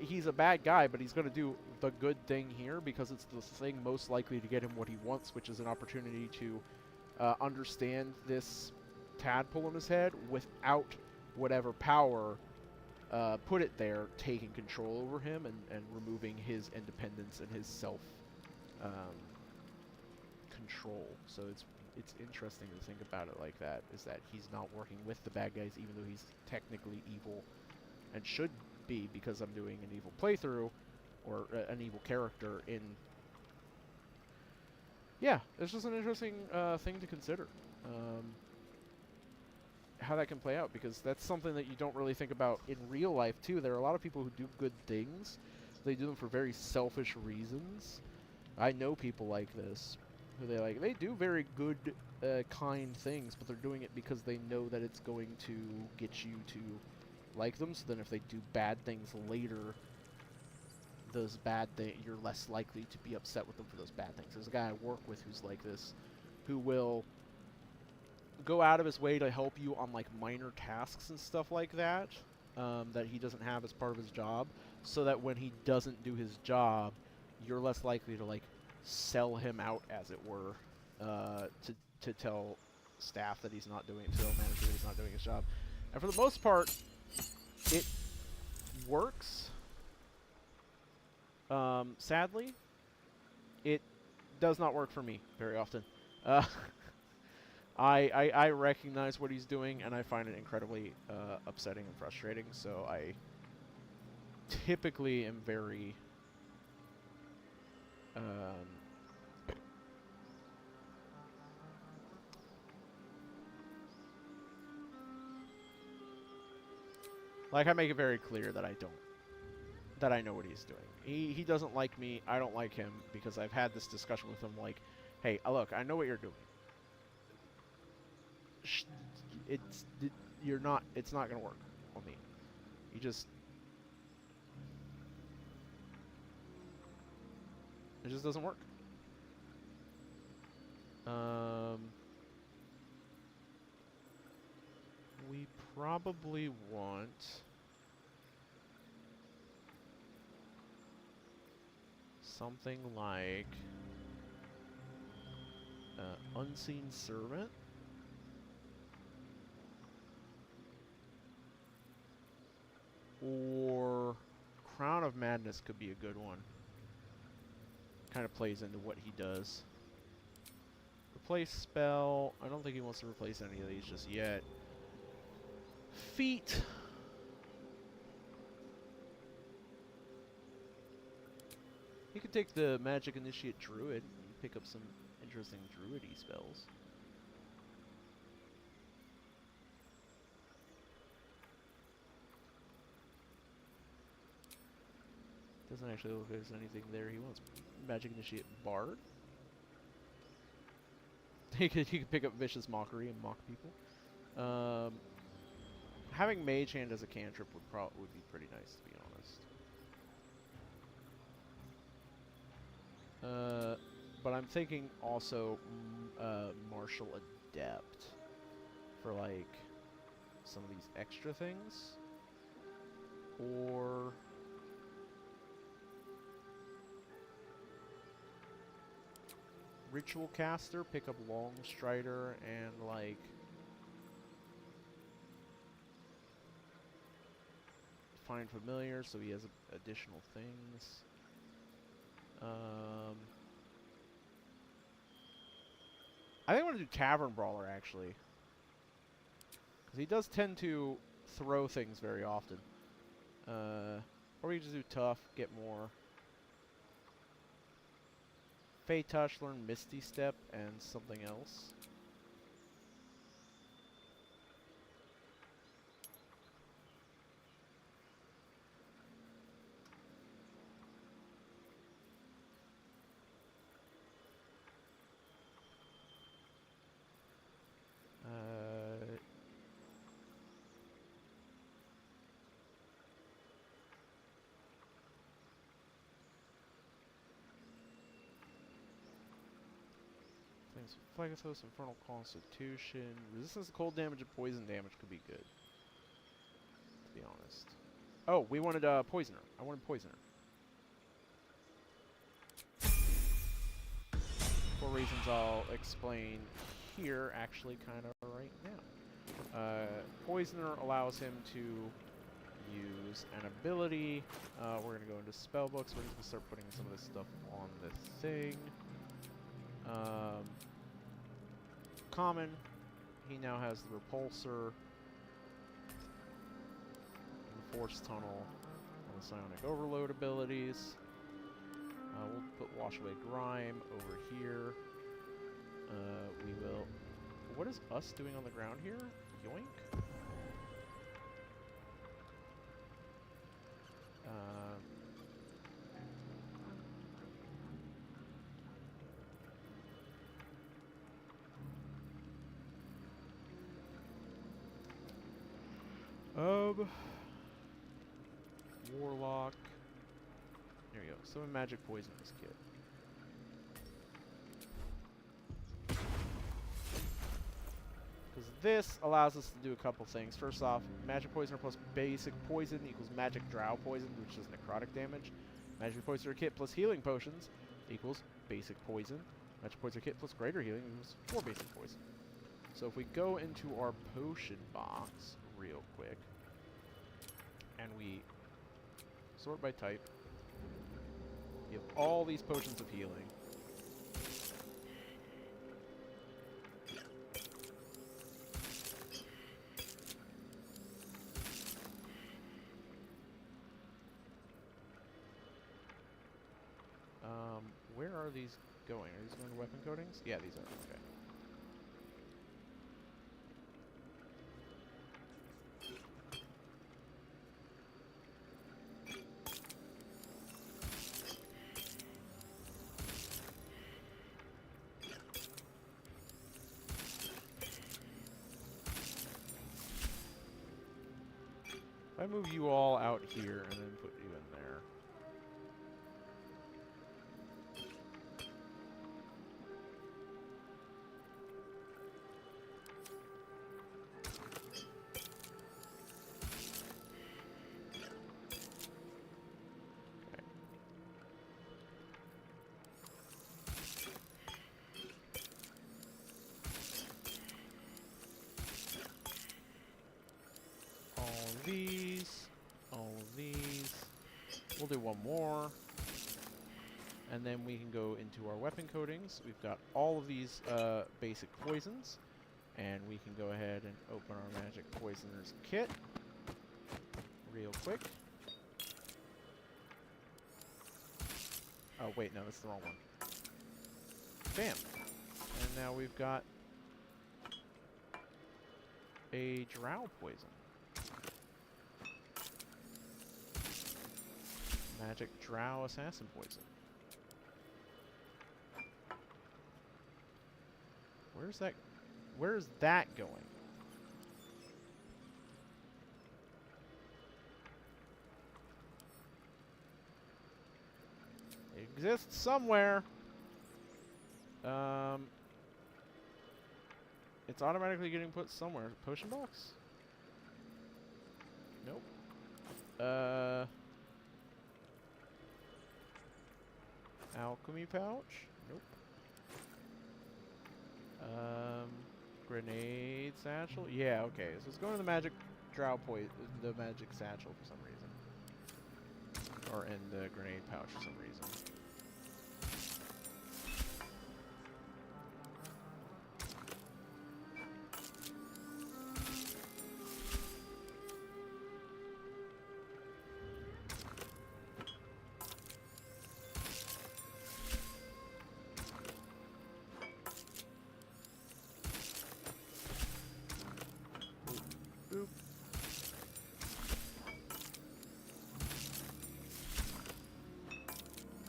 he's a bad guy, but he's going to do the good thing here because it's the thing most likely to get him what he wants, which is an opportunity to understand this tadpole in his head without whatever power put it there taking control over him and removing his independence and his self control. So it's interesting to think about it like that, is that he's not working with the bad guys even though he's technically evil and should be, because I'm doing an evil playthrough or an evil character in... Yeah, it's just an interesting thing to consider. How that can play out, because that's something that you don't really think about in real life too. There are a lot of people who do good things. They do them for very selfish reasons. I know people like this, who they do very good, kind things, but they're doing it because they know that it's going to get you to like them. So then, if they do bad things later, those bad things, you're less likely to be upset with them for those bad things. There's a guy I work with who's like this, who will go out of his way to help you on like minor tasks and stuff like that, that he doesn't have as part of his job, so that when he doesn't do his job, you're less likely to like sell him out, as it were, to tell staff that he's not doing, tell manager that he's not doing his job. And for the most part, it works. Sadly, it does not work for me very often. I recognize what he's doing, and I find it incredibly upsetting and frustrating, so I typically am very... like, I make it very clear that I know what he's doing. He doesn't like me, I don't like him, because I've had this discussion with him, like, hey, look, I know what you're doing. It's not gonna work on me. You just... It just doesn't work. We probably want... something like... Unseen Servant? Or Crown of Madness could be a good one. Kind of plays into what he does. Replace spell. I don't think he wants to replace any of these just yet. Feat. He could take the Magic Initiate Druid and pick up some interesting druidy spells. Doesn't actually look like there's anything there he wants. Magic Initiate Bard. He could pick up Vicious Mockery and mock people. Having Mage Hand as a cantrip would be pretty nice, to be honest. But I'm thinking also Martial Adept for like some of these extra things, or Ritual Caster, pick up Long Strider and like Find Familiar, so he has additional things. I think I want to do Tavern Brawler, actually, because he does tend to throw things very often. Or we just do Tough, get more. Fey Touch, learn Misty Step, and something else. Flames of Phlegethos, Infernal Constitution. Resistance to cold damage and poison damage could be good. To be honest. Oh, we wanted Poisoner. I wanted Poisoner. For reasons I'll explain here, actually, kind of right now. Poisoner allows him to use an ability. We're going to go into spellbooks. We're just going to start putting some of this stuff on the thing. Common. He now has the Repulsor. The Force Tunnel. And the Psionic Overload abilities. We'll put Wash Away Grime over here. We will... What is us doing on the ground here? Yoink. Warlock. There we go. Summon Magic Poison this kid. Because this allows us to do a couple things. First off, Magic Poisoner plus Basic Poison equals Magic Drow Poison, which is necrotic damage. Magic Poisoner Kit plus Healing Potions equals Basic Poison. Magic Poisoner Kit plus Greater Healing equals 4 Basic Poison. So if we go into our potion box real quick, and we sort by type, we have all these potions of healing. Where are these going? Are these going to weapon coatings? Yeah, these are. Okay. I move you all out here and then put you in there. Okay. All these. We'll do one more. And then we can go into our weapon coatings. We've got all of these basic poisons. And we can go ahead and open our Magic Poisoner's kit. Real quick. Oh, wait, no, that's the wrong one. Bam! And now we've got a Drow Poison. Magic Drow Assassin Poison. Where's that going? It exists somewhere. It's automatically getting put somewhere. Potion box? Nope. Alchemy pouch? Nope. Grenade satchel? Yeah, okay. So it's going to the magic drow the magic satchel for some reason. Or in the grenade pouch for some reason.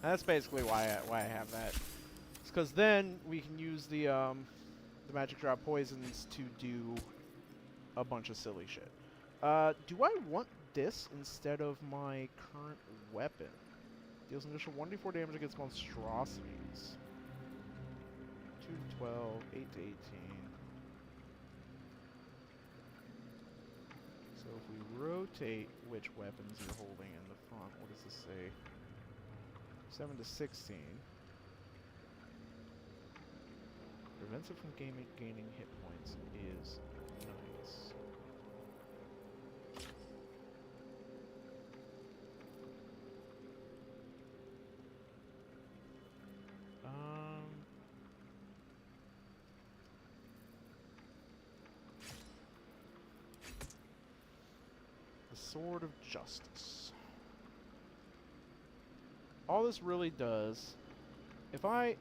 That's basically why I have that. It's because then we can use the magic drop poisons to do a bunch of silly shit. Do I want this instead of my current weapon? Deals an additional 1d4 damage against monstrosities. 2 to 12, 8 to 18. So if we rotate which weapons you're holding in the front, what does this say? 7 to 16. Prevents it from gaining hit points is nice. The Sword of Justice. All this really does, if I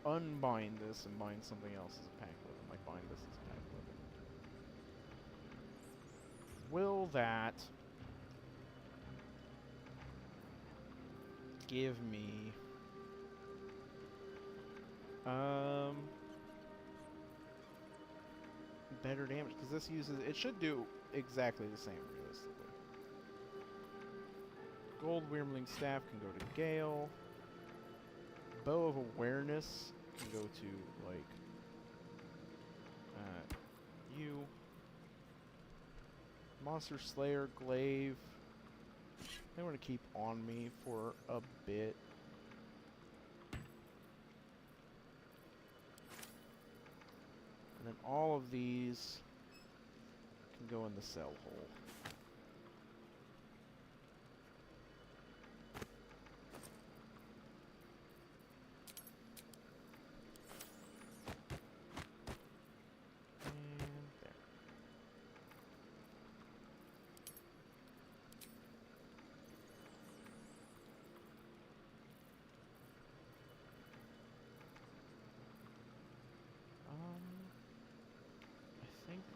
unbind this and bind something else as a pack weapon, like bind this as a pack weapon, will that give me better damage? Because this uses, it should do exactly the same realistically. Gold Wyrmling Staff can go to Gale. Bow of Awareness can go to, like, you. Monster Slayer Glaive. I want to keep on me for a bit. And then all of these can go in the cell hole.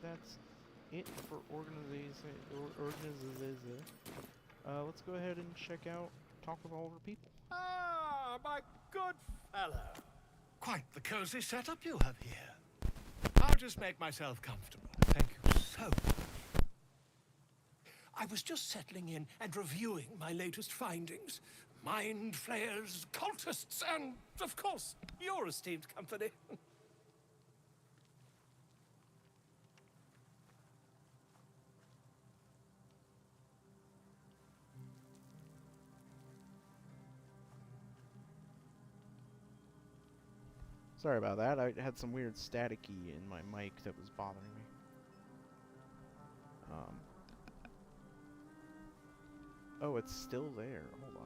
That's it for organization. Let's go ahead and check out, talk with all of our people. Ah, my good fellow. Quite the cozy setup you have here. I'll just make myself comfortable. Thank you so much. I was just settling in and reviewing my latest findings. Mind flayers, cultists, and, of course, your esteemed company. Sorry about that. I had some weird staticky in my mic that was bothering me. Oh, it's still there. Hold on.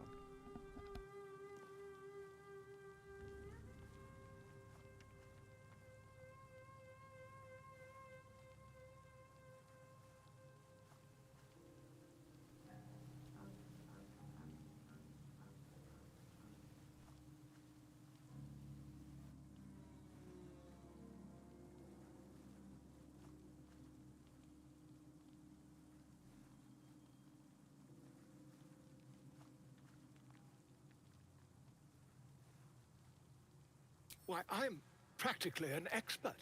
Why, I'm practically an expert.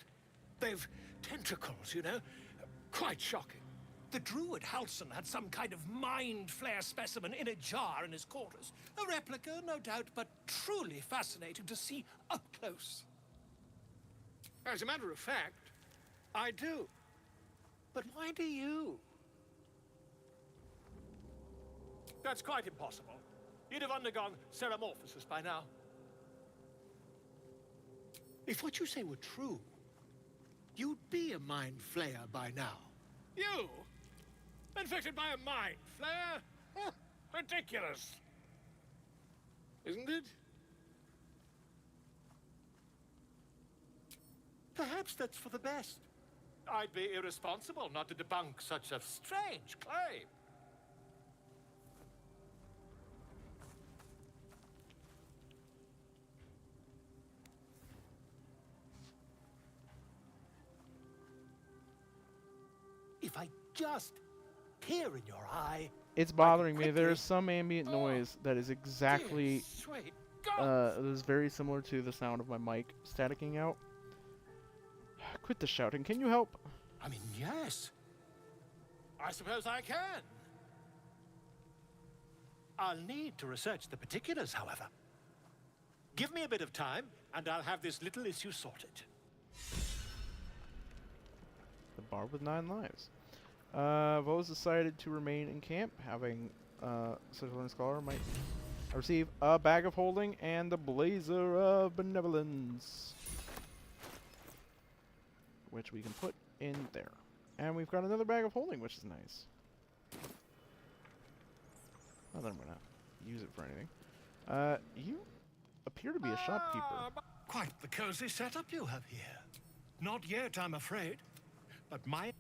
They've tentacles, you know? Quite shocking. The druid Halson had some kind of mind flare specimen in a jar in his quarters. A replica, no doubt, but truly fascinating to see up close. As a matter of fact, I do. But why do you? That's quite impossible. You'd have undergone ceramorphosis by now. If what you say were true, you'd be a mind flayer by now. You? Infected by a mind flare? Huh, ridiculous. Isn't it? Perhaps that's for the best. I'd be irresponsible not to debunk such a strange claim. If I just peer in your eye... It's bothering me. There's some ambient noise that is exactly... that is very similar to the sound of my mic staticking out. Quit the shouting. Can you help? I mean, yes. I suppose I can. I'll need to research the particulars, however. Give me a bit of time, and I'll have this little issue sorted. The bar with 9 lives. Vo's decided to remain in camp, having Citizen Scholar might receive a bag of holding and the Blazer of Benevolence, which we can put in there. And we've got another bag of holding, which is nice. Not that I'm gonna use it for anything. You appear to be a shopkeeper. Quite the cozy setup you have here. Not yet, I'm afraid. But my...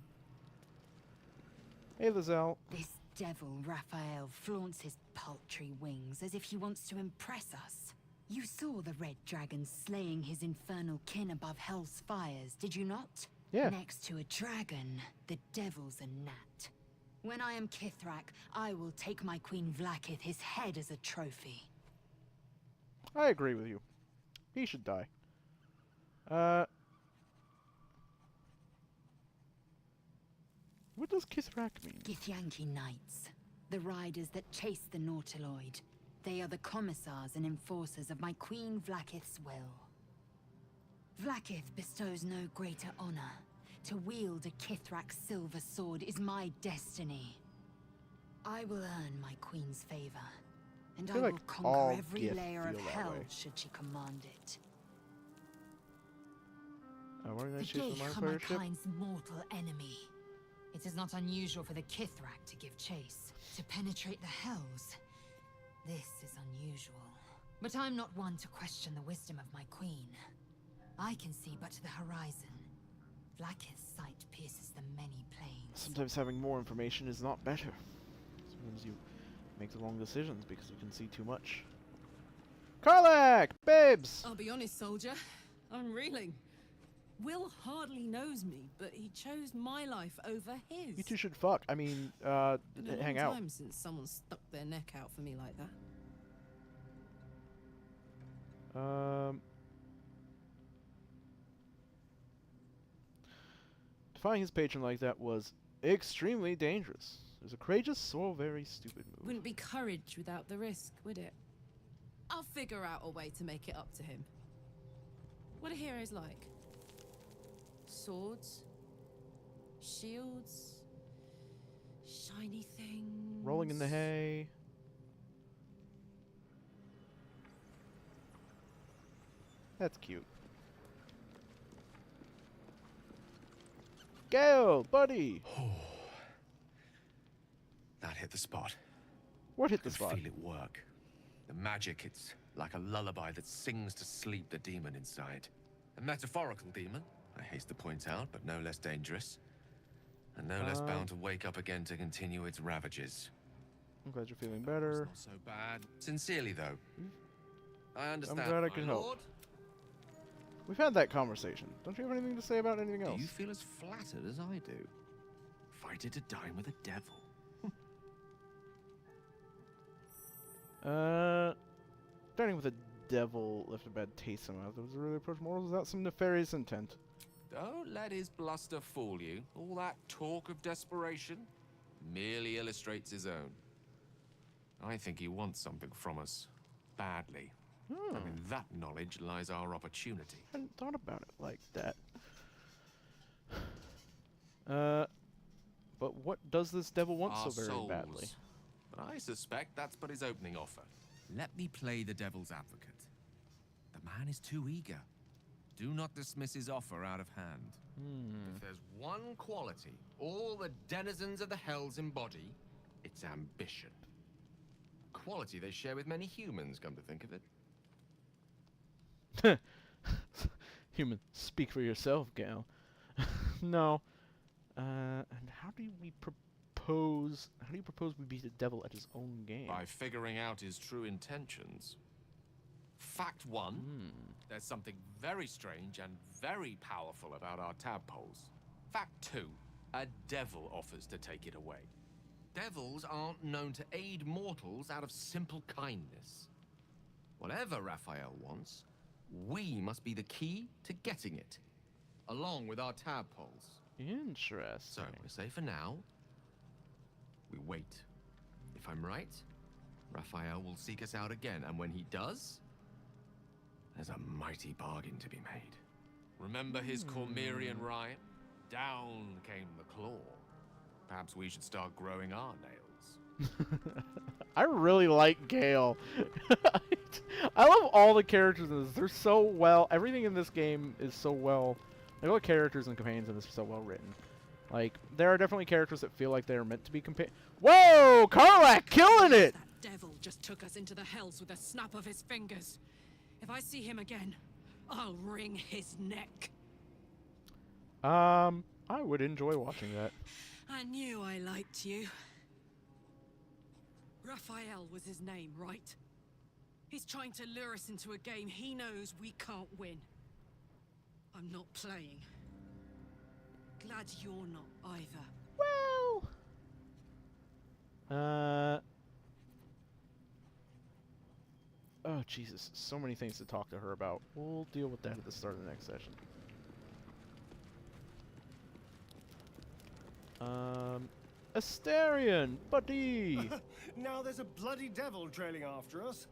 Hey, Lizelle. This devil, Raphael, flaunts his paltry wings as if he wants to impress us. You saw the red dragon slaying his infernal kin above hell's fires, did you not? Yeah. Next to a dragon, the devil's a gnat. When I am Kithrak, I will take my Queen Vlaakith his head as a trophy. I agree with you. He should die. What does Kithrak mean? Githyanki Knights, the riders that chase the Nautiloid. They are the commissars and enforcers of my Queen Vlaakith's will. Vlaakith bestows no greater honor. To wield a Kithrak's silver sword is my destiny. I will earn my Queen's favor, and I will conquer every layer of hell should she command it. The Ghaik are my kind's mortal enemy. It is not unusual for the Kithrak to give chase, to penetrate the hells. This is unusual. But I'm not one to question the wisdom of my queen. I can see but to the horizon. Vlaakith's sight pierces the many planes. Sometimes having more information is not better. Sometimes you make the wrong decisions because you can see too much. Karlak! Babes! I'll be honest, soldier. I'm reeling. Will hardly knows me, but he chose my life over his. You two should fuck. I mean, Been a hang long out. time since someone stuck their neck out for me like that. Defying his patron like that was extremely dangerous. It was a courageous or very stupid move. Wouldn't be courage without the risk, would it? I'll figure out a way to make it up to him. What are heroes like? Swords? Shields? Shiny things? Rolling in the hay. That's cute. Gale, buddy! That hit the spot. What hit the I spot? could feel it work. The magic, it's like a lullaby that sings to sleep the demon inside. A metaphorical demon, I haste to point out, but no less dangerous. And no less bound to wake up again to continue its ravages. I'm glad you're feeling better. It's not so bad. Sincerely, though. I understand, I'm glad I my could lord. help. We've had that conversation. Don't you have anything to say about anything else? Do you feel as flattered as I do? Fighted to dine with a devil. Dining with a devil left a bad taste in my mouth. It was a really approach morals without some nefarious intent. Don't let his bluster fool you. All that talk of desperation merely illustrates his own. I think he wants something from us. Badly. And in that knowledge lies our opportunity. I hadn't thought about it like that. But what does this devil want Our so very souls. badly? But I suspect that's but his opening offer. Let me play the devil's advocate. The man is too eager. Do not dismiss his offer out of hand. If there's one quality all the denizens of the hells embody, it's ambition. Quality they share with many humans, come to think of it. Human, speak for yourself, gal. No. And how do we propose? How do you propose we beat the devil at his own game? By figuring out his true intentions. Fact one, there's something very strange and very powerful about our tadpoles. Fact two, a devil offers to take it away. Devils aren't known to aid mortals out of simple kindness. Whatever Raphael wants, we must be the key to getting it, along with our tadpoles. Interesting. So, I say for now, we wait. If I'm right, Raphael will seek us out again, and when he does, There's a mighty bargain to be made. Remember his Cormyrean rhyme? Down came the claw. Perhaps we should start growing our nails. I really like Gale. I love all the characters in this. They're so well. Everything in this game is so well. Like, all the characters and companions in this are so well written. Like, there are definitely characters that feel like they're meant to be Whoa! Karlach killing it! That devil just took us into the hells with a snap of his fingers. If I see him again, I'll wring his neck. I would enjoy watching that. I knew I liked you. Raphael was his name, right? He's trying to lure us into a game he knows we can't win. I'm not playing. Glad you're not either. Well... Oh, Jesus. So many things to talk to her about. We'll deal with that at the start of the next session. Astarion, buddy! Now there's a bloody devil trailing after us.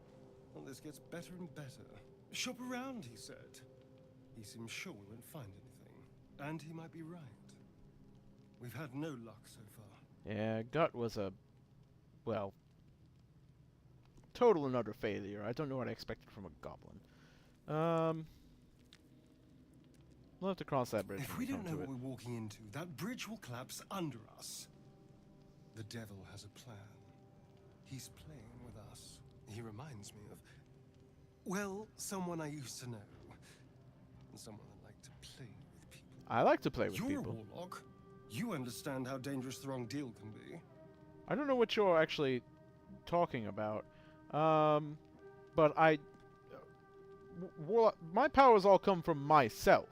Well, this gets better and better. Shop around, he said. He seems sure we won't find anything. And he might be right. We've had no luck so far. Yeah, Gut was a... well... total and utter failure. I don't know what I expected from a goblin. We'll have to cross that bridge. If we don't know what we're walking into, that bridge will collapse under us. The devil has a plan. He's playing with us. He reminds me of, well, someone I used to know. Someone that liked to play with people. I like to play with You're people. a warlock. You understand how dangerous the wrong deal can be. I don't know what you're actually talking about. But my powers all come from myself.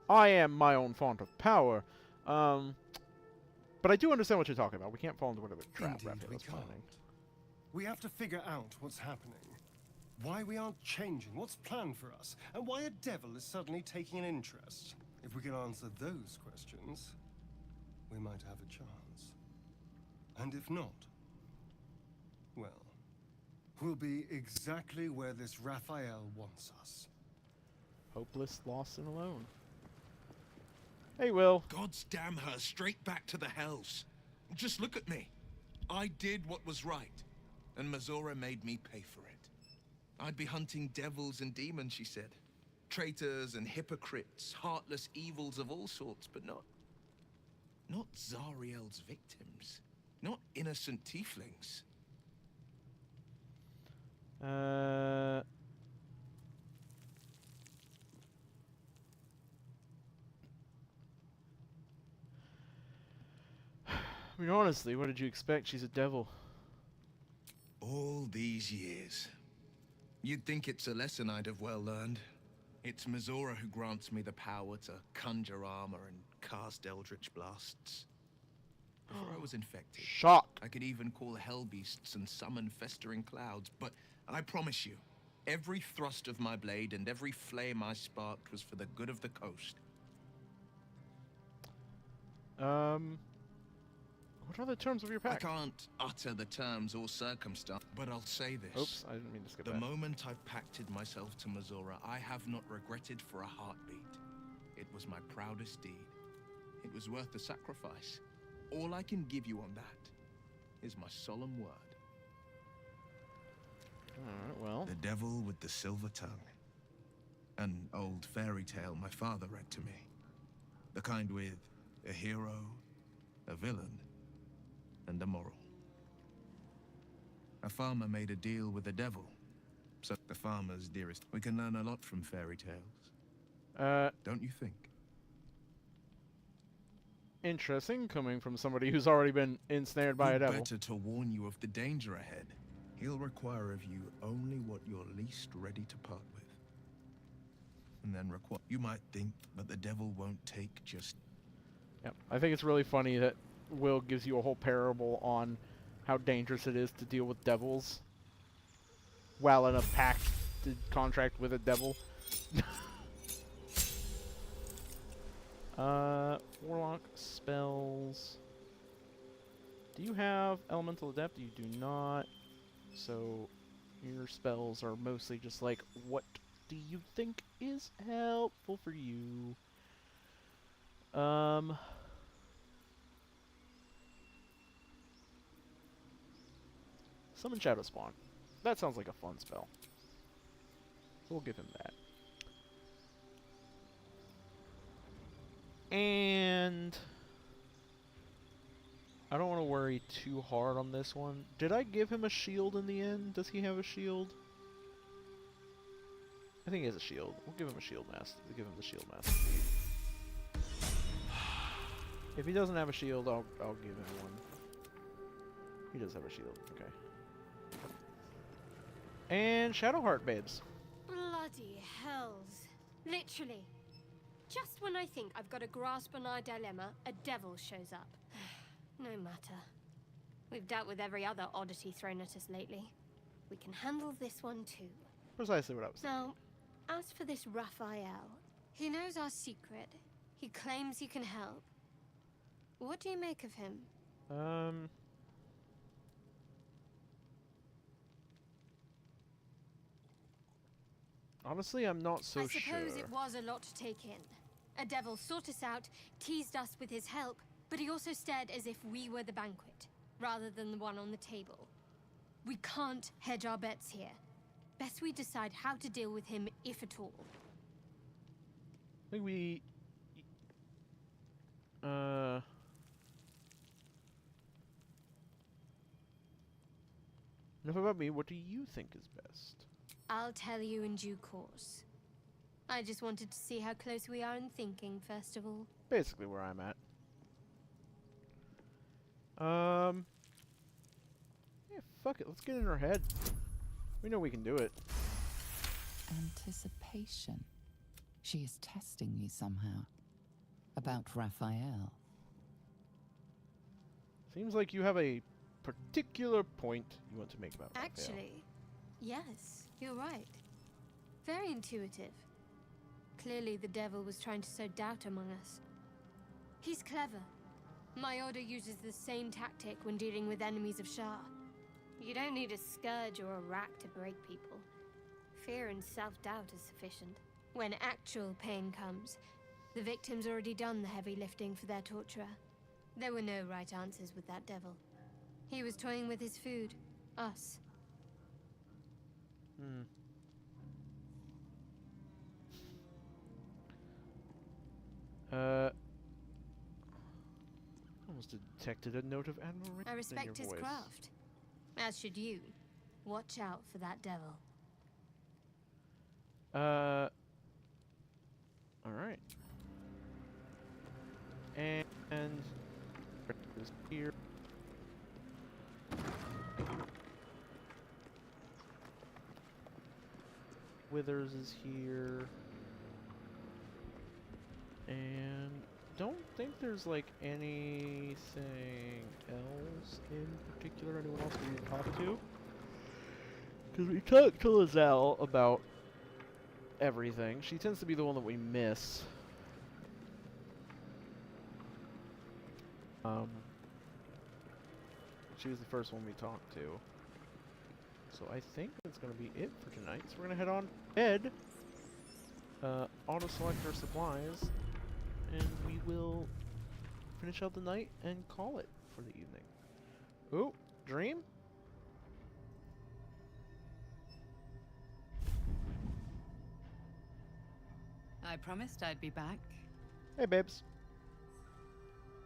I am my own font of power. But I do understand what you're talking about. We can't fall into whatever trap Raphael's planning. We have to figure out what's happening. Why we aren't changing, what's planned for us, and why a devil is suddenly taking an interest. If we can answer those questions, we might have a chance. And if not, well, we'll be exactly where this Raphael wants us. Hopeless, lost, and alone. Hey, Will. God's damn her, straight back to the hells. Just look at me. I did what was right, and Mazora made me pay for it. I'd be hunting devils and demons, she said. Traitors and hypocrites, heartless evils of all sorts, but not Zariel's victims. Not innocent tieflings. I mean, honestly, what did you expect? She's a devil. All these years. You'd think it's a lesson I'd have well learned. It's Mazora who grants me the power to conjure armor and cast eldritch blasts. Before I was infected, shock. I could even call hell beasts and summon festering clouds, but I promise you, every thrust of my blade and every flame I sparked was for the good of the coast. What are the terms of your pact? I can't utter the terms or circumstance, but I'll say this. Oops, I didn't mean to skip the that. moment I've pacted myself to Mazora, I have not regretted for a heartbeat. It was my proudest deed. It was worth the sacrifice. All I can give you on that is my solemn word. Alright, well. The devil with the silver tongue. An old fairy tale my father read to me. The kind with a hero, a villain, and a moral. A farmer made a deal with the devil. So the farmer's dearest. We can learn a lot from fairy tales. Don't you think? Interesting, coming from somebody who's already been ensnared by a devil. Better to warn you of the danger ahead. He'll require of you only what you're least ready to part with. And then require. You might think, but the devil won't take just. Yep. I think it's really funny that Will gives you a whole parable on how dangerous it is to deal with devils while in a pact contract with a devil. Warlock spells. Do you have Elemental Adept? You do not. So your spells are mostly just like what do you think is helpful for you? Summon Shadow Spawn. That sounds like a fun spell. We'll give him that. And I don't want to worry too hard on this one. Did I give him a shield in the end? Does he have a shield? I think he has a shield. We'll give him a shield mask. We'll give him the shield mask. If he doesn't have a shield, I'll give him one. He does have a shield. Okay. And Shadowheart babes. Bloody hells. Literally. Just when I think I've got a grasp on our dilemma, a devil shows up. No matter. We've dealt with every other oddity thrown at us lately. We can handle this one too. Precisely what I was saying. Now, as for this Raphael, he knows our secret. He claims he can help. What do you make of him? Honestly, I'm not so sure. I suppose it was a lot to take in. A devil sought us out, teased us with his help, but he also stared as if we were the banquet, rather than the one on the table. We can't hedge our bets here. Best we decide how to deal with him, if at all. I think we... Enough about me, what do you think is best? I'll tell you in due course. I just wanted to see how close we are in thinking, first of all. Basically where I'm at. Yeah, fuck it, let's get in her head. We know we can do it. Anticipation. She is testing you somehow. About Raphael. Seems like you have a particular point you want to make about Raphael. Actually, yes, you're right. Very intuitive. Clearly the devil was trying to sow doubt among us. He's clever. My order uses the same tactic when dealing with enemies of Shah. You don't need a scourge or a rack to break people. Fear and self-doubt is sufficient. When actual pain comes, the victim's already done the heavy lifting for their torturer. There were no right answers with that devil. He was toying with his food. Us. Almost detected a note of admiration I respect in your his voice. craft. As should you. Watch out for that devil. Alright. And is here. Withers is here. And don't think there's like anything else in particular, anyone else we need to talk to. Because we talked to Lizelle about everything. She tends to be the one that we miss. She was the first one we talked to. So I think that's going to be it for tonight. So we're going to head on bed, auto-select our supplies, and we will finish out the night and call it for the evening. Ooh, dream? I promised I'd be back. Hey, babes.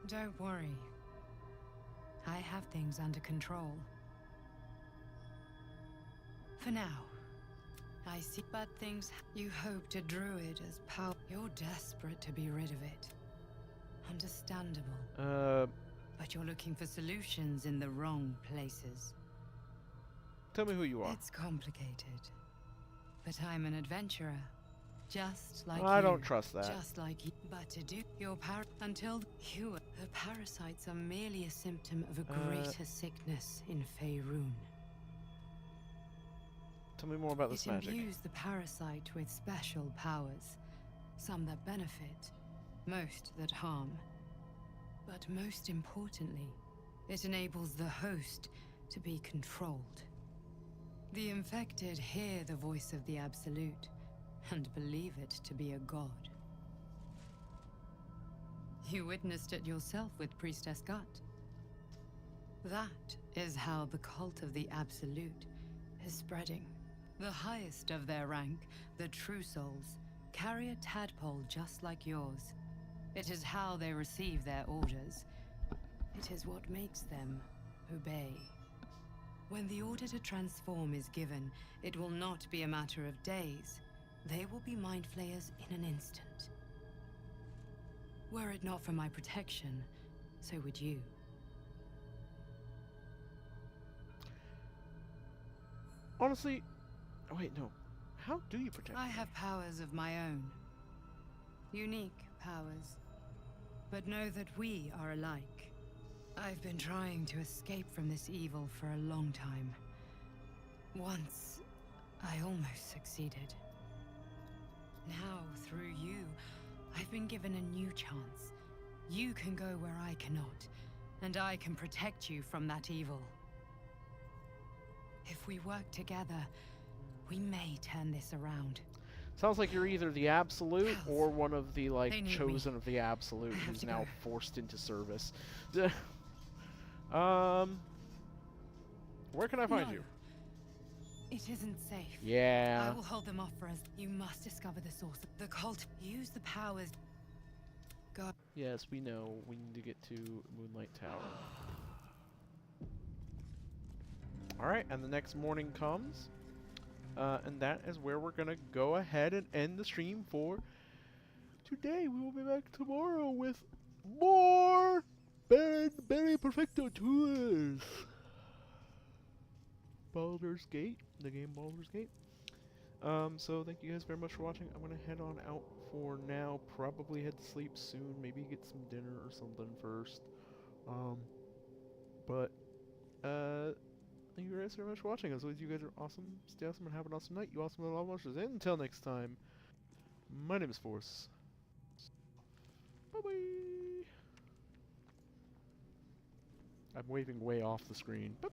Don't worry. I have things under control. For now. I see, but things you hoped a druid as power. You're desperate to be rid of it. Understandable. But you're looking for solutions in the wrong places. Tell me who you are. It's complicated. But I'm an adventurer. Just like you. I don't trust that. Just like you. But to do your until you, the parasites are merely a symptom of a greater sickness in Faerun. Tell me more about this magic. It imbues the parasite with special powers. Some that benefit, most that harm. But most importantly, it enables the host to be controlled. The infected hear the voice of the Absolute, and believe it to be a god. You witnessed it yourself with Priestess Gut. That is how the cult of the Absolute is spreading. The highest of their rank, the True Souls, carry a tadpole just like yours. It is how they receive their orders. It is what makes them obey. When the order to transform is given, it will not be a matter of days. They will be mind flayers in an instant. Were it not for my protection, so would you. Honestly, oh wait, no. How do you protect I me? have powers of my own. Unique powers. But know that we are alike. I've been trying to escape from this evil for a long time. Once, I almost succeeded. Now, through you, I've been given a new chance. You can go where I cannot, and I can protect you from that evil. If we work together, we may turn this around. Sounds like you're either the Absolute or one of the, like, They need chosen me. of the Absolute I have who's to now go. forced into service. Where can I find No. you? It isn't safe. Yeah. I will hold them off for us. You must discover the source of the cult. Use the powers. God. Yes, we know. We need to get to Moonlight Tower. Alright, and the next morning comes. And that is where we're going to go ahead and end the stream for today. We will be back tomorrow with more Perfecto tours. Baldur's Gate, the game Baldur's Gate. So thank you guys very much for watching. I'm gonna head on out for now. Probably head to sleep soon. Maybe get some dinner or something first. Thank you guys very much for watching. As always, you guys are awesome. Stay awesome and have an awesome night. You awesome and love monsters. And until next time, my name is Force. Bye bye. I'm waving way off the screen. Bye.